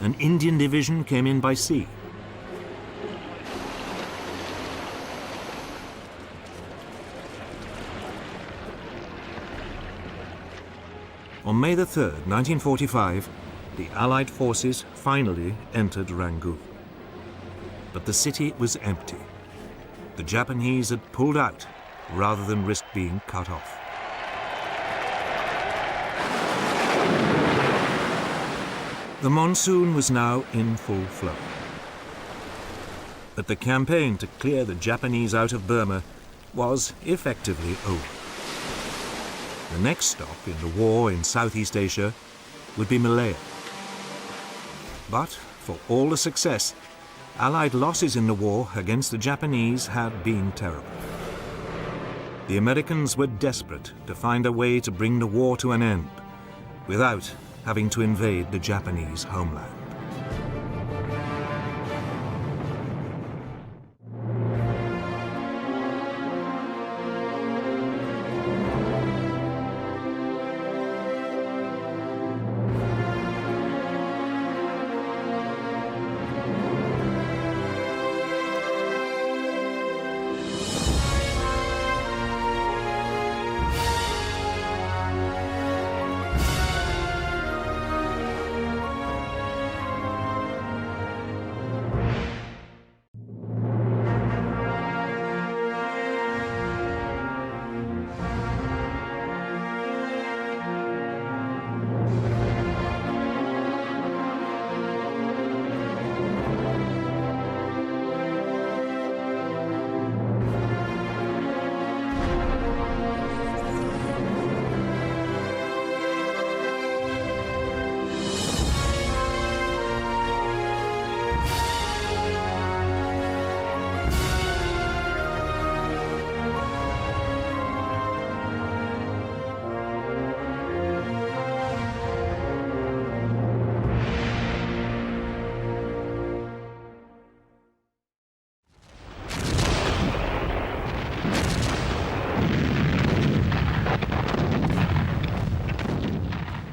S1: An Indian division came in by sea. On May the 3rd, 1945, the Allied forces finally entered Rangoon. But the city was empty. The Japanese had pulled out rather than risk being cut off. The monsoon was now in full flow. But the campaign to clear the Japanese out of Burma was effectively over. The next stop in the war in Southeast Asia would be Malaya. But for all the success, Allied losses in the war against the Japanese had been terrible. The Americans were desperate to find a way to bring the war to an end without having to invade the Japanese homeland.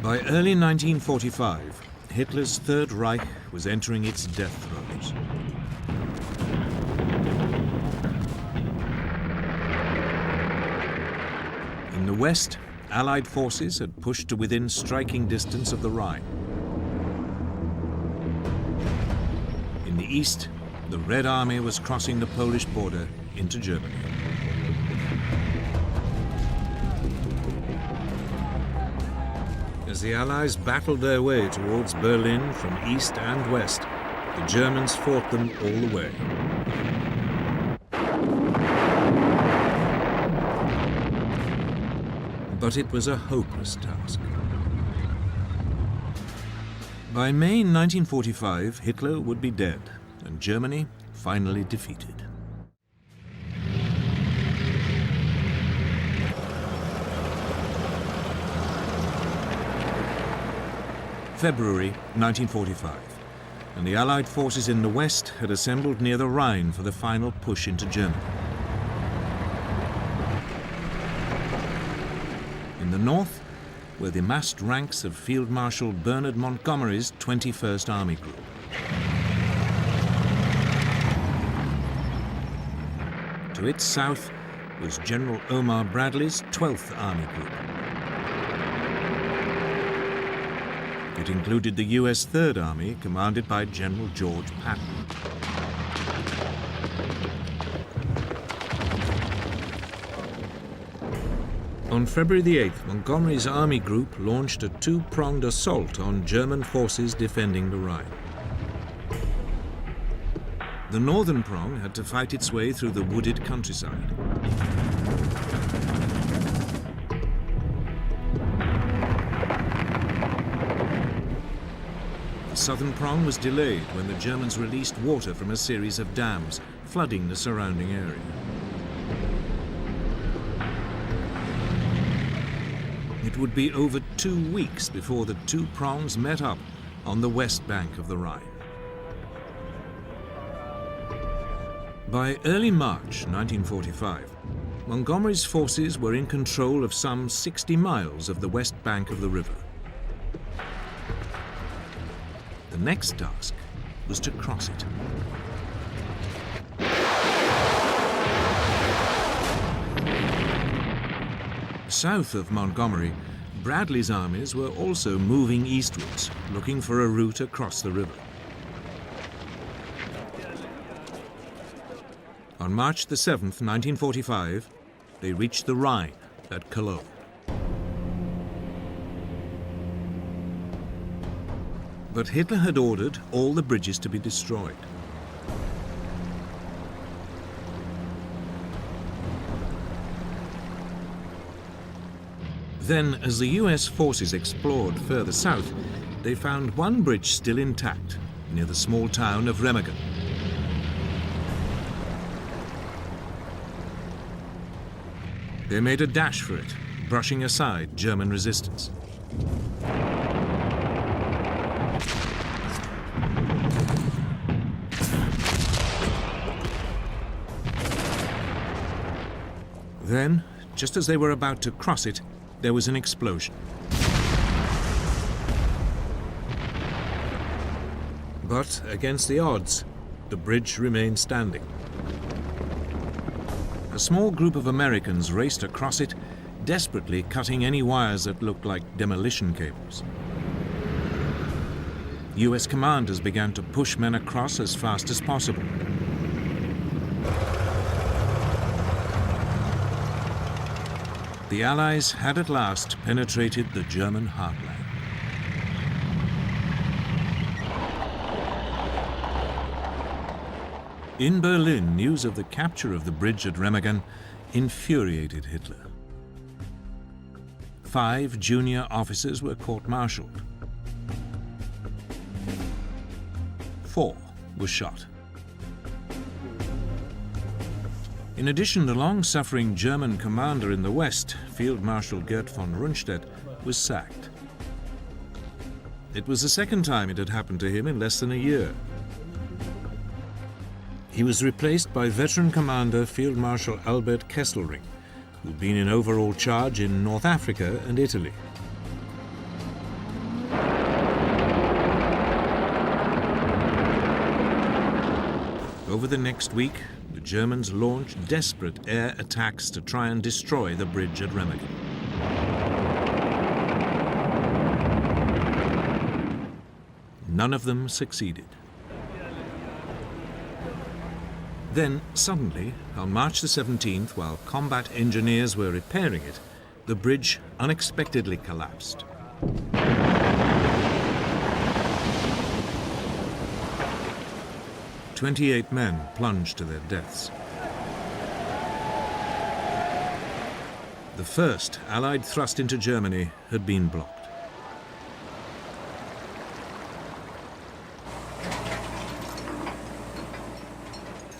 S1: By early 1945, Hitler's Third Reich was entering its death throes. In the west, Allied forces had pushed to within striking distance of the Rhine. In the east, the Red Army was crossing the Polish border into Germany. As the Allies battled their way towards Berlin from east and west, the Germans fought them all the way. But it was a hopeless task. By May 1945, Hitler would be dead and Germany finally defeated. February 1945, and the Allied forces in the west had assembled near the Rhine for the final push into Germany. In the north were the massed ranks of Field Marshal Bernard Montgomery's 21st Army Group. To its south was General Omar Bradley's 12th Army Group. It included the US 3rd Army, commanded by General George Patton. On February the 8th, Montgomery's Army Group launched a two-pronged assault on German forces defending the Rhine. The northern prong had to fight its way through the wooded countryside. The southern prong was delayed when the Germans released water from a series of dams, flooding the surrounding area. It would be over 2 weeks before the two prongs met up on the west bank of the Rhine. By early March 1945, Montgomery's forces were in control of some 60 miles of the west bank of the river. The next task was to cross it. South of Montgomery, Bradley's armies were also moving eastwards, looking for a route across the river. On March the 7th, 1945, they reached the Rhine at Cologne. But Hitler had ordered all the bridges to be destroyed. Then, as the US forces explored further south, they found one bridge still intact near the small town of Remagen. They made a dash for it, brushing aside German resistance. Then, just as they were about to cross it, there was an explosion. But against the odds, the bridge remained standing. A small group of Americans raced across it, desperately cutting any wires that looked like demolition cables. US commanders began to push men across as fast as possible. The Allies had at last penetrated the German heartland. In Berlin, news of the capture of the bridge at Remagen infuriated Hitler. 5 junior officers were court-martialed. 4 were shot. In addition, the long-suffering German commander in the west, Field Marshal Gerd von Rundstedt, was sacked. It was the second time it had happened to him in less than a year. He was replaced by veteran commander Field Marshal Albert Kesselring, who'd been in overall charge in North Africa and Italy. Over the next week, the Germans launched desperate air attacks to try and destroy the bridge at Remagen. None of them succeeded. Then, suddenly, on March the 17th, while combat engineers were repairing it, the bridge unexpectedly collapsed. "28 men plunged to their deaths. The first Allied thrust into Germany had been blocked.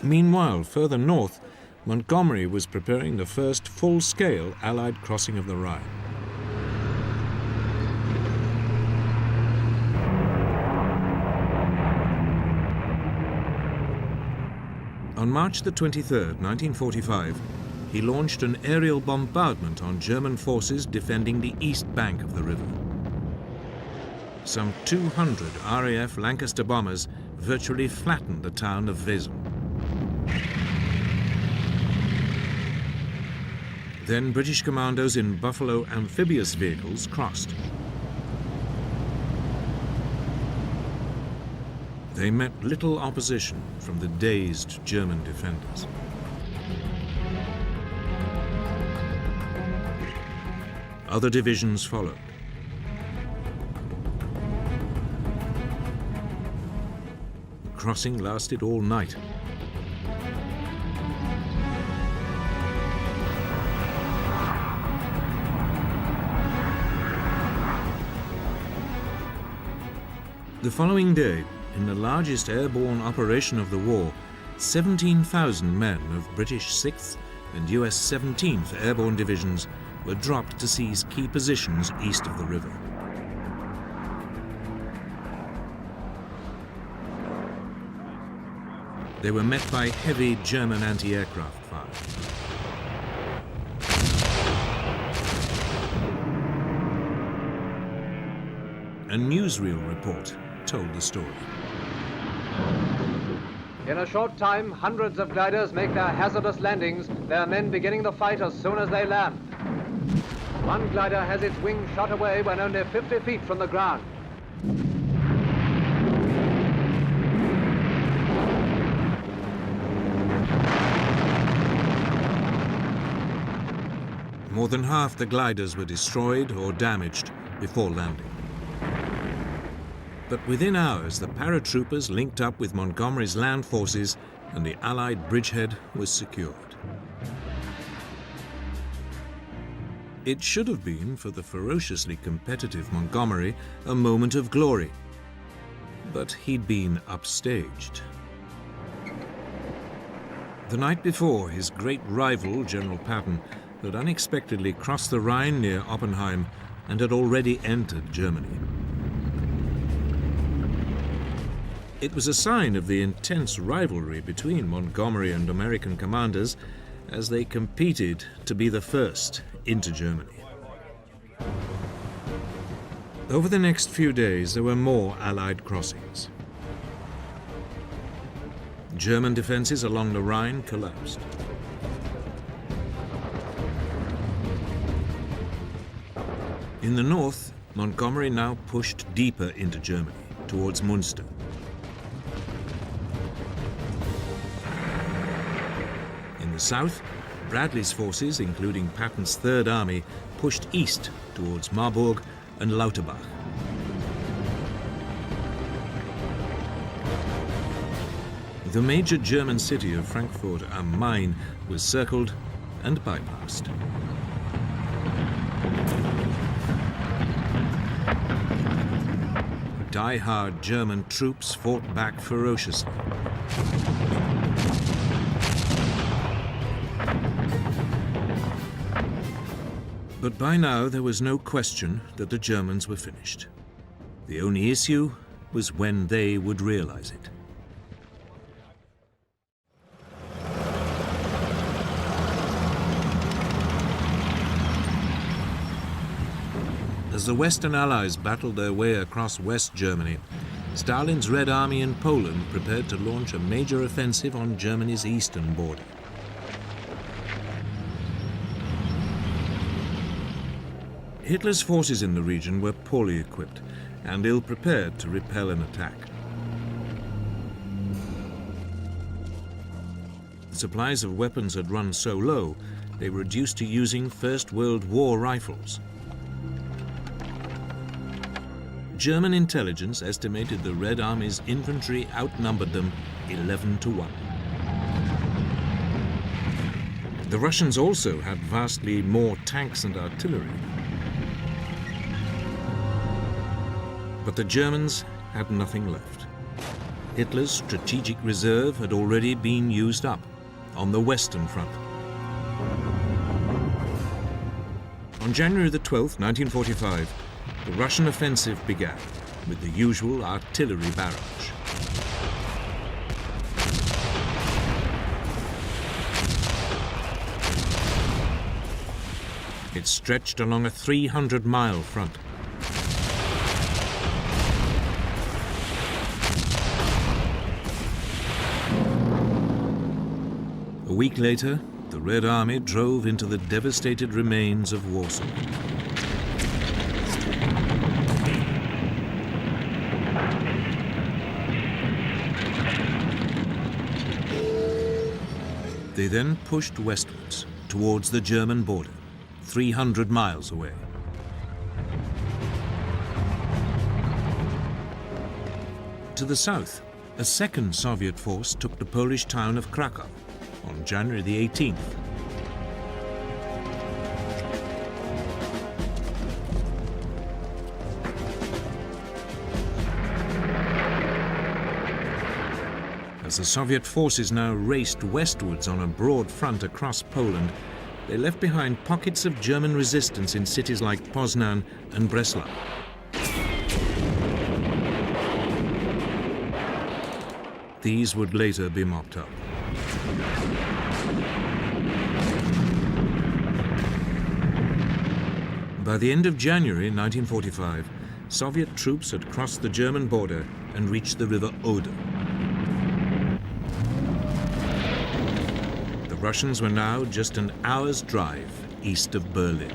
S1: Meanwhile, further north, Montgomery was preparing the first full-scale Allied crossing of the Rhine. On March the 23rd, 1945, he launched an aerial bombardment on German forces defending the east bank of the river. Some 200 RAF Lancaster bombers virtually flattened the town of Wesel. Then British commandos in Buffalo amphibious vehicles crossed. They met little opposition from the dazed German defenders. Other divisions followed. The crossing lasted all night. The following day, in the largest airborne operation of the war, 17,000 men of British 6th and US 17th Airborne Divisions were dropped to seize key positions east of the river. They were met by heavy German anti-aircraft fire. A newsreel report told the story.
S10: In a short time, hundreds of gliders make their hazardous landings, their men beginning the fight as soon as they land. One glider has its wing shot away when only 50 feet from the ground.
S1: More than half the gliders were destroyed or damaged before landing. But within hours, the paratroopers linked up with Montgomery's land forces and the Allied bridgehead was secured. It should have been, for the ferociously competitive Montgomery, a moment of glory. But he'd been upstaged. The night before, his great rival, General Patton, had unexpectedly crossed the Rhine near Oppenheim and had already entered Germany. It was a sign of the intense rivalry between Montgomery and American commanders as they competed to be the first into Germany. Over the next few days, there were more Allied crossings. German defenses along the Rhine collapsed. In the north, Montgomery now pushed deeper into Germany, towards Munster. In the south, Bradley's forces, including Patton's Third Army, pushed east towards Marburg and Lauterbach. The major German city of Frankfurt am Main was circled and bypassed. Die-hard German troops fought back ferociously. But by now there was no question that the Germans were finished. The only issue was when they would realize it. As the Western Allies battled their way across West Germany, Stalin's Red Army in Poland prepared to launch a major offensive on Germany's eastern border. Hitler's forces in the region were poorly equipped and ill-prepared to repel an attack. The supplies of weapons had run so low, they were reduced to using First World War rifles. German intelligence estimated the Red Army's infantry outnumbered them 11-1. The Russians also had vastly more tanks and artillery. But the Germans had nothing left. Hitler's strategic reserve had already been used up on the Western Front. On January the 12th, 1945, the Russian offensive began with the usual artillery barrage. It stretched along a 300-mile front. A week later, the Red Army drove into the devastated remains of Warsaw. They then pushed westwards towards the German border, 300 miles away. To the south, a second Soviet force took the Polish town of Krakow on January the 18th. As the Soviet forces now raced westwards on a broad front across Poland, they left behind pockets of German resistance in cities like Poznan and Breslau. These would later be mopped up. By the end of January 1945, Soviet troops had crossed the German border and reached the river Oder. The Russians were now just an hour's drive east of Berlin.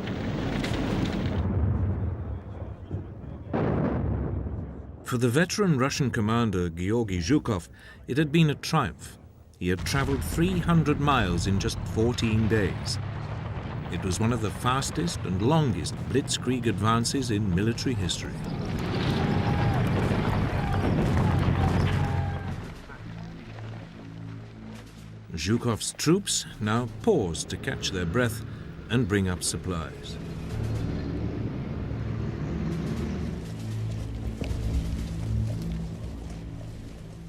S1: For the veteran Russian commander Georgy Zhukov, it had been a triumph. He had traveled 300 miles in just 14 days. It was one of the fastest and longest blitzkrieg advances in military history. Zhukov's troops now paused to catch their breath and bring up supplies.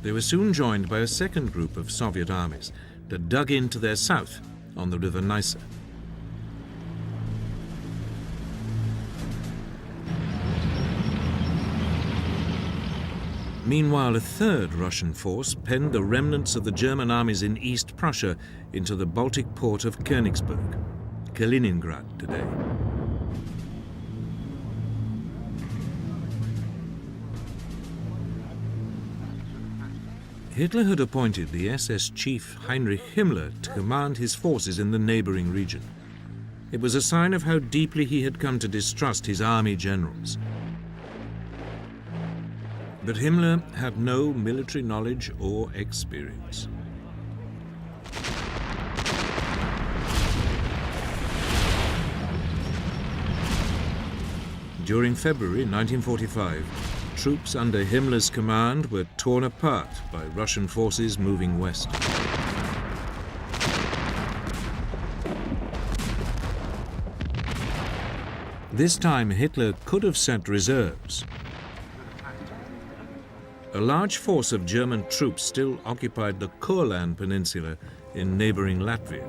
S1: They were soon joined by a second group of Soviet armies that dug in to their south on the river Neisse. Meanwhile, a third Russian force penned the remnants of the German armies in East Prussia into the Baltic port of Königsberg, Kaliningrad today. Hitler had appointed the SS chief Heinrich Himmler to command his forces in the neighboring region. It was a sign of how deeply he had come to distrust his army generals. But Himmler had no military knowledge or experience. During February 1945, troops under Himmler's command were torn apart by Russian forces moving west. This time Hitler could have sent reserves. A large force of German troops still occupied the Courland Peninsula in neighboring Latvia.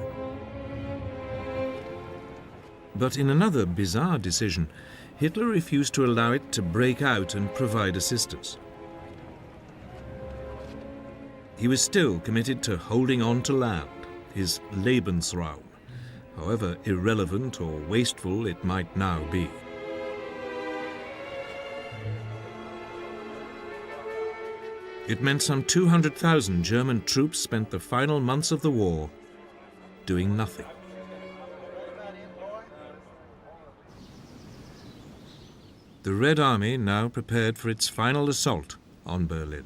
S1: But in another bizarre decision, Hitler refused to allow it to break out and provide assistance. He was still committed to holding on to land, his Lebensraum, however irrelevant or wasteful it might now be. It meant some 200,000 German troops spent the final months of the war doing nothing. The Red Army now prepared for its final assault on Berlin.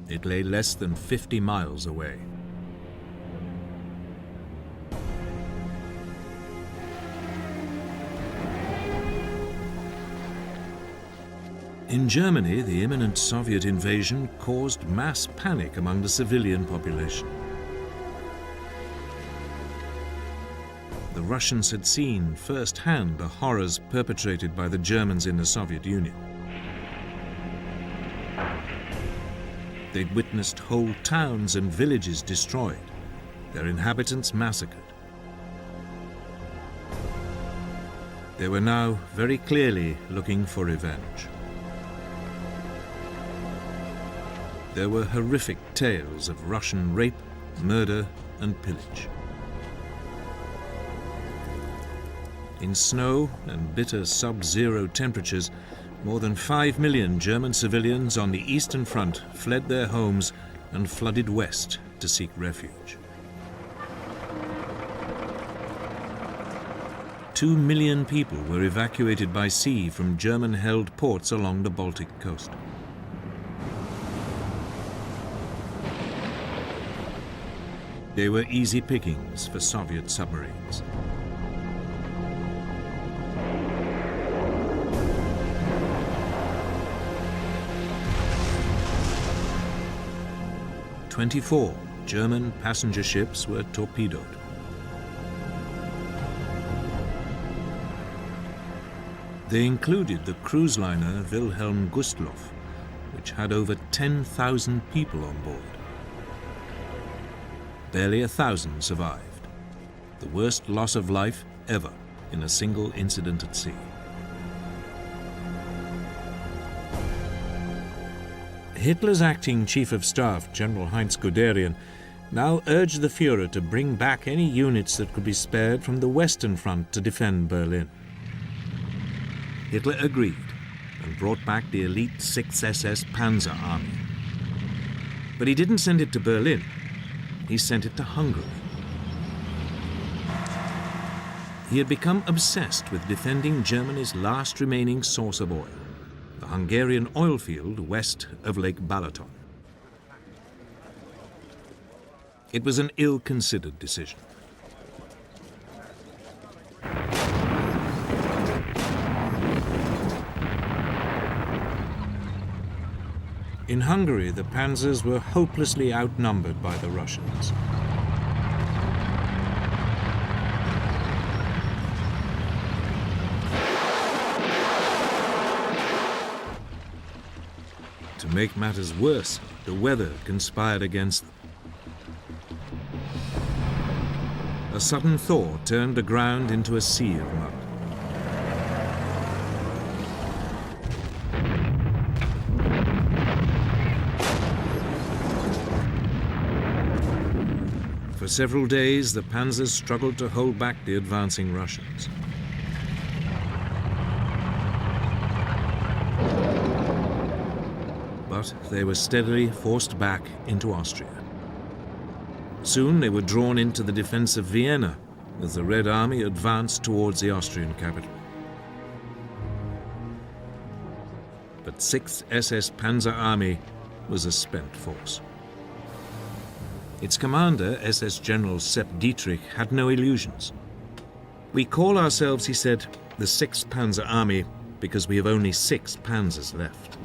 S1: It lay less than 50 miles away. In Germany, the imminent Soviet invasion caused mass panic among the civilian population. The Russians had seen firsthand the horrors perpetrated by the Germans in the Soviet Union. They'd witnessed whole towns and villages destroyed, their inhabitants massacred. They were now very clearly looking for revenge. There were horrific tales of Russian rape, murder, and pillage. In snow and bitter sub-zero temperatures, more than 5 million German civilians on the Eastern Front fled their homes and flooded west to seek refuge. 2 million people were evacuated by sea from German-held ports along the Baltic coast. They were easy pickings for Soviet submarines. "24 German passenger ships were torpedoed. They included the cruise liner Wilhelm Gustloff, which had over 10,000 people on board. Barely 1,000 survived, the worst loss of life ever in a single incident at sea. Hitler's acting Chief of Staff, General Heinz Guderian, now urged the Führer to bring back any units that could be spared from the Western Front to defend Berlin. Hitler agreed and brought back the elite 6th SS Panzer Army. But he didn't send it to Berlin. He sent it to Hungary. He had become obsessed with defending Germany's last remaining source of oil, the Hungarian oil field west of Lake Balaton. It was an ill-considered decision. In Hungary, the panzers were hopelessly outnumbered by the Russians. To make matters worse, the weather conspired against them. A sudden thaw turned the ground into a sea of mud. For several days, the panzers struggled to hold back the advancing Russians. But they were steadily forced back into Austria. Soon they were drawn into the defense of Vienna as the Red Army advanced towards the Austrian capital. But 6th SS Panzer Army was a spent force. Its commander, SS General Sepp Dietrich, had no illusions. "We call ourselves," he said, "the 6th Panzer Army because we have only 6 panzers left."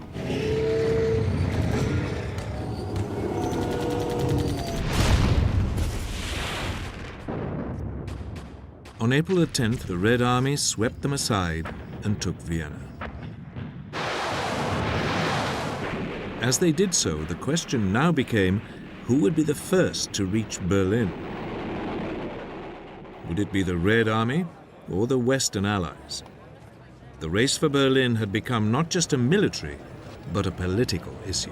S1: On April the 10th, the Red Army swept them aside and took Vienna. As they did so, the question now became, who would be the first to reach Berlin? Would it be the Red Army or the Western Allies? The race for Berlin had become not just a military, but a political issue.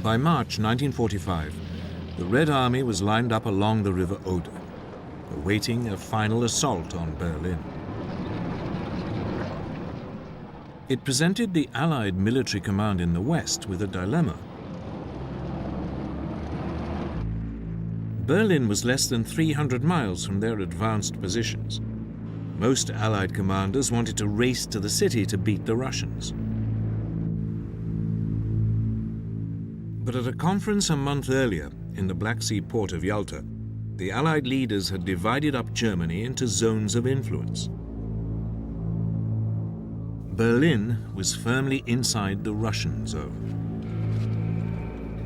S1: By March 1945, the Red Army was lined up along the River Oder, awaiting a final assault on Berlin. It presented the Allied military command in the West with a dilemma. Berlin was less than 300 miles from their advanced positions. Most Allied commanders wanted to race to the city to beat the Russians. But at a conference a month earlier in the Black Sea port of Yalta, the Allied leaders had divided up Germany into zones of influence. Berlin was firmly inside the Russian zone.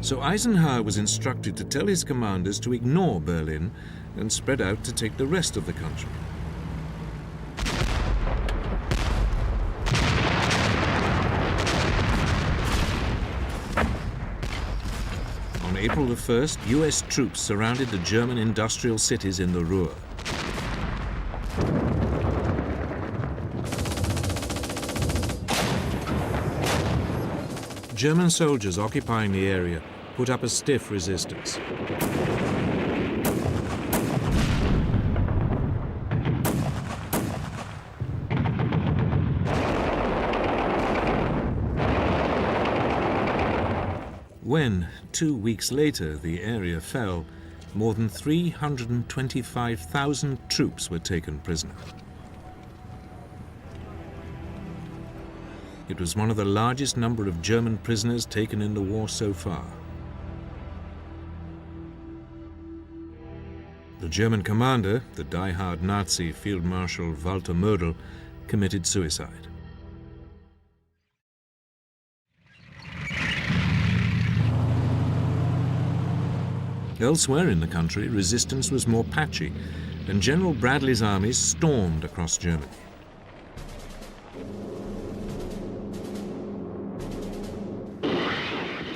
S1: So Eisenhower was instructed to tell his commanders to ignore Berlin and spread out to take the rest of the country. April the 1st, US troops surrounded the German industrial cities in the Ruhr. German soldiers occupying the area put up a stiff resistance. When, 2 weeks later, the area fell, more than 325,000 troops were taken prisoner. It was one of the largest number of German prisoners taken in the war so far. The German commander, the die-hard Nazi Field Marshal Walter Mödel, committed suicide. Elsewhere in the country, resistance was more patchy, and General Bradley's armies stormed across Germany.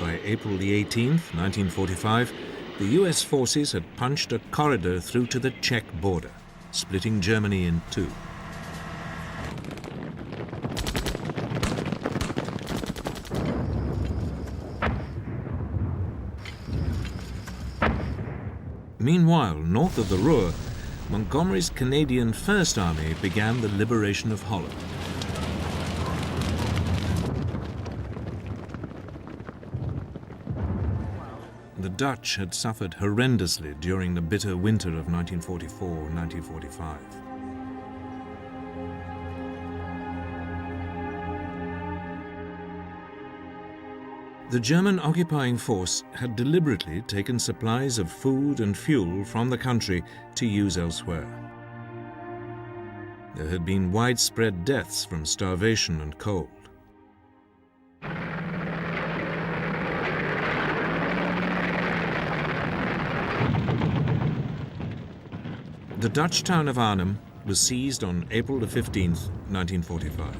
S1: By April the 18th, 1945, the US forces had punched a corridor through to the Czech border, splitting Germany in two. Meanwhile, north of the Ruhr, Montgomery's Canadian First Army began the liberation of Holland. The Dutch had suffered horrendously during the bitter winter of 1944-1945. The German occupying force had deliberately taken supplies of food and fuel from the country to use elsewhere. There had been widespread deaths from starvation and cold. The Dutch town of Arnhem was seized on April the 15th, 1945.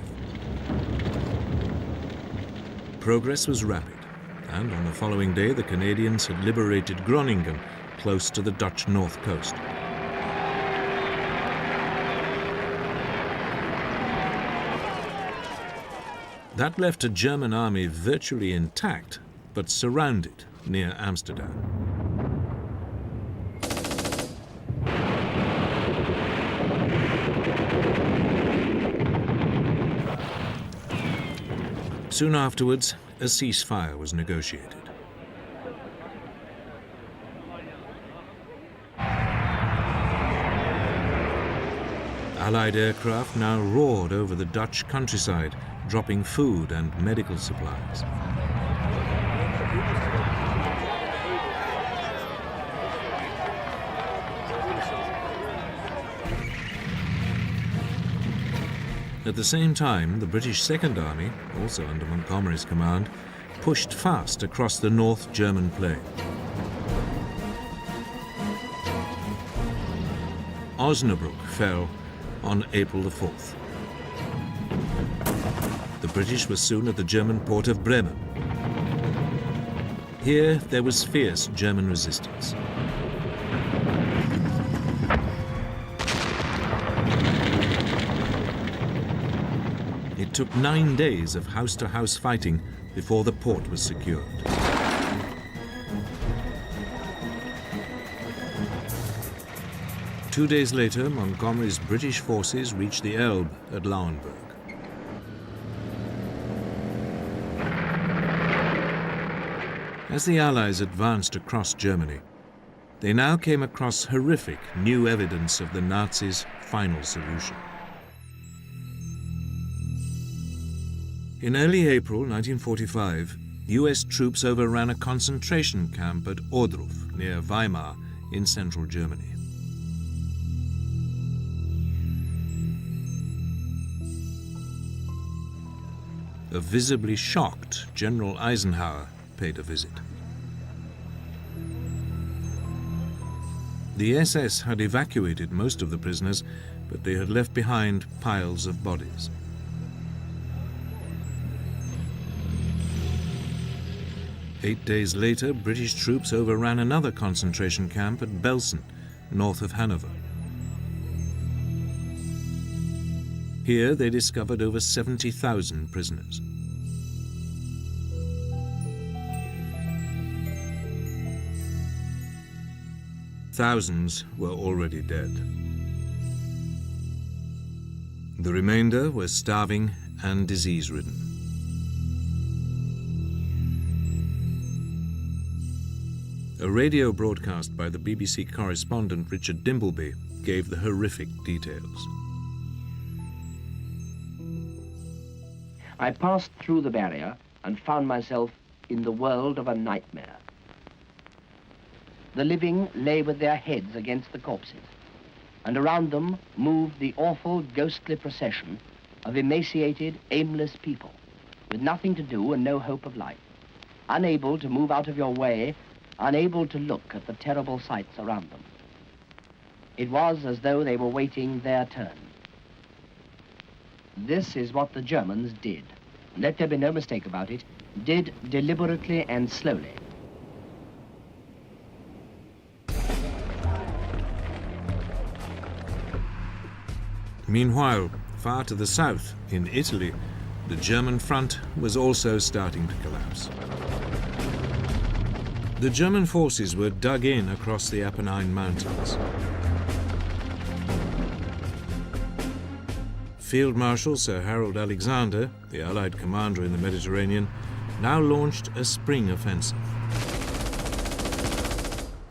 S1: Progress was rapid, and on the following day the Canadians had liberated Groningen, close to the Dutch north coast. That left a German army virtually intact, but surrounded near Amsterdam. Soon afterwards, a ceasefire was negotiated. Allied aircraft now roared over the Dutch countryside, dropping food and medical supplies. At the same time, the British Second Army, also under Montgomery's command, pushed fast across the North German plain. Osnabrück fell on April the 4th. The British were soon at the German port of Bremen. Here there was fierce German resistance. It took 9 days of house-to-house fighting before the port was secured. Two days later, Montgomery's British forces reached the Elbe at Lauenburg. As the Allies advanced across Germany, they now came across horrific new evidence of the Nazis' final solution. In early April 1945, US troops overran a concentration camp at Ohrdruf, near Weimar, in central Germany. A visibly shocked General Eisenhower paid a visit. The SS had evacuated most of the prisoners, but they had left behind piles of bodies. 8 days later, British troops overran another concentration camp at Belsen, north of Hanover. Here they discovered over 70,000 prisoners. Thousands were already dead. The remainder were starving and disease-ridden. A radio broadcast by the BBC correspondent Richard Dimbleby gave the horrific details.
S11: I passed through the barrier and found myself in the world of a nightmare. The living lay with their heads against the corpses, and around them moved the awful ghostly procession of emaciated, aimless people, with nothing to do and no hope of life, unable to move out of your way, unable to look at the terrible sights around them. It was as though they were waiting their turn. This is what the Germans did. Let there be no mistake about it, did deliberately and slowly.
S1: Meanwhile, far to the south, in Italy, the German front was also starting to collapse. The German forces were dug in across the Apennine Mountains. Field Marshal Sir Harold Alexander, the Allied commander in the Mediterranean, now launched a spring offensive.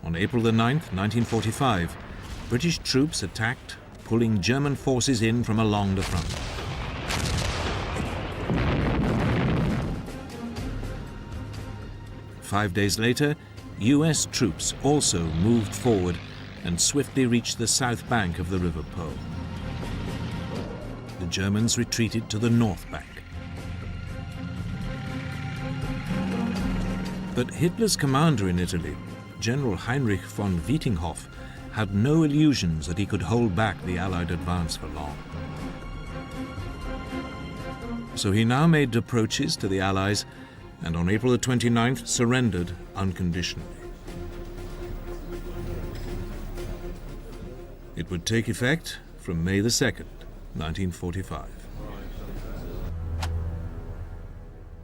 S1: On April the 9th, 1945, British troops attacked, pulling German forces in from along the front. Five days later, US troops also moved forward and swiftly reached the south bank of the River Po. The Germans retreated to the north bank. But Hitler's commander in Italy, General Heinrich von Wietinghoff, had no illusions that he could hold back the Allied advance for long. So he now made approaches to the Allies and on April the 29th surrendered unconditionally. It would take effect from May the 2nd, 1945.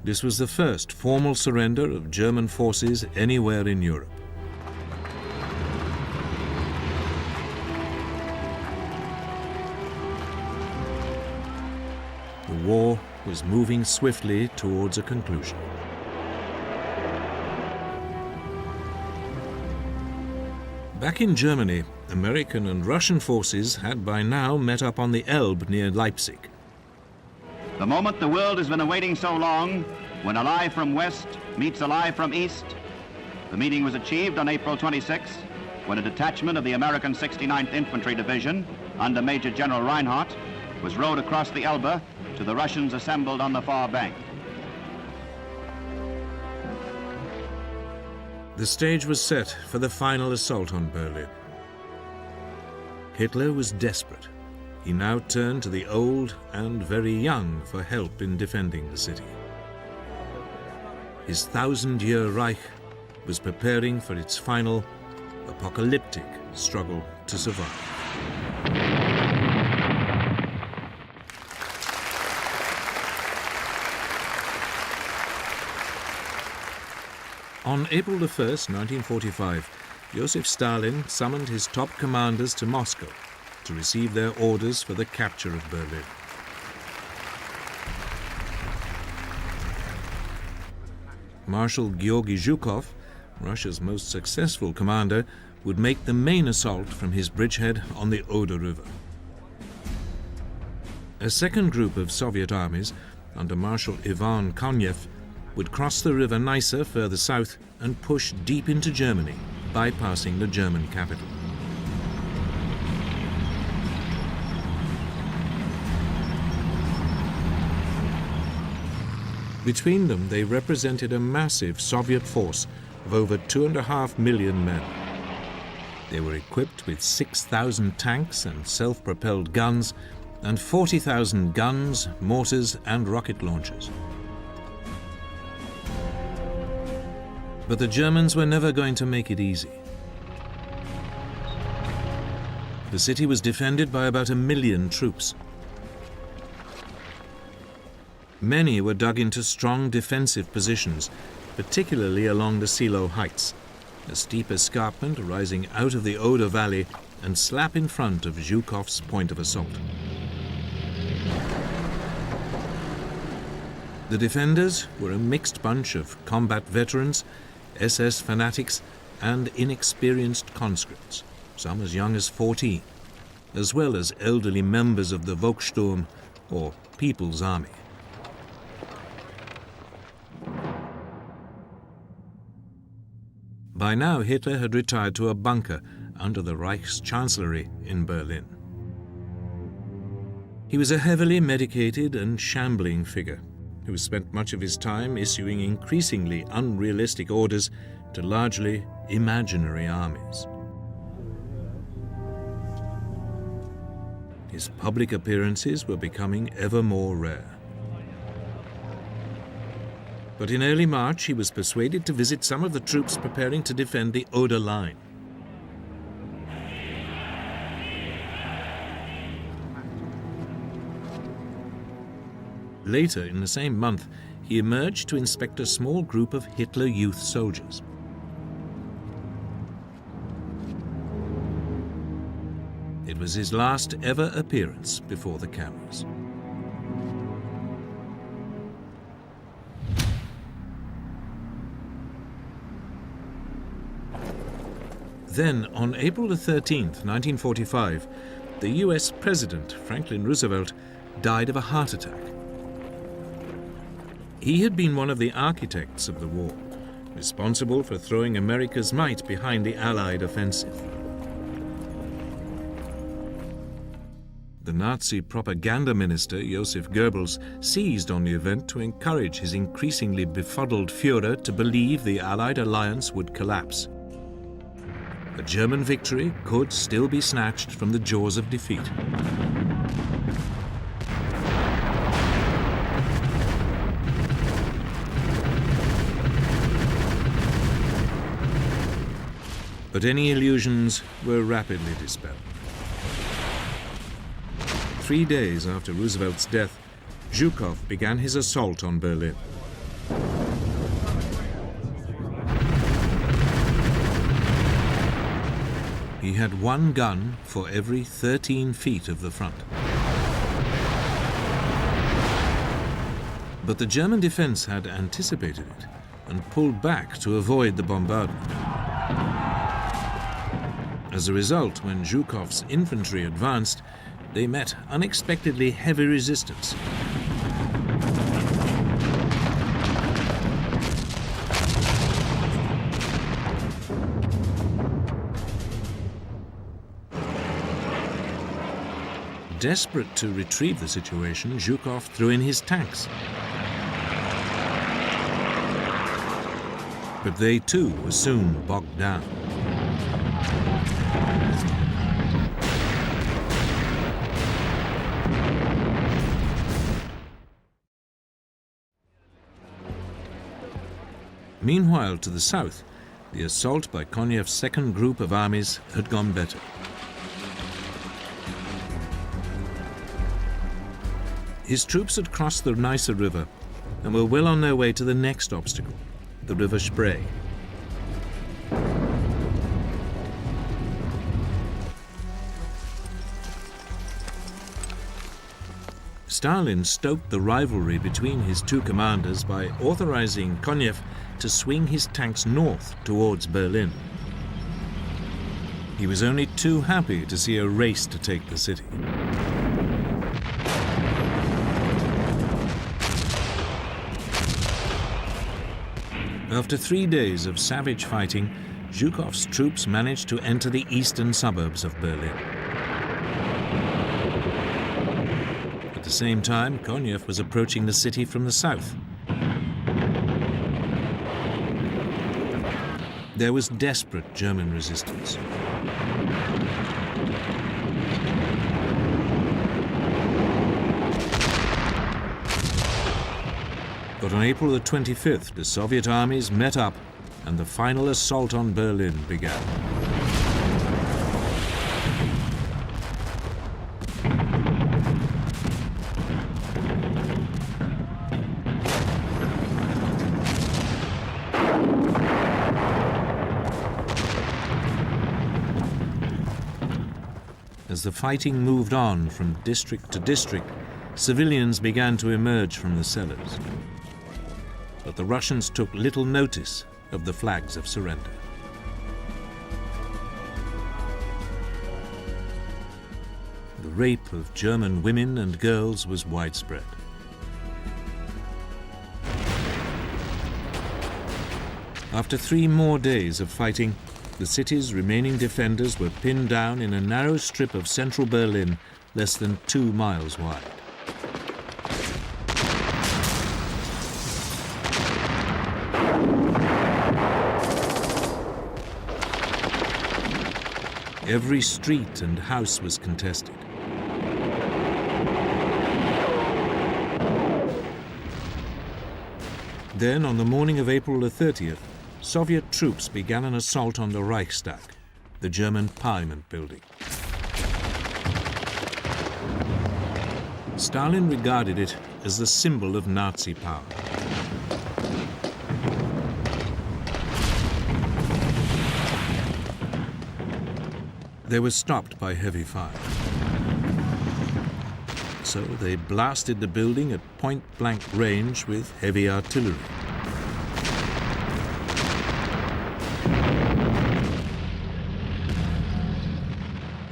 S1: This was the first formal surrender of German forces anywhere in Europe. The war was moving swiftly towards a conclusion. Back in Germany, American and Russian forces had by now met up on the Elbe near Leipzig.
S12: The moment the world has been awaiting so long, when a lie from west meets a lie from east. The meeting was achieved on April 26, when a detachment of the American 69th Infantry Division, under Major General Reinhardt, was rowed across the Elbe to the Russians assembled on the far bank.
S1: The stage was set for the final assault on Berlin. Hitler was desperate. He now turned to the old and very young for help in defending the city. His 1,000-year Reich was preparing for its final, apocalyptic struggle to survive. On April the 1st, 1945, Joseph Stalin summoned his top commanders to Moscow to receive their orders for the capture of Berlin. Marshal Georgy Zhukov, Russia's most successful commander, would make the main assault from his bridgehead on the Oder River. A second group of Soviet armies, under Marshal Ivan Konev, would cross the River Neisse further south and push deep into Germany, bypassing the German capital. Between them, they represented a massive Soviet force of over 2.5 million men. They were equipped with 6,000 tanks and self-propelled guns and 40,000 guns, mortars, and rocket launchers. But the Germans were never going to make it easy. The city was defended by about 1 million troops. Many were dug into strong defensive positions, particularly along the Silo Heights, a steep escarpment rising out of the Oder Valley and slap in front of Zhukov's point of assault. The defenders were a mixed bunch of combat veterans, SS fanatics, and inexperienced conscripts, some as young as 14, as well as elderly members of the Volkssturm, or People's Army. By now, Hitler had retired to a bunker under the Reichschancellery in Berlin. He was a heavily medicated and shambling figure who spent much of his time issuing increasingly unrealistic orders to largely imaginary armies. His public appearances were becoming ever more rare. But in early March, he was persuaded to visit some of the troops preparing to defend the Oder Line. Later in the same month, he emerged to inspect a small group of Hitler Youth soldiers. It was his last ever appearance before the cameras. Then, on April the 13th, 1945, the US President, Franklin Roosevelt, died of a heart attack. He had been one of the architects of the war, responsible for throwing America's might behind the Allied offensive. The Nazi propaganda minister, Joseph Goebbels, seized on the event to encourage his increasingly befuddled Führer to believe the Allied alliance would collapse. A German victory could still be snatched from the jaws of defeat. But any illusions were rapidly dispelled. 3 days after Roosevelt's death, Zhukov began his assault on Berlin. He had one gun for every 13 feet of the front. But the German defense had anticipated it and pulled back to avoid the bombardment. As a result, when Zhukov's infantry advanced, they met unexpectedly heavy resistance. Desperate to retrieve the situation, Zhukov threw in his tanks. But they too were soon bogged down. Meanwhile, to the south, the assault by Konyev's second group of armies had gone better. His troops had crossed the Neisse River and were well on their way to the next obstacle, the River Spree. Stalin stoked the rivalry between his two commanders by authorizing Konev to swing his tanks north towards Berlin. He was only too happy to see a race to take the city. After 3 days of savage fighting, Zhukov's troops managed to enter the eastern suburbs of Berlin. At the same time, Konev was approaching the city from the south. There was desperate German resistance. But on April the 25th, the Soviet armies met up and the final assault on Berlin began. As the fighting moved on from district to district, civilians began to emerge from the cellars. But the Russians took little notice of the flags of surrender. The rape of German women and girls was widespread. After 3 more days of fighting, the city's remaining defenders were pinned down in a narrow strip of central Berlin less than 2 miles wide. Every street and house was contested. Then, on the morning of April the 30th, Soviet troops began an assault on the Reichstag, the German parliament building. Stalin regarded it as the symbol of Nazi power. They were stopped by heavy fire. So they blasted the building at point-blank range with heavy artillery.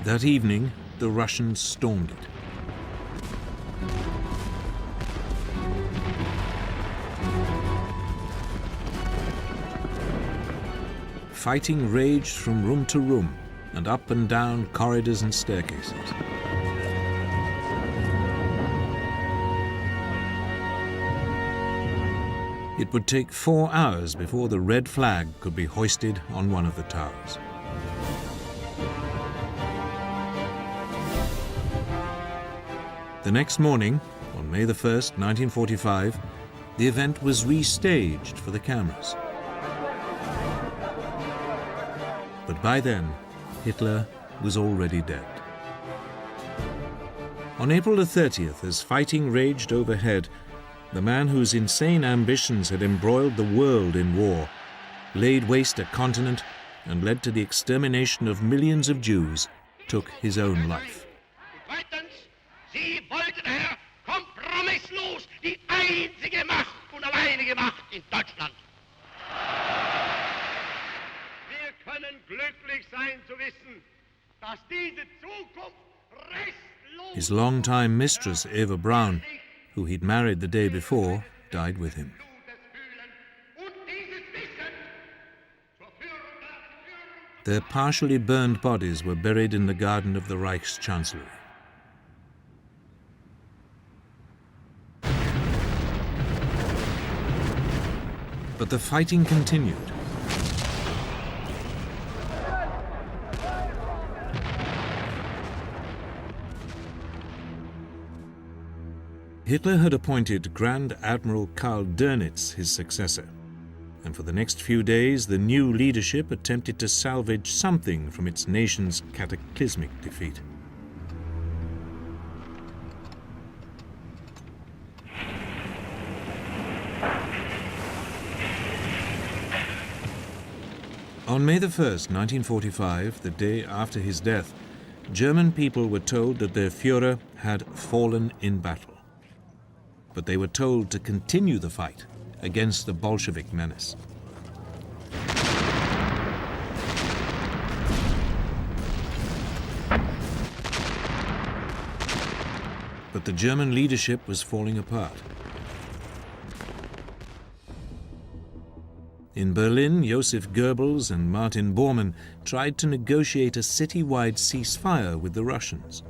S1: That evening, the Russians stormed it. Fighting raged from room to room and up and down corridors and staircases. It would take 4 hours before the red flag could be hoisted on one of the towers. The next morning, on May the 1st, 1945, the event was restaged for the cameras. But by then, Hitler was already dead. On April the 30th, as fighting raged overhead, the man whose insane ambitions had embroiled the world in war, laid waste a continent, and led to the extermination of millions of Jews, took his own life.
S6: Sie wollten, Herr, kompromisslos die einzige Macht und alleinige Macht in Deutschland. Wir können glücklich sein zu wissen, dass diese Zukunft restlos...
S1: His longtime mistress, Eva Braun, who he'd married the day before, died with him. Their partially burned bodies were buried in the garden of the Reichschancellery. But the fighting continued. Hitler had appointed Grand Admiral Karl Dönitz his successor, and for the next few days the new leadership attempted to salvage something from its nation's cataclysmic defeat. On May the 1st, 1945, the day after his death, German people were told that their Führer had fallen in battle. But they were told to continue the fight against the Bolshevik menace. But the German leadership was falling apart. In Berlin, Joseph Goebbels and Martin Bormann tried to negotiate a city-wide ceasefire with the Russians.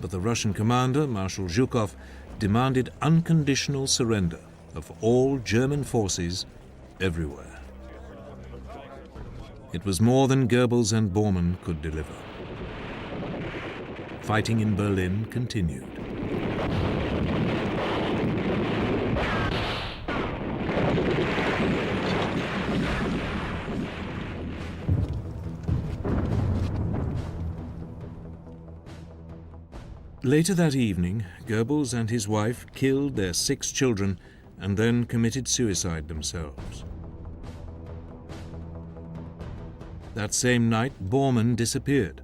S1: But the Russian commander, Marshal Zhukov, demanded unconditional surrender of all German forces everywhere. It was more than Goebbels and Bormann could deliver. Fighting in Berlin continued. Later that evening, Goebbels and his wife killed their 6 children and then committed suicide themselves. That same night, Bormann disappeared.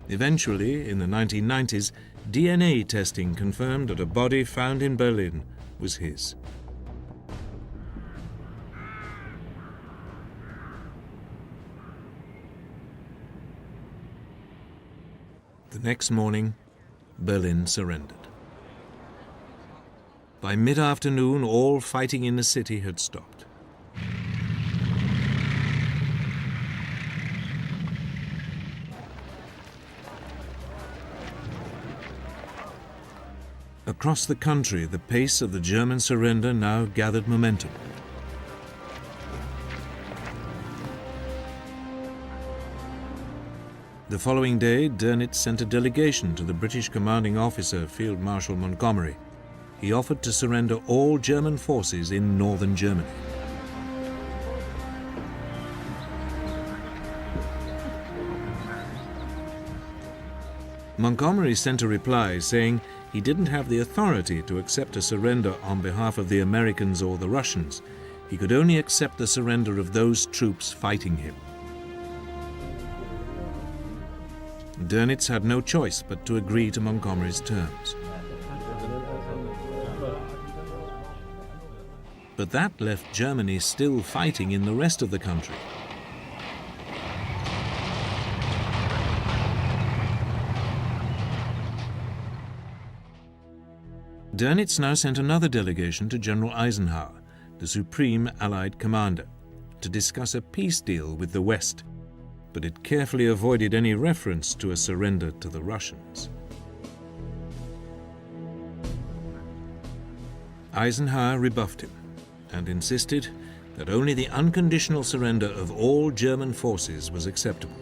S1: Eventually, in the 1990s, DNA testing confirmed that a body found in Berlin was his. The next morning, Berlin surrendered. By mid-afternoon, all fighting in the city had stopped. Across the country, the pace of the German surrender now gathered momentum. The following day, Dönitz sent a delegation to the British commanding officer, Field Marshal Montgomery. He offered to surrender all German forces in northern Germany. Montgomery sent a reply saying he didn't have the authority to accept a surrender on behalf of the Americans or the Russians. He could only accept the surrender of those troops fighting him. Dönitz had no choice but to agree to Montgomery's terms. But that left Germany still fighting in the rest of the country. Dönitz now sent another delegation to General Eisenhower, the supreme Allied commander, to discuss a peace deal with the West, but it carefully avoided any reference to a surrender to the Russians. Eisenhower rebuffed him and insisted that only the unconditional surrender of all German forces was acceptable.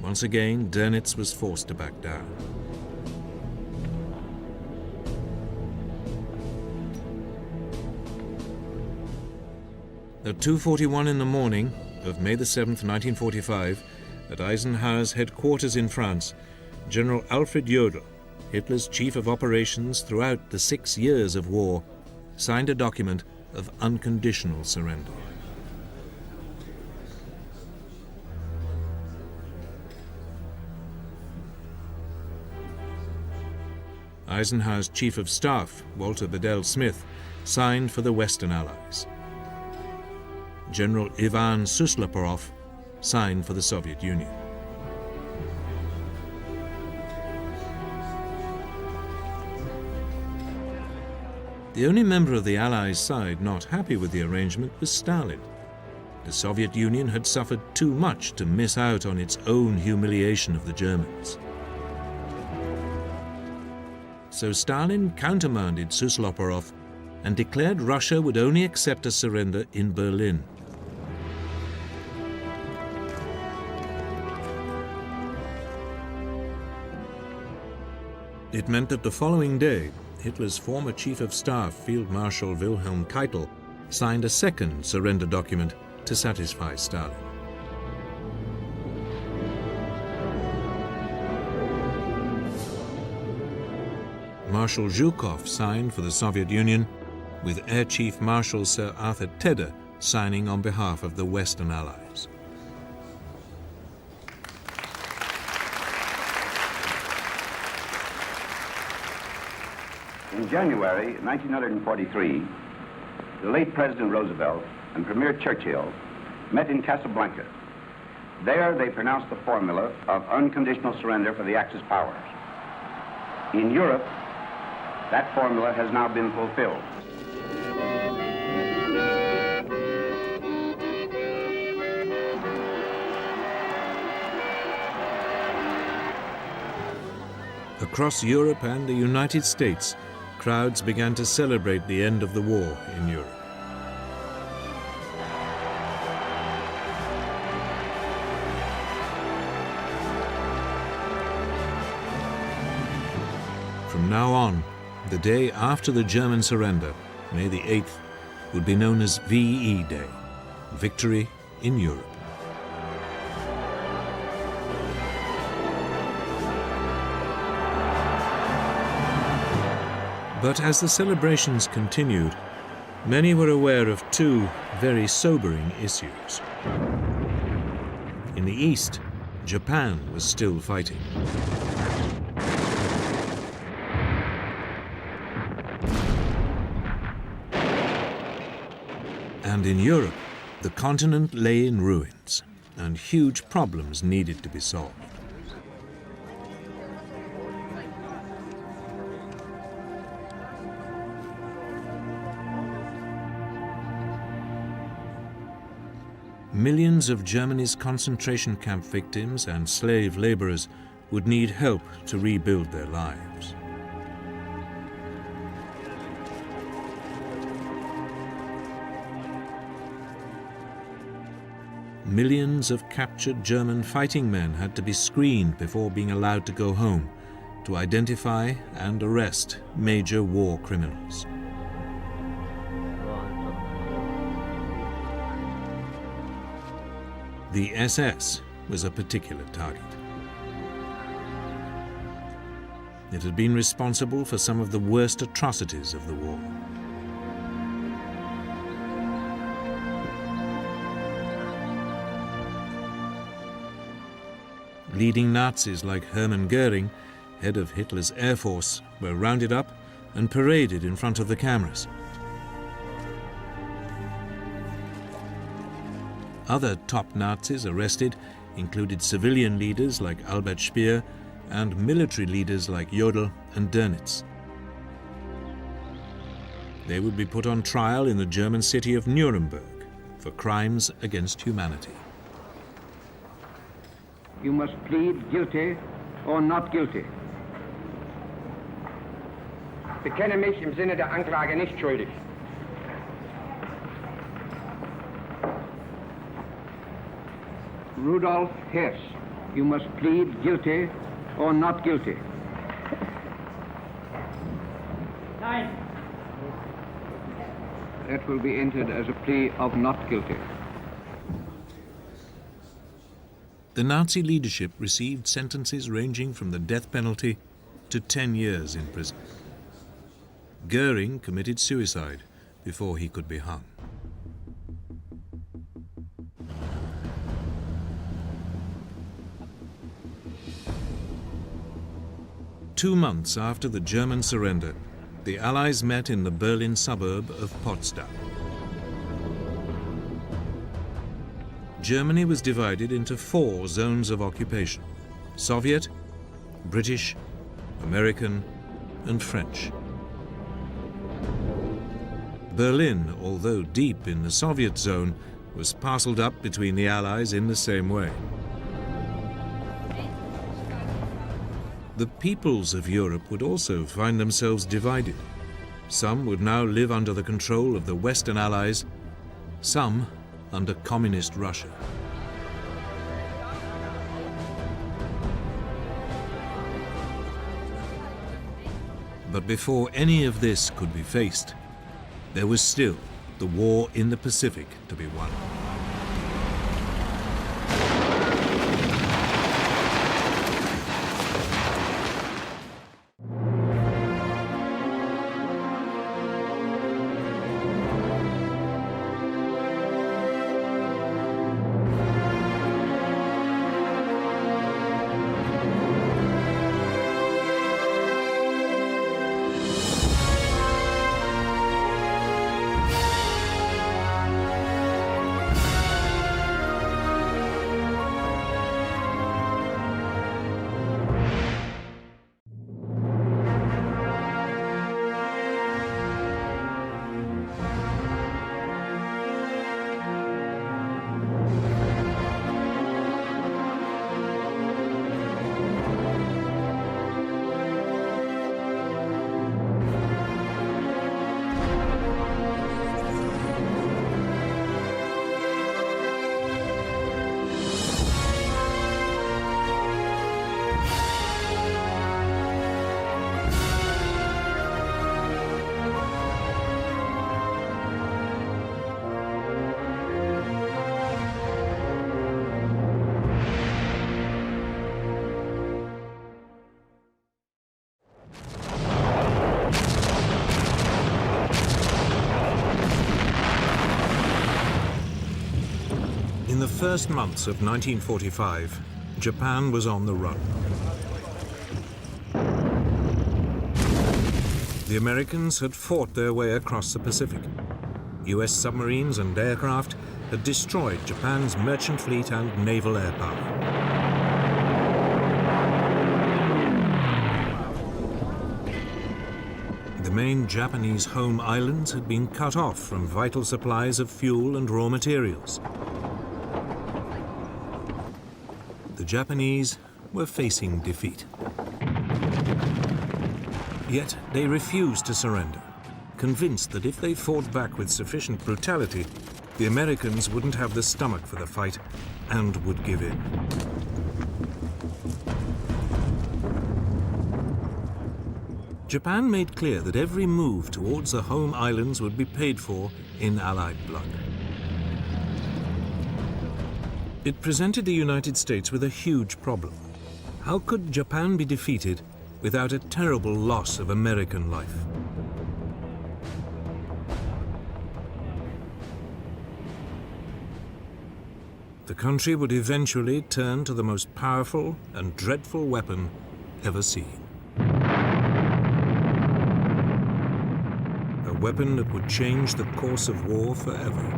S1: Once again, Dönitz was forced to back down. At 2:41 in the morning of May the 7th, 1945, at Eisenhower's headquarters in France, General Alfred Jodl, Hitler's chief of operations throughout the 6 years of war, signed a document of unconditional surrender. Eisenhower's chief of staff, Walter Bedell Smith, signed for the Western Allies. General Ivan Suslopurov signed for the Soviet Union. The only member of the Allies' side not happy with the arrangement was Stalin. The Soviet Union had suffered too much to miss out on its own humiliation of the Germans. So Stalin countermanded Suslopurov and declared Russia would only accept a surrender in Berlin. It meant that the following day, Hitler's former chief of staff, Field Marshal Wilhelm Keitel, signed a second surrender document to satisfy Stalin. Marshal Zhukov signed for the Soviet Union, with Air Chief Marshal Sir Arthur Tedder signing on behalf of the Western Allies.
S12: In January 1943, the late President Roosevelt and Premier Churchill met in Casablanca. There they pronounced the formula of unconditional surrender for the Axis powers. In Europe, that formula has now been fulfilled.
S1: Across Europe and the United States, crowds began to celebrate the end of the war in Europe. From now on, the day after the German surrender, May the 8th, would be known as VE Day, Victory in Europe. But as the celebrations continued, many were aware of two very sobering issues. In the east, Japan was still fighting. And in Europe, the continent lay in ruins, and huge problems needed to be solved. Millions of Germany's concentration camp victims and slave laborers would need help to rebuild their lives. Millions of captured German fighting men had to be screened before being allowed to go home to identify and arrest major war criminals. The SS was a particular target. It had been responsible for some of the worst atrocities of the war. Leading Nazis like Hermann Goering, head of Hitler's Air Force, were rounded up and paraded in front of the cameras. Other top Nazis arrested included civilian leaders like Albert Speer and military leaders like Jodl and Dönitz. They would be put on trial in the German city of Nuremberg for crimes against humanity.
S8: You must plead guilty or not guilty.
S13: Bekenne mich im Sinne der Anklage nicht schuldig.
S8: Rudolf Hess, you must plead guilty or not guilty.
S13: Nein.
S8: That will be entered as a plea of not guilty.
S1: The Nazi leadership received sentences ranging from the death penalty to 10 years in prison. Goering committed suicide before he could be hung. Two months after the German surrender, the Allies met in the Berlin suburb of Potsdam. Germany was divided into 4 zones of occupation: Soviet, British, American, and French. Berlin, although deep in the Soviet zone, was parceled up between the Allies in the same way. The peoples of Europe would also find themselves divided. Some would now live under the control of the Western Allies, some under Communist Russia. But before any of this could be faced, there was still the war in the Pacific to be won. first months of 1945, Japan was on the run. The Americans had fought their way across the Pacific. US submarines and aircraft had destroyed Japan's merchant fleet and naval air power. The main Japanese home islands had been cut off from vital supplies of fuel and raw materials. The Japanese were facing defeat. Yet they refused to surrender, convinced that if they fought back with sufficient brutality, the Americans wouldn't have the stomach for the fight and would give in. Japan made clear that every move towards the home islands would be paid for in Allied blood. It presented the United States with a huge problem. How could Japan be defeated without a terrible loss of American life? The country would eventually turn to the most powerful and dreadful weapon ever seen. A weapon that would change the course of war forever.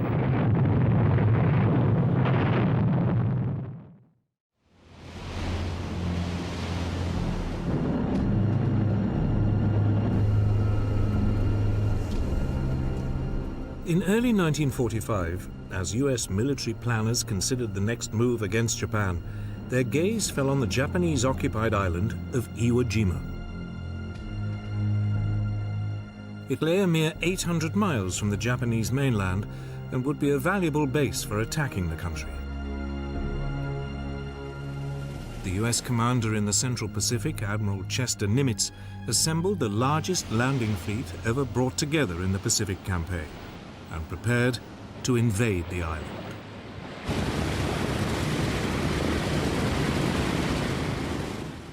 S1: In early 1945, as US military planners considered the next move against Japan, their gaze fell on the Japanese-occupied island of Iwo Jima. It lay a mere 800 miles from the Japanese mainland and would be a valuable base for attacking the country. The US commander in the Central Pacific, Admiral Chester Nimitz, assembled the largest landing fleet ever brought together in the Pacific campaign and prepared to invade the island.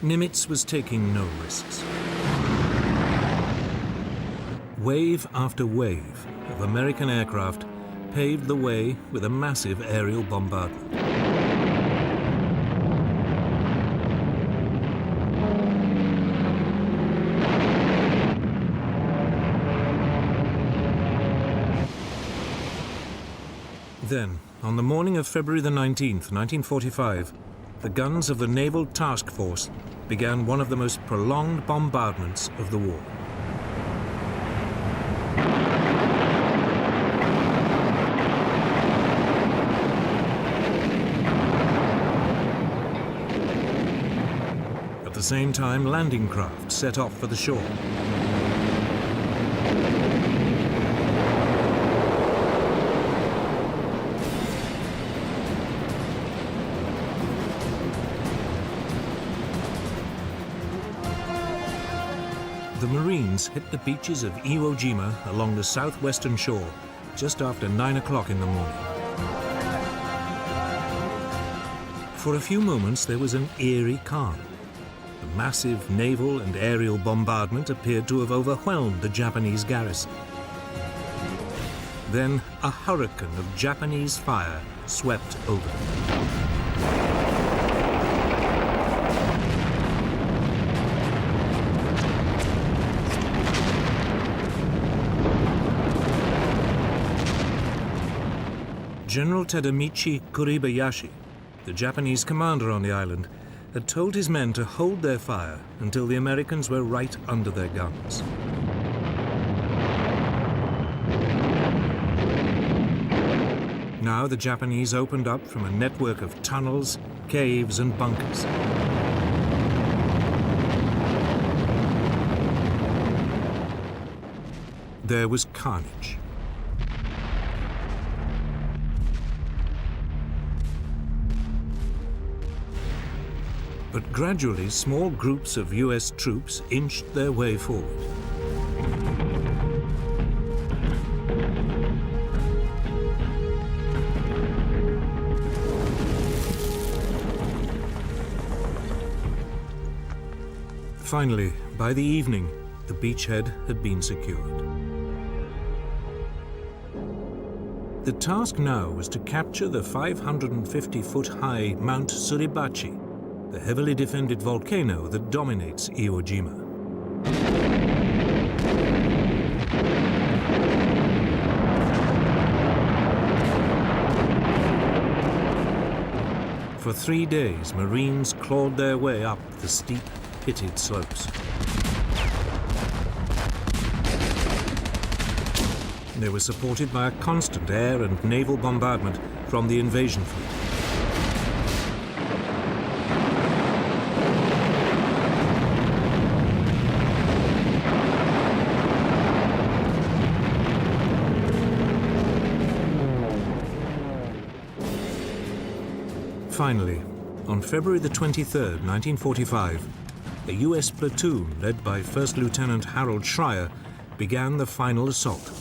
S1: Nimitz was taking no risks. Wave after wave of American aircraft paved the way with a massive aerial bombardment. Then, on the morning of February the 19th, 1945, the guns of the Naval Task Force began one of the most prolonged bombardments of the war. At the same time, landing craft set off for the shore. The Marines hit the beaches of Iwo Jima along the southwestern shore just after 9 o'clock in the morning. For a few moments, there was an eerie calm. The massive naval and aerial bombardment appeared to have overwhelmed the Japanese garrison. Then a hurricane of Japanese fire swept over them. General Tadamichi Kuribayashi, the Japanese commander on the island, had told his men to hold their fire until the Americans were right under their guns. Now the Japanese opened up from a network of tunnels, caves, and bunkers. There was carnage. But gradually, small groups of US troops inched their way forward. Finally, by the evening, the beachhead had been secured. The task now was to capture the 550-foot-high Mount Suribachi, the heavily defended volcano that dominates Iwo Jima. For 3 days, Marines clawed their way up the steep, pitted slopes. They were supported by a constant air and naval bombardment from the invasion fleet. Finally, on February the 23rd, 1945, a US platoon led by First Lieutenant Harold Schreier began the final assault,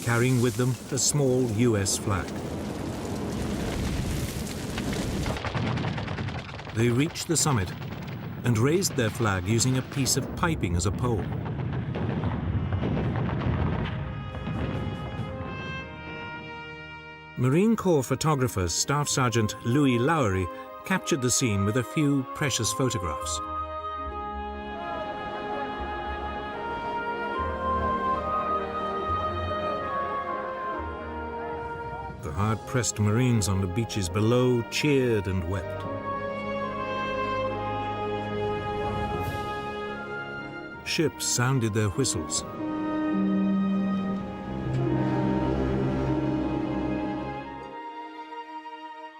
S1: carrying with them a small US flag. They reached the summit and raised their flag using a piece of piping as a pole. Marine Corps photographer Staff Sergeant Louis Lowery captured the scene with a few precious photographs. The hard-pressed Marines on the beaches below cheered and wept. Ships sounded their whistles.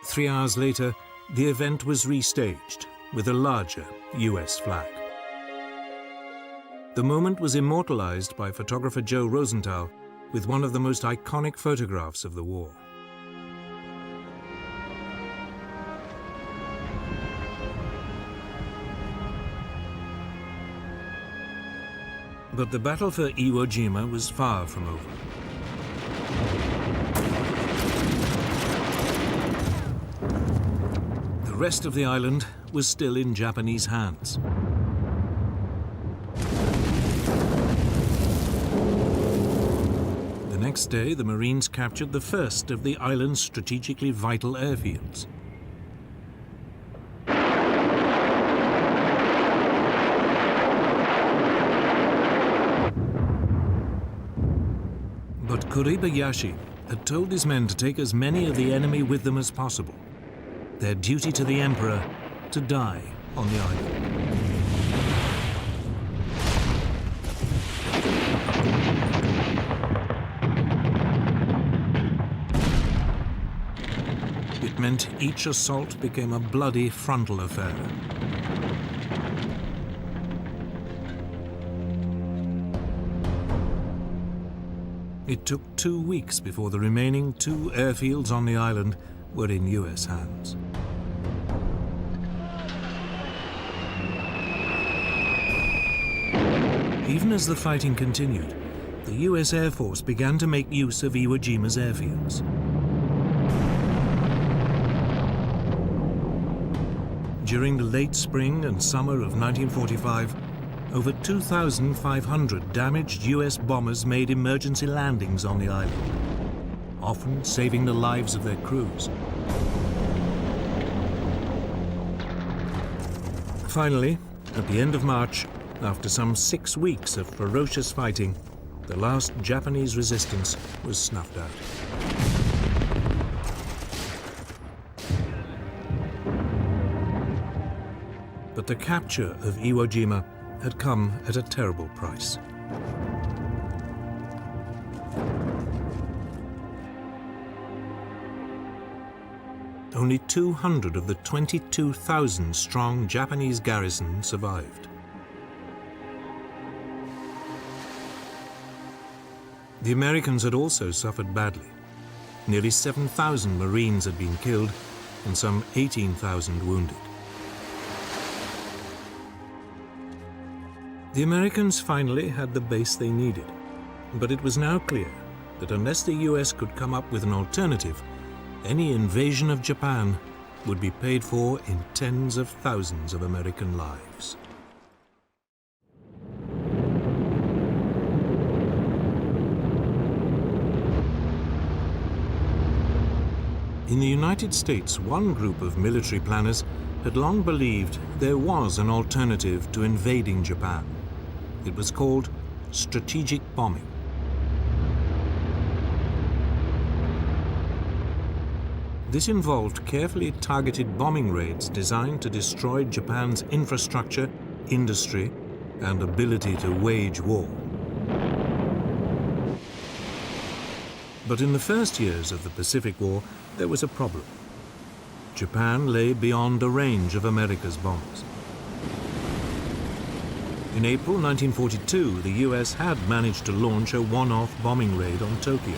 S1: Three hours later, the event was restaged with a larger US flag. The moment was immortalized by photographer Joe Rosenthal with one of the most iconic photographs of the war. But the battle for Iwo Jima was far from over. The rest of the island was still in Japanese hands. The next day, the Marines captured the first of the island's strategically vital airfields. But Kuribayashi had told his men to take as many of the enemy with them as possible. Their duty to the Emperor to die on the island. It meant each assault became a bloody frontal affair. It took 2 weeks before the remaining 2 airfields on the island were in US hands. Even as the fighting continued, the US Air Force began to make use of Iwo Jima's airfields. During the late spring and summer of 1945, over 2,500 damaged US bombers made emergency landings on the island, often saving the lives of their crews. Finally, at the end of March, after some 6 weeks of ferocious fighting, the last Japanese resistance was snuffed out. But the capture of Iwo Jima had come at a terrible price. Only 200 of the 22,000-strong Japanese garrison survived. The Americans had also suffered badly. Nearly 7,000 Marines had been killed and some 18,000 wounded. The Americans finally had the base they needed, but it was now clear that unless the US could come up with an alternative, any invasion of Japan would be paid for in tens of thousands of American lives. In the United States, one group of military planners had long believed there was an alternative to invading Japan. It was called strategic bombing. This involved carefully targeted bombing raids designed to destroy Japan's infrastructure, industry, and ability to wage war. But in the first years of the Pacific War, there was a problem. Japan lay beyond the range of America's bombs. In April 1942, the US had managed to launch a one-off bombing raid on Tokyo.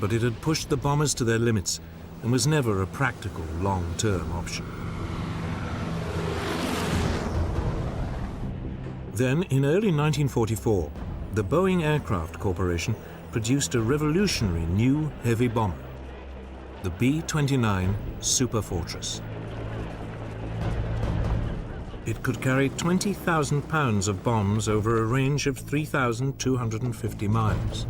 S1: But it had pushed the bombers to their limits and was never a practical long-term option. Then, in early 1944, the Boeing Aircraft Corporation produced a revolutionary new heavy bomber, the B-29 Superfortress. It could carry 20,000 pounds of bombs over a range of 3,250 miles.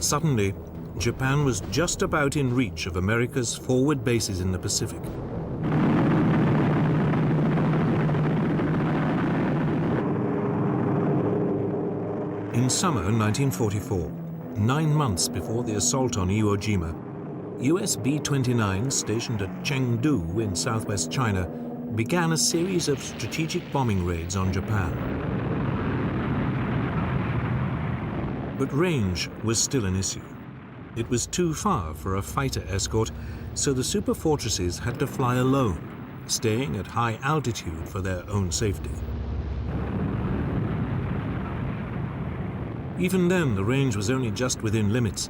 S1: Suddenly, Japan was just about in reach of America's forward bases in the Pacific. In summer 1944, 9 months before the assault on Iwo Jima, US B-29s stationed at Chengdu in southwest China began a series of strategic bombing raids on Japan. But range was still an issue. It was too far for a fighter escort, so the superfortresses had to fly alone, staying at high altitude for their own safety. Even then, the range was only just within limits,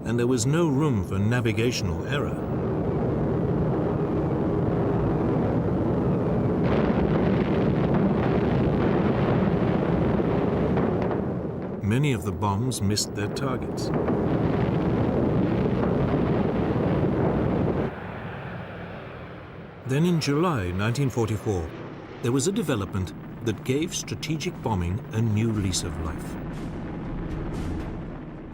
S1: and there was no room for navigational error. Many of the bombs missed their targets. Then in July 1944, there was a development that gave strategic bombing a new lease of life.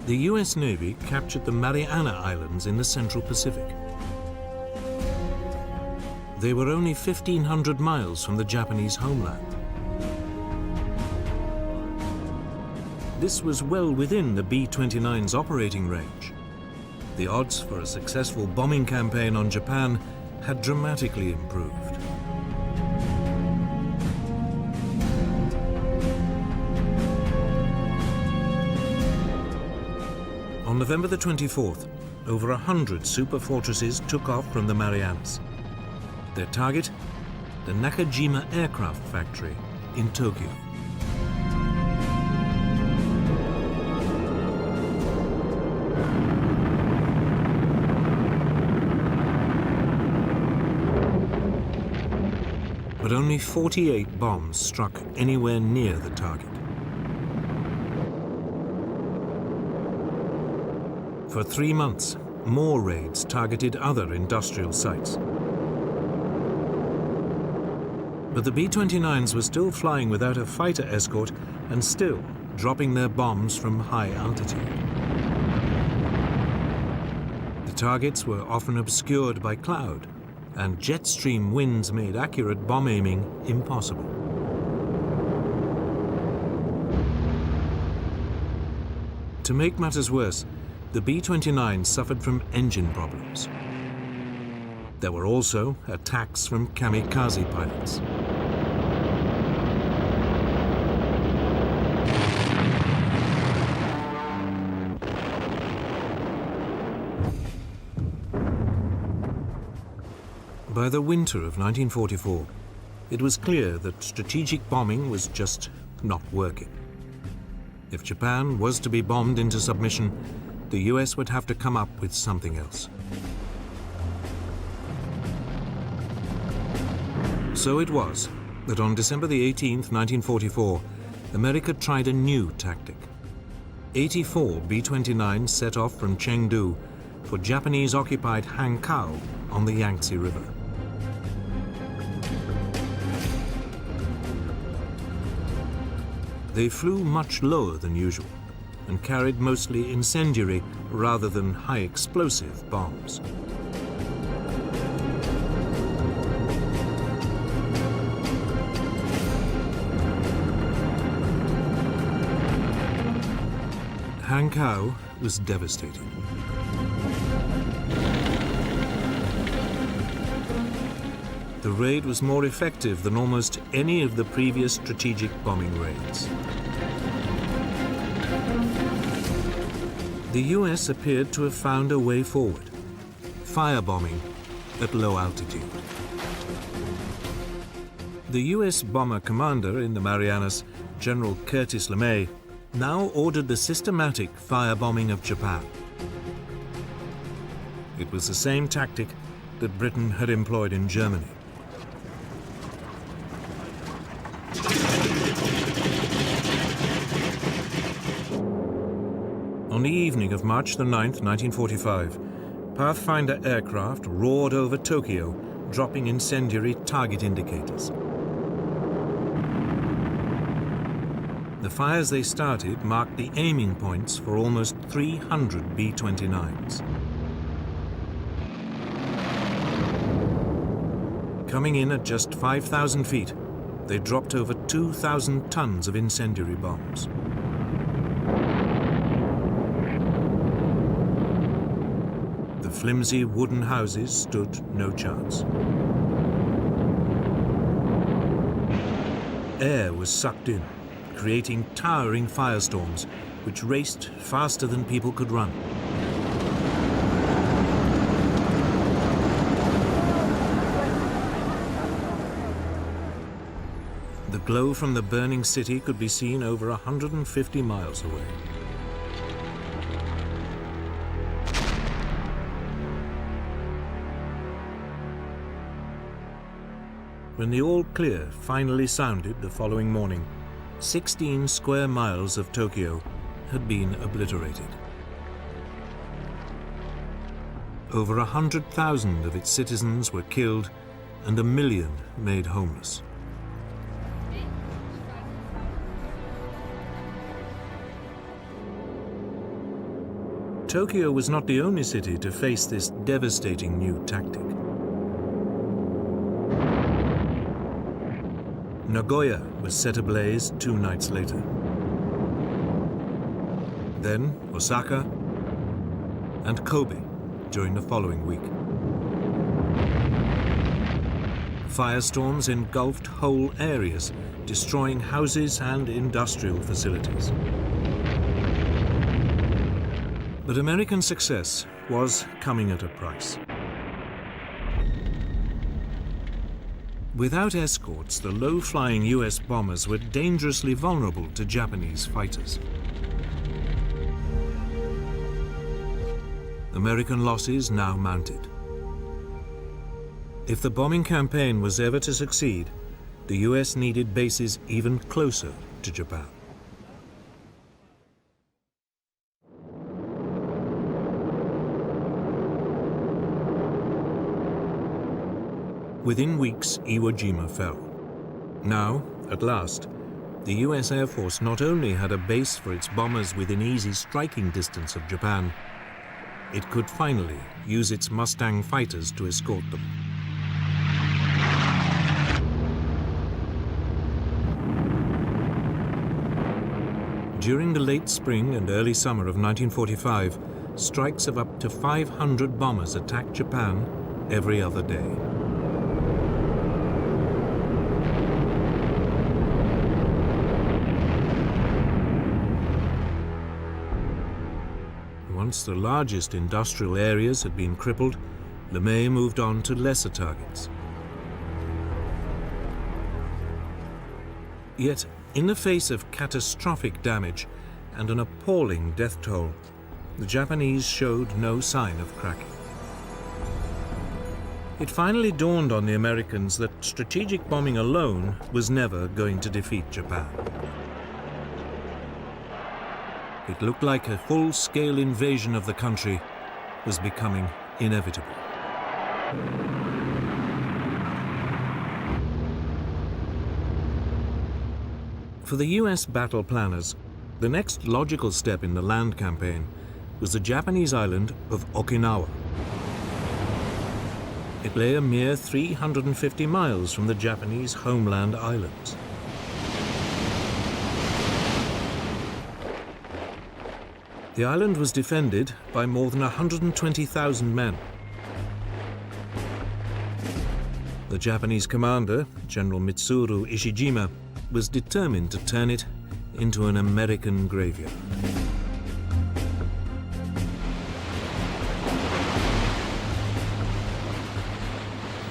S1: The US Navy captured the Mariana Islands in the Central Pacific. They were only 1,500 miles from the Japanese homeland. This was well within the B-29's operating range. The odds for a successful bombing campaign on Japan had dramatically improved. On November the 24th, over 100 superfortresses took off from the Marianas. Their target, the Nakajima Aircraft Factory in Tokyo. But only 48 bombs struck anywhere near the target. For 3 months, more raids targeted other industrial sites. But the B-29s were still flying without a fighter escort and still dropping their bombs from high altitude. The targets were often obscured by cloud, and jet stream winds made accurate bomb aiming impossible. To make matters worse, the B-29 suffered from engine problems. There were also attacks from kamikaze pilots. By the winter of 1944, it was clear that strategic bombing was just not working. If Japan was to be bombed into submission, the US would have to come up with something else. So it was that on December the 18th, 1944, America tried a new tactic. 84 B-29s set off from Chengdu for Japanese-occupied Hankow on the Yangtze River. They flew much lower than usual and carried mostly incendiary rather than high explosive bombs. Hankow was devastated. The raid was more effective than almost any of the previous strategic bombing raids. The US appeared to have found a way forward: firebombing at low altitude. The US bomber commander in the Marianas, General Curtis LeMay, now ordered the systematic firebombing of Japan. It was the same tactic that Britain had employed in Germany. On the evening of March the 9th, 1945, Pathfinder aircraft roared over Tokyo, dropping incendiary target indicators. The fires they started marked the aiming points for almost 300 B-29s. Coming in at just 5,000 feet, they dropped over 2,000 tons of incendiary bombs. The flimsy wooden houses stood no chance. Air was sucked in, creating towering firestorms which raced faster than people could run. The glow from the burning city could be seen over 150 miles away. When the all clear finally sounded the following morning, 16 square miles of Tokyo had been obliterated. Over 100,000 of its citizens were killed and 1 million made homeless. Tokyo was not the only city to face this devastating new tactic. Nagoya was set ablaze 2 nights later. Then Osaka and Kobe during the following week. Firestorms engulfed whole areas, destroying houses and industrial facilities. But American success was coming at a price. Without escorts, the low-flying US bombers were dangerously vulnerable to Japanese fighters. American losses now mounted. If the bombing campaign was ever to succeed, the US needed bases even closer to Japan. Within weeks, Iwo Jima fell. Now, at last, the US Air Force not only had a base for its bombers within easy striking distance of Japan, it could finally use its Mustang fighters to escort them. During the late spring and early summer of 1945, strikes of up to 500 bombers attacked Japan every other day. Once the largest industrial areas had been crippled, LeMay moved on to lesser targets. Yet, in the face of catastrophic damage and an appalling death toll, the Japanese showed no sign of cracking. It finally dawned on the Americans that strategic bombing alone was never going to defeat Japan. It looked like a full-scale invasion of the country was becoming inevitable. For the US battle planners, the next logical step in the land campaign was the Japanese island of Okinawa. It lay a mere 350 miles from the Japanese homeland islands. The island was defended by more than 120,000 men. The Japanese commander, General Mitsuru Ishijima, was determined to turn it into an American graveyard.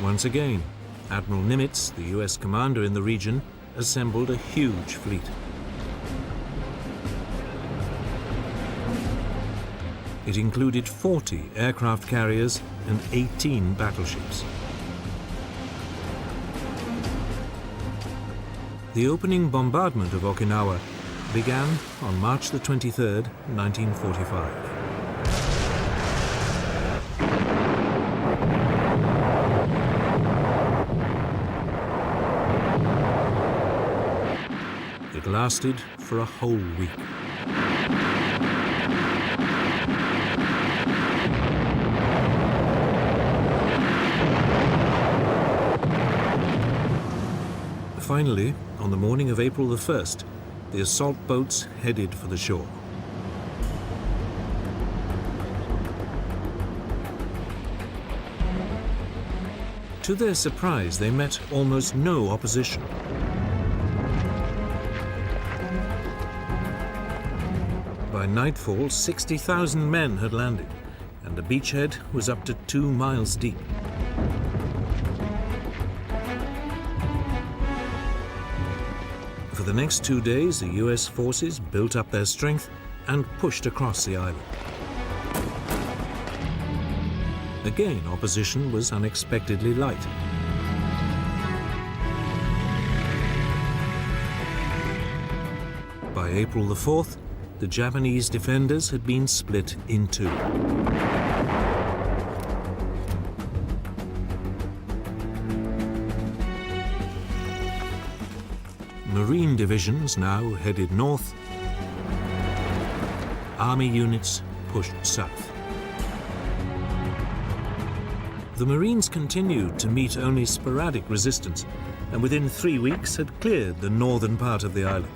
S1: Once again, Admiral Nimitz, the US commander in the region, assembled a huge fleet. It included 40 aircraft carriers and 18 battleships. The opening bombardment of Okinawa began on March the 23rd, 1945. It lasted for a whole week. Finally, on the morning of April the 1st, the assault boats headed for the shore. To their surprise, they met almost no opposition. By nightfall, 60,000 men had landed, and the beachhead was up to 2 miles deep. For the next 2 days, the US forces built up their strength and pushed across the island. Again, opposition was unexpectedly light. By April the 4th, the Japanese defenders had been split in two. Marine divisions now headed north. Army units pushed south. The Marines continued to meet only sporadic resistance, and within 3 weeks had cleared the northern part of the island.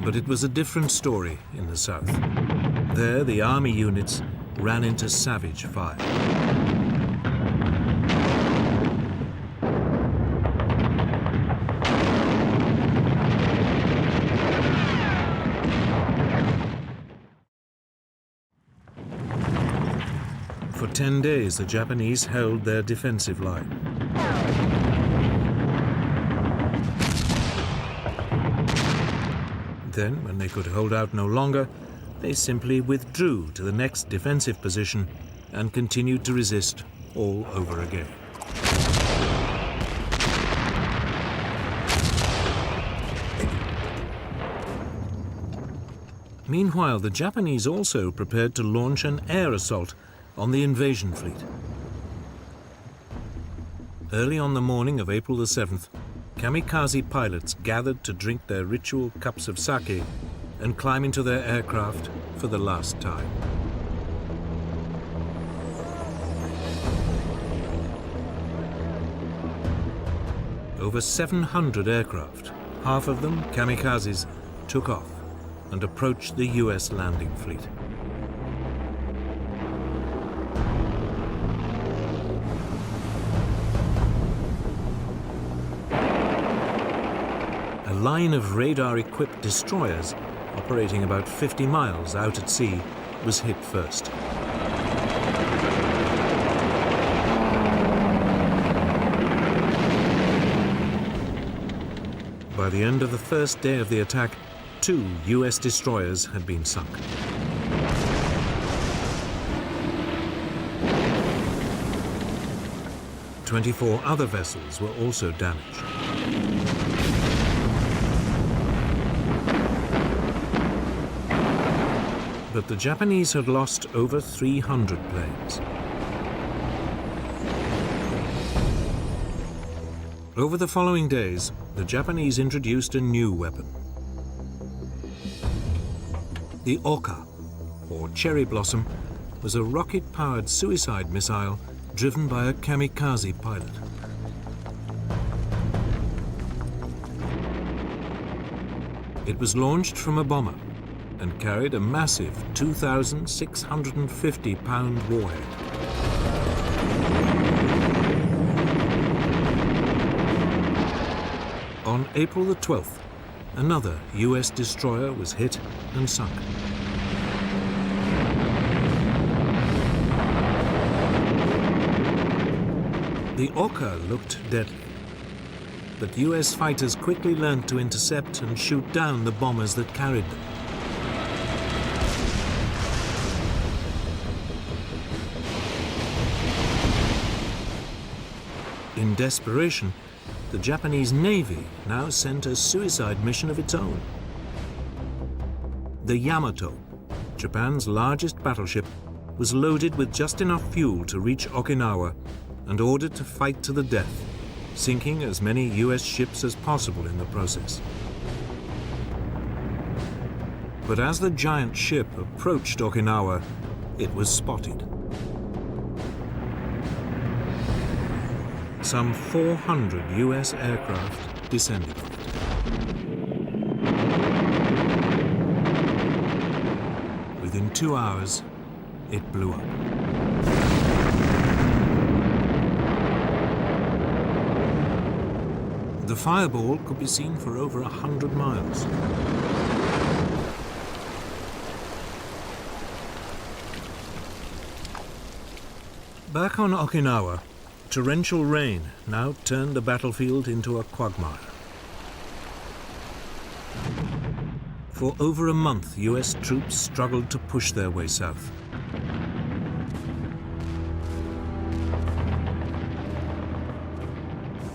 S1: But it was a different story in the south. There, the army units ran into savage fire. For 10 days, the Japanese held their defensive line. Then, when they could hold out no longer, they simply withdrew to the next defensive position and continued to resist all over again. Meanwhile, the Japanese also prepared to launch an air assault on the invasion fleet. Early on the morning of April the 7th, kamikaze pilots gathered to drink their ritual cups of sake and climb into their aircraft for the last time. Over 700 aircraft, half of them kamikazes, took off and approached the US landing fleet. A line of radar-equipped destroyers operating about 50 miles out at sea was hit first. By the end of the first day of the attack, 2 US destroyers had been sunk. "24 other vessels were also damaged. But the Japanese had lost over 300 planes. Over the following days, the Japanese introduced a new weapon. The Oka, or cherry blossom, was a rocket-powered suicide missile driven by a kamikaze pilot. It was launched from a bomber and carried a massive 2,650-pound warhead. On April the 12th, another US destroyer was hit and sunk. The Oka looked deadly, but US fighters quickly learned to intercept and shoot down the bombers that carried them. In desperation, the Japanese Navy now sent a suicide mission of its own. The Yamato, Japan's largest battleship, was loaded with just enough fuel to reach Okinawa and ordered to fight to the death, sinking as many US ships as possible in the process. But as the giant ship approached Okinawa, it was spotted. Some 400 US aircraft descended on it. Within 2 hours, it blew up. The fireball could be seen for over 100 miles. Back on Okinawa, torrential rain now turned the battlefield into a quagmire. For over a month, US troops struggled to push their way south.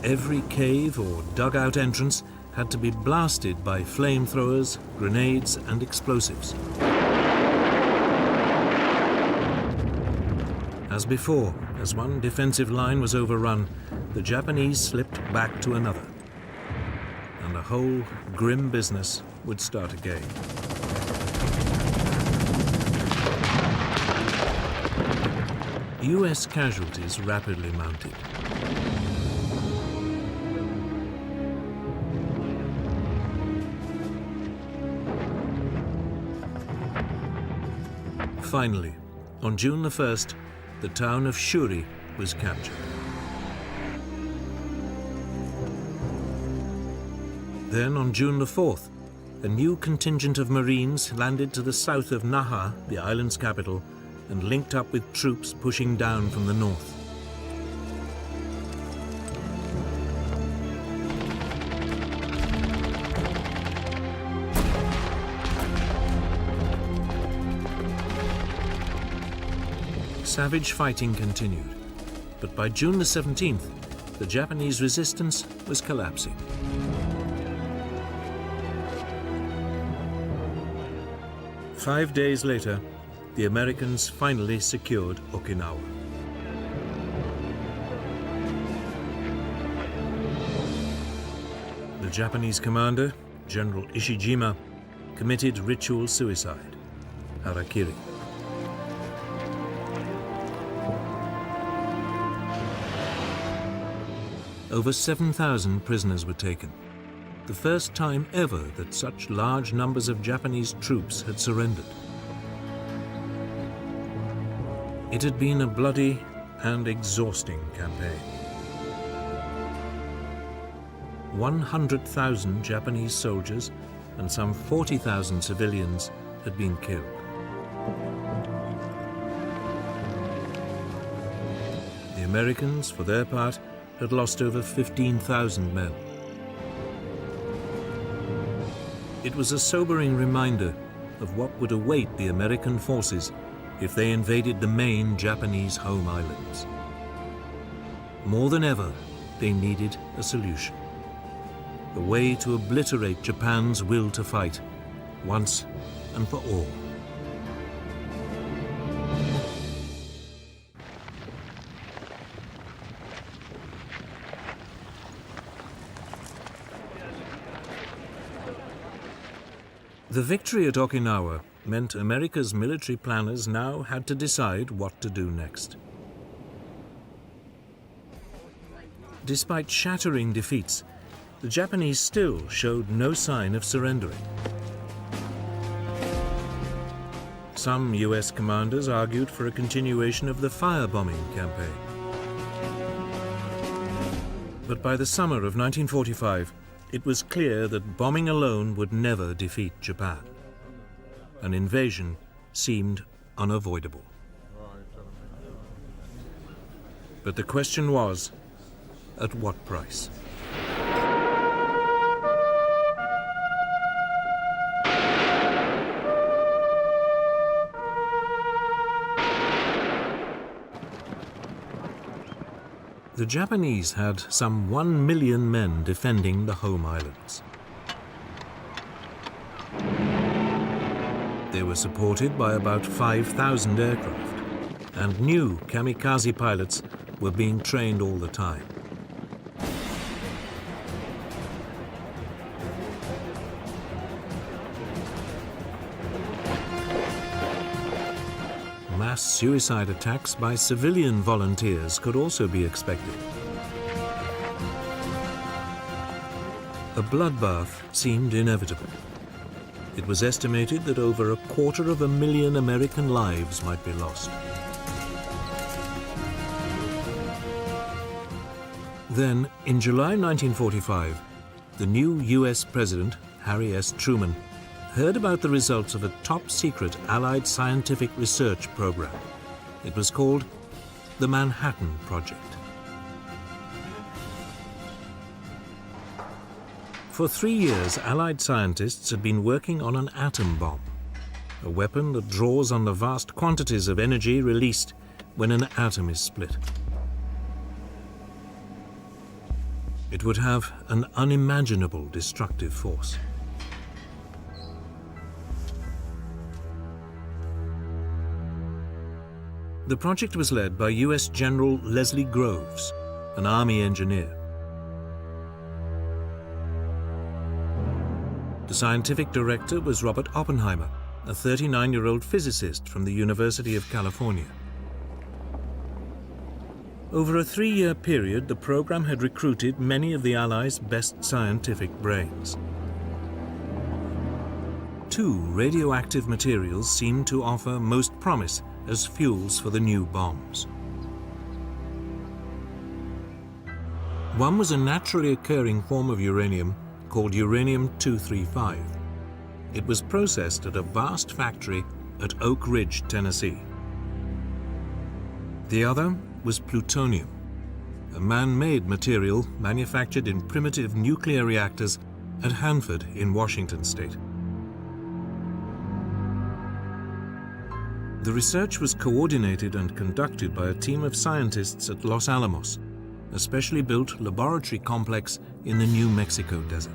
S1: Every cave or dugout entrance had to be blasted by flamethrowers, grenades, and explosives. As before, as one defensive line was overrun, the Japanese slipped back to another, and the whole grim business would start again. US casualties rapidly mounted. Finally, on June the 1st, the town of Shuri was captured. Then, on June the 4th, a new contingent of Marines landed to the south of Naha, the island's capital, and linked up with troops pushing down from the north. Savage fighting continued, but by June the 17th, the Japanese resistance was collapsing. Five days later, the Americans finally secured Okinawa. The Japanese commander, General Ishijima, committed ritual suicide, harakiri. Over 7,000 prisoners were taken, the first time ever that such large numbers of Japanese troops had surrendered. It had been a bloody and exhausting campaign. 100,000 Japanese soldiers and some 40,000 civilians had been killed. The Americans, for their part, had lost over 15,000 men. It was a sobering reminder of what would await the American forces if they invaded the main Japanese home islands. More than ever, they needed a solution. A way to obliterate Japan's will to fight, once and for all. The victory at Okinawa meant America's military planners now had to decide what to do next. Despite shattering defeats, the Japanese still showed no sign of surrendering. Some US commanders argued for a continuation of the firebombing campaign. But by the summer of 1945, it was clear that bombing alone would never defeat Japan. An invasion seemed unavoidable. But the question was, at what price? The Japanese had some 1 million men defending the home islands. They were supported by about 5,000 aircraft, and new kamikaze pilots were being trained all the time. Mass suicide attacks by civilian volunteers could also be expected. A bloodbath seemed inevitable. It was estimated that over 250,000 American lives might be lost. Then, in July 1945, the new US President, Harry S. Truman, heard about the results of a top-secret Allied scientific research program. It was called the Manhattan Project. For 3 years, Allied scientists had been working on an atom bomb, a weapon that draws on the vast quantities of energy released when an atom is split. It would have an unimaginable destructive force. The project was led by US General Leslie Groves, an Army engineer. The scientific director was Robert Oppenheimer, a 39-year-old physicist from the University of California. Over a 3-year period, the program had recruited many of the Allies' best scientific brains. 2 radioactive materials seemed to offer most promise as fuels for the new bombs. One was a naturally occurring form of uranium called uranium-235. It was processed at a vast factory at Oak Ridge, Tennessee. The other was plutonium, a man-made material manufactured in primitive nuclear reactors at Hanford in Washington state. The research was coordinated and conducted by a team of scientists at Los Alamos, a specially built laboratory complex in the New Mexico desert.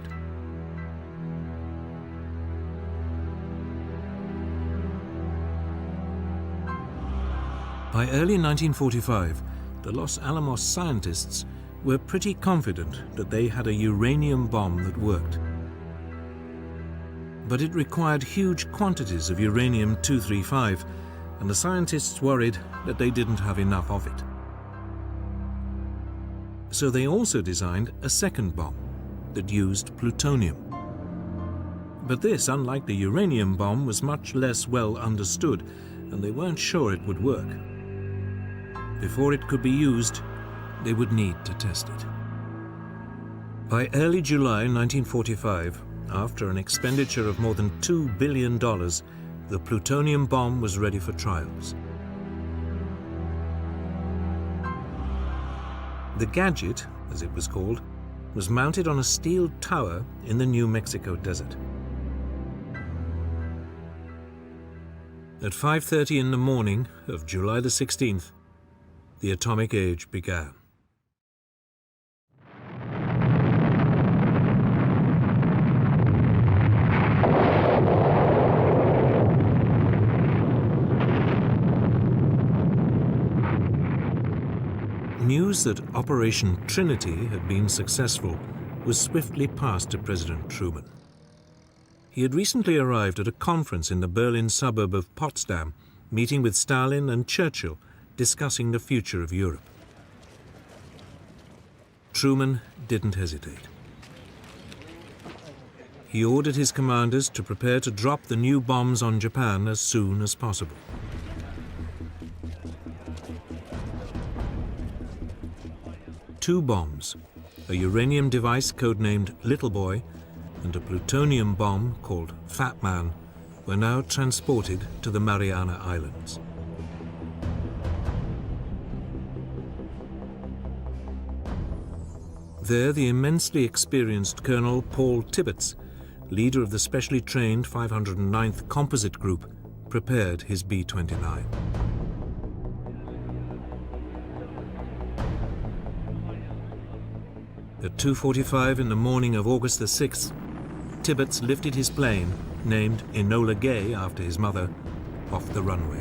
S1: By early 1945, the Los Alamos scientists were pretty confident that they had a uranium bomb that worked. But it required huge quantities of uranium-235, and the scientists worried that they didn't have enough of it. So they also designed a second bomb that used plutonium. But this, unlike the uranium bomb, was much less well understood, and they weren't sure it would work. Before it could be used, they would need to test it. By early July 1945, after an expenditure of more than $2 billion, the plutonium bomb was ready for trials. The gadget, as it was called, was mounted on a steel tower in the New Mexico desert. At 5:30 in the morning of July the 16th, the atomic age began. News that Operation Trinity had been successful was swiftly passed to President Truman. He had recently arrived at a conference in the Berlin suburb of Potsdam, meeting with Stalin and Churchill, discussing the future of Europe. Truman didn't hesitate. He ordered his commanders to prepare to drop the new bombs on Japan as soon as possible. Two bombs, a uranium device codenamed Little Boy and a plutonium bomb called Fat Man, were now transported to the Mariana Islands. There, the immensely experienced Colonel Paul Tibbets, leader of the specially trained 509th Composite Group, prepared his B-29. At 2:45 in the morning of August the 6th, Tibbets lifted his plane, named Enola Gay after his mother, off the runway.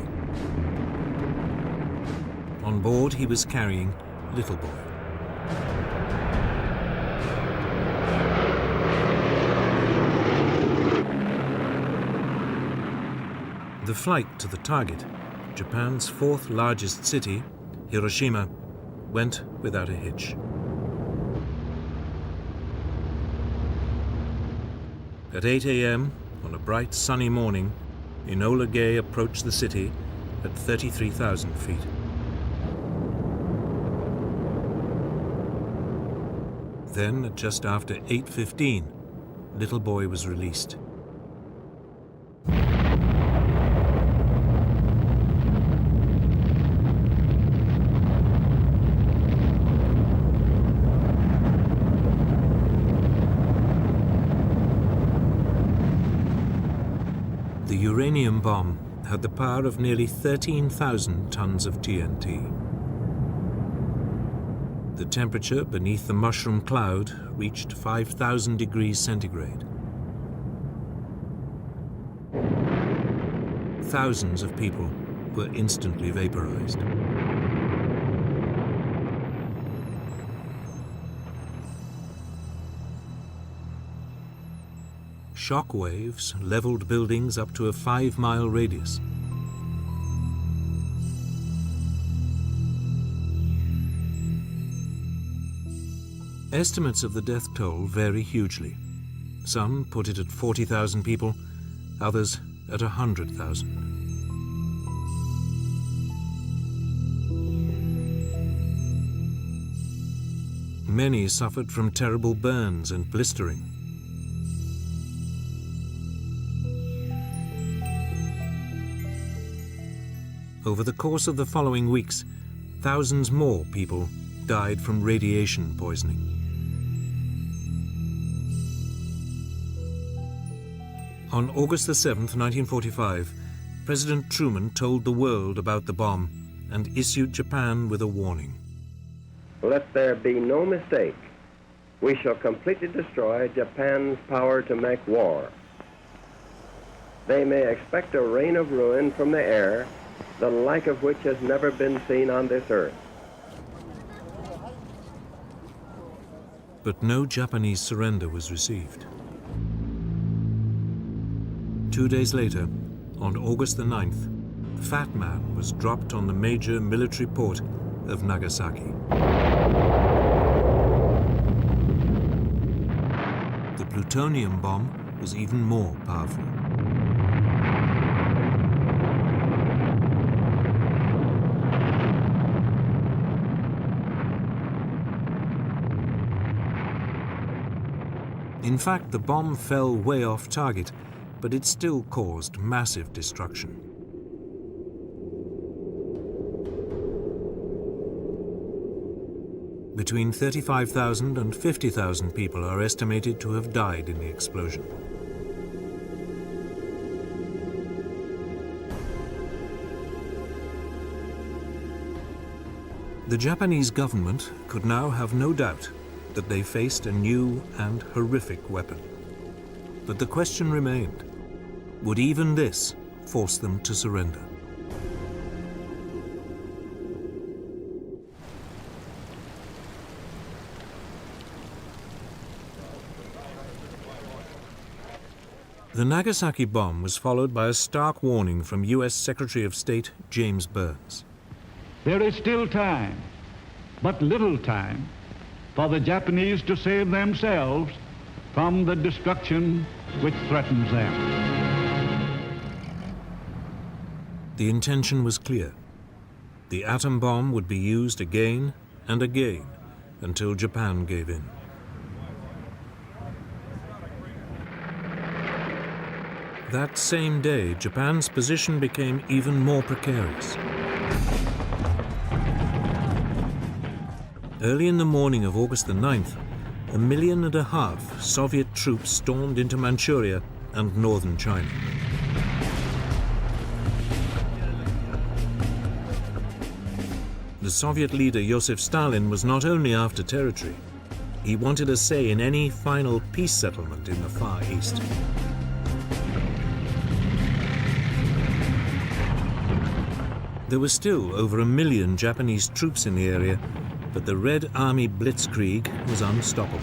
S1: On board, he was carrying Little Boy. The flight to the target, Japan's fourth largest city, Hiroshima, went without a hitch. At 8 a.m. on a bright sunny morning, Enola Gay approached the city at 33,000 feet. Then, at just after 8:15, Little Boy was released. The uranium bomb had the power of nearly 13,000 tons of TNT. The temperature beneath the mushroom cloud reached 5,000 degrees centigrade. Thousands of people were instantly vaporized. Shock waves leveled buildings up to a 5-mile radius. Estimates of the death toll vary hugely. Some put it at 40,000 people, others at 100,000. Many suffered from terrible burns and blistering. Over the course of the following weeks, thousands more people died from radiation poisoning. On August the 7th, 1945, President Truman told the world about the bomb and issued Japan with a warning.
S14: Let there be no mistake. We shall completely destroy Japan's power to make war. They may expect a rain of ruin from the air, the like of which has never been seen on this earth.
S1: But no Japanese surrender was received. 2 days later, on August the 9th, Fat Man was dropped on the major military port of Nagasaki. The plutonium bomb was even more powerful. In fact, the bomb fell way off target, but it still caused massive destruction. Between 35,000 and 50,000 people are estimated to have died in the explosion. The Japanese government could now have no doubt that they faced a new and horrific weapon. But the question remained, would even this force them to surrender? The Nagasaki bomb was followed by a stark warning from U.S. Secretary of State James Burns.
S15: There is still time, but little time, for the Japanese to save themselves from the destruction which threatens them.
S1: The intention was clear. The atom bomb would be used again and again until Japan gave in. That same day, Japan's position became even more precarious. Early in the morning of August the 9th, 1.5 million Soviet troops stormed into Manchuria and northern China. The Soviet leader Joseph Stalin was not only after territory, he wanted a say in any final peace settlement in the Far East. There were still over 1 million Japanese troops in the area, but the Red Army blitzkrieg was unstoppable.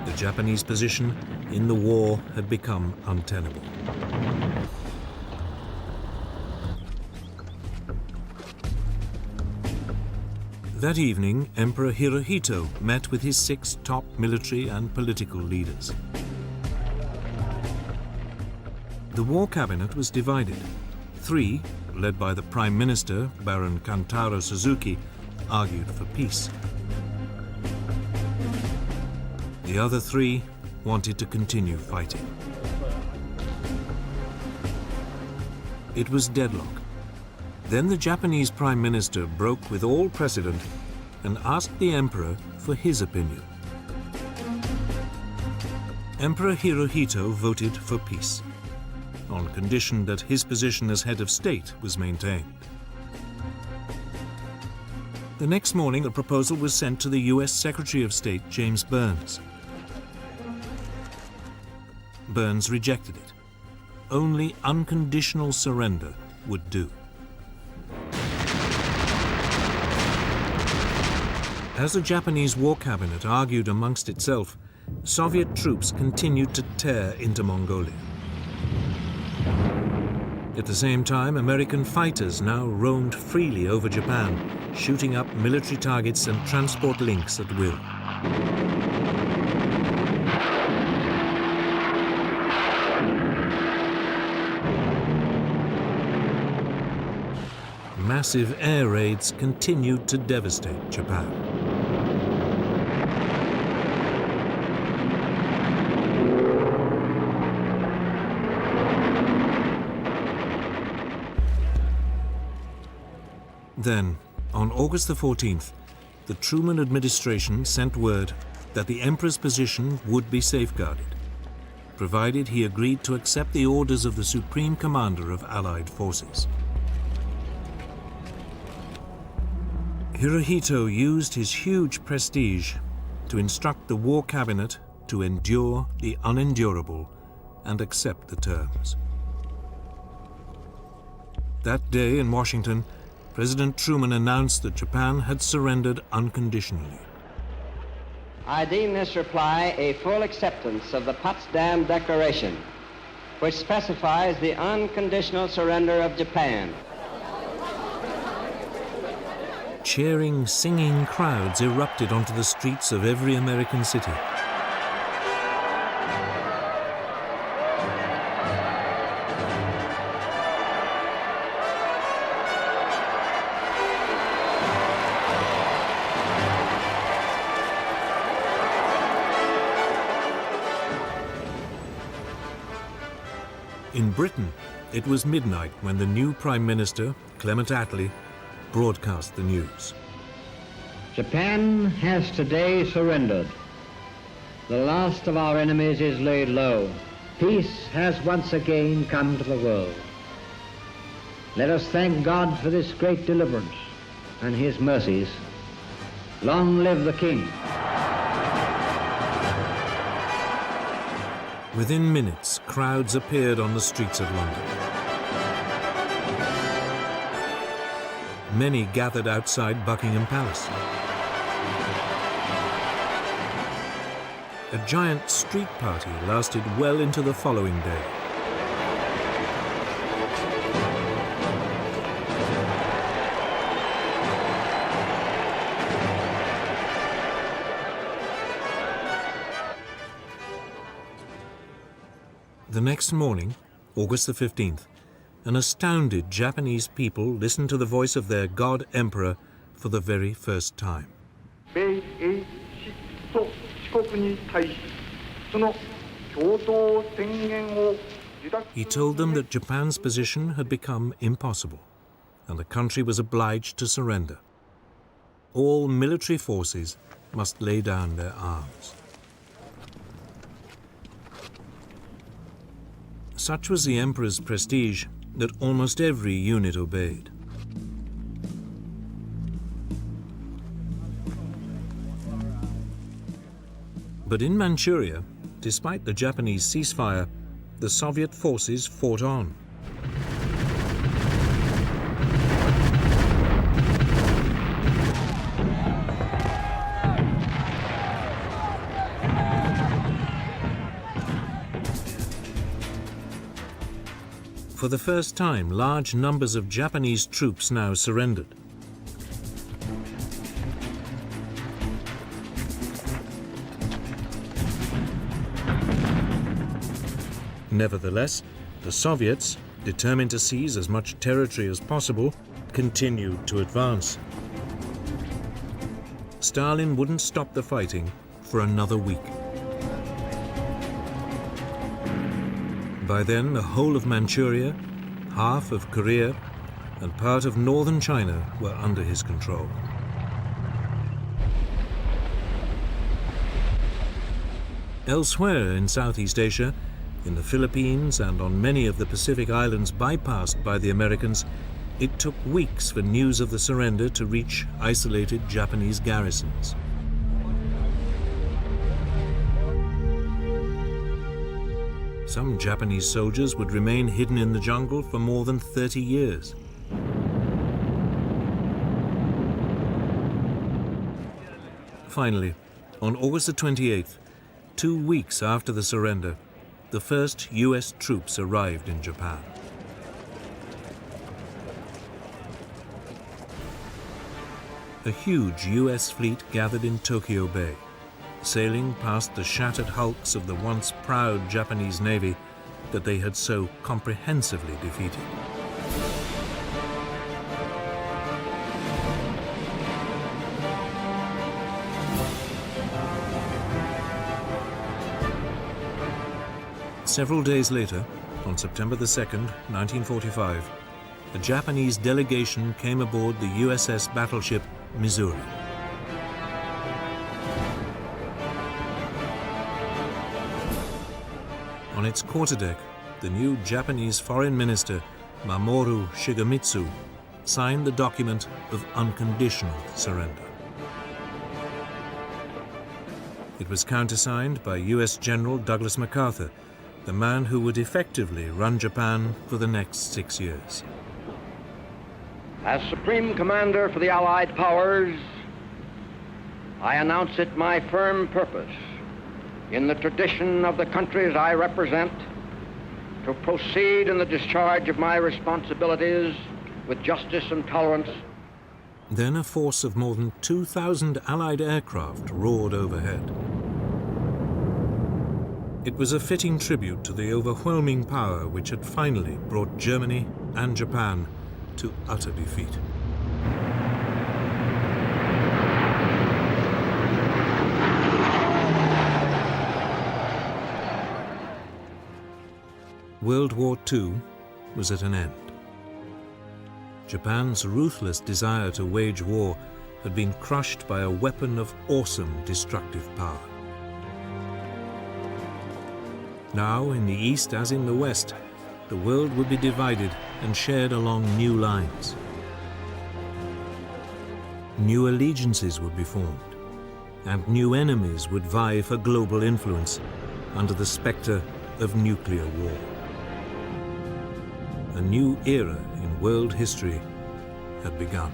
S1: The Japanese position in the war had become untenable. That evening, Emperor Hirohito met with his 6 top military and political leaders. The war cabinet was divided. 3, led by the Prime Minister, Baron Kantaro Suzuki, argued for peace. The other 3 wanted to continue fighting. It was deadlock. Then the Japanese Prime Minister broke with all precedent and asked the Emperor for his opinion. Emperor Hirohito voted for peace, on condition that his position as head of state was maintained. The next morning, a proposal was sent to the U.S. Secretary of State, James Burns. Burns rejected it. Only unconditional surrender would do. As the Japanese war cabinet argued amongst itself, Soviet troops continued to tear into Mongolia. At the same time, American fighters now roamed freely over Japan, shooting up military targets and transport links at will. Massive air raids continued to devastate Japan. Then, on August the 14th, the Truman administration sent word that the Emperor's position would be safeguarded, provided he agreed to accept the orders of the Supreme Commander of Allied forces. Hirohito used his huge prestige to instruct the war cabinet to endure the unendurable and accept the terms. That day in Washington, President Truman announced that Japan had surrendered unconditionally.
S16: I deem this reply a full acceptance of the Potsdam Declaration, which specifies the unconditional surrender of Japan.
S1: Cheering, singing crowds erupted onto the streets of every American city. In Britain, it was midnight when the new Prime Minister, Clement Attlee, broadcast the news.
S17: Japan has today surrendered. The last of our enemies is laid low. Peace has once again come to the world. Let us thank God for this great deliverance and his mercies. Long live the King.
S1: Within minutes, crowds appeared on the streets of London. Many gathered outside Buckingham Palace. A giant street party lasted well into the following day. The next morning, August the 15th, an astounded Japanese people listened to the voice of their God Emperor for the very first time. He told them that Japan's position had become impossible, and the country was obliged to surrender. All military forces must lay down their arms. Such was the emperor's prestige that almost every unit obeyed. But in Manchuria, despite the Japanese ceasefire, the Soviet forces fought on. For the first time, large numbers of Japanese troops now surrendered. Nevertheless, the Soviets, determined to seize as much territory as possible, continued to advance. Stalin wouldn't stop the fighting for another week. By then, the whole of Manchuria, half of Korea, and part of northern China were under his control. Elsewhere in Southeast Asia, in the Philippines and on many of the Pacific islands bypassed by the Americans, it took weeks for news of the surrender to reach isolated Japanese garrisons. Some Japanese soldiers would remain hidden in the jungle for more than 30 years. Finally, on August the 28th, 2 weeks after the surrender, the first US troops arrived in Japan. A huge US fleet gathered in Tokyo Bay, sailing past the shattered hulks of the once proud Japanese Navy that they had so comprehensively defeated. Several days later, on September the 2nd, 1945, a Japanese delegation came aboard the USS battleship Missouri. On its quarterdeck, the new Japanese Foreign Minister, Mamoru Shigemitsu, signed the document of unconditional surrender. It was countersigned by US General Douglas MacArthur, the man who would effectively run Japan for the next 6 years.
S18: As Supreme Commander for the Allied Powers, I announce it my firm purpose, in the tradition of the countries I represent, to proceed in the discharge of my responsibilities with justice and tolerance.
S1: Then a force of more than 2,000 Allied aircraft roared overhead. It was a fitting tribute to the overwhelming power which had finally brought Germany and Japan to utter defeat. World War II was at an end. Japan's ruthless desire to wage war had been crushed by a weapon of awesome destructive power. Now, in the East as in the West, the world would be divided and shared along new lines. New allegiances would be formed, and new enemies would vie for global influence under the specter of nuclear war. A new era in world history had begun.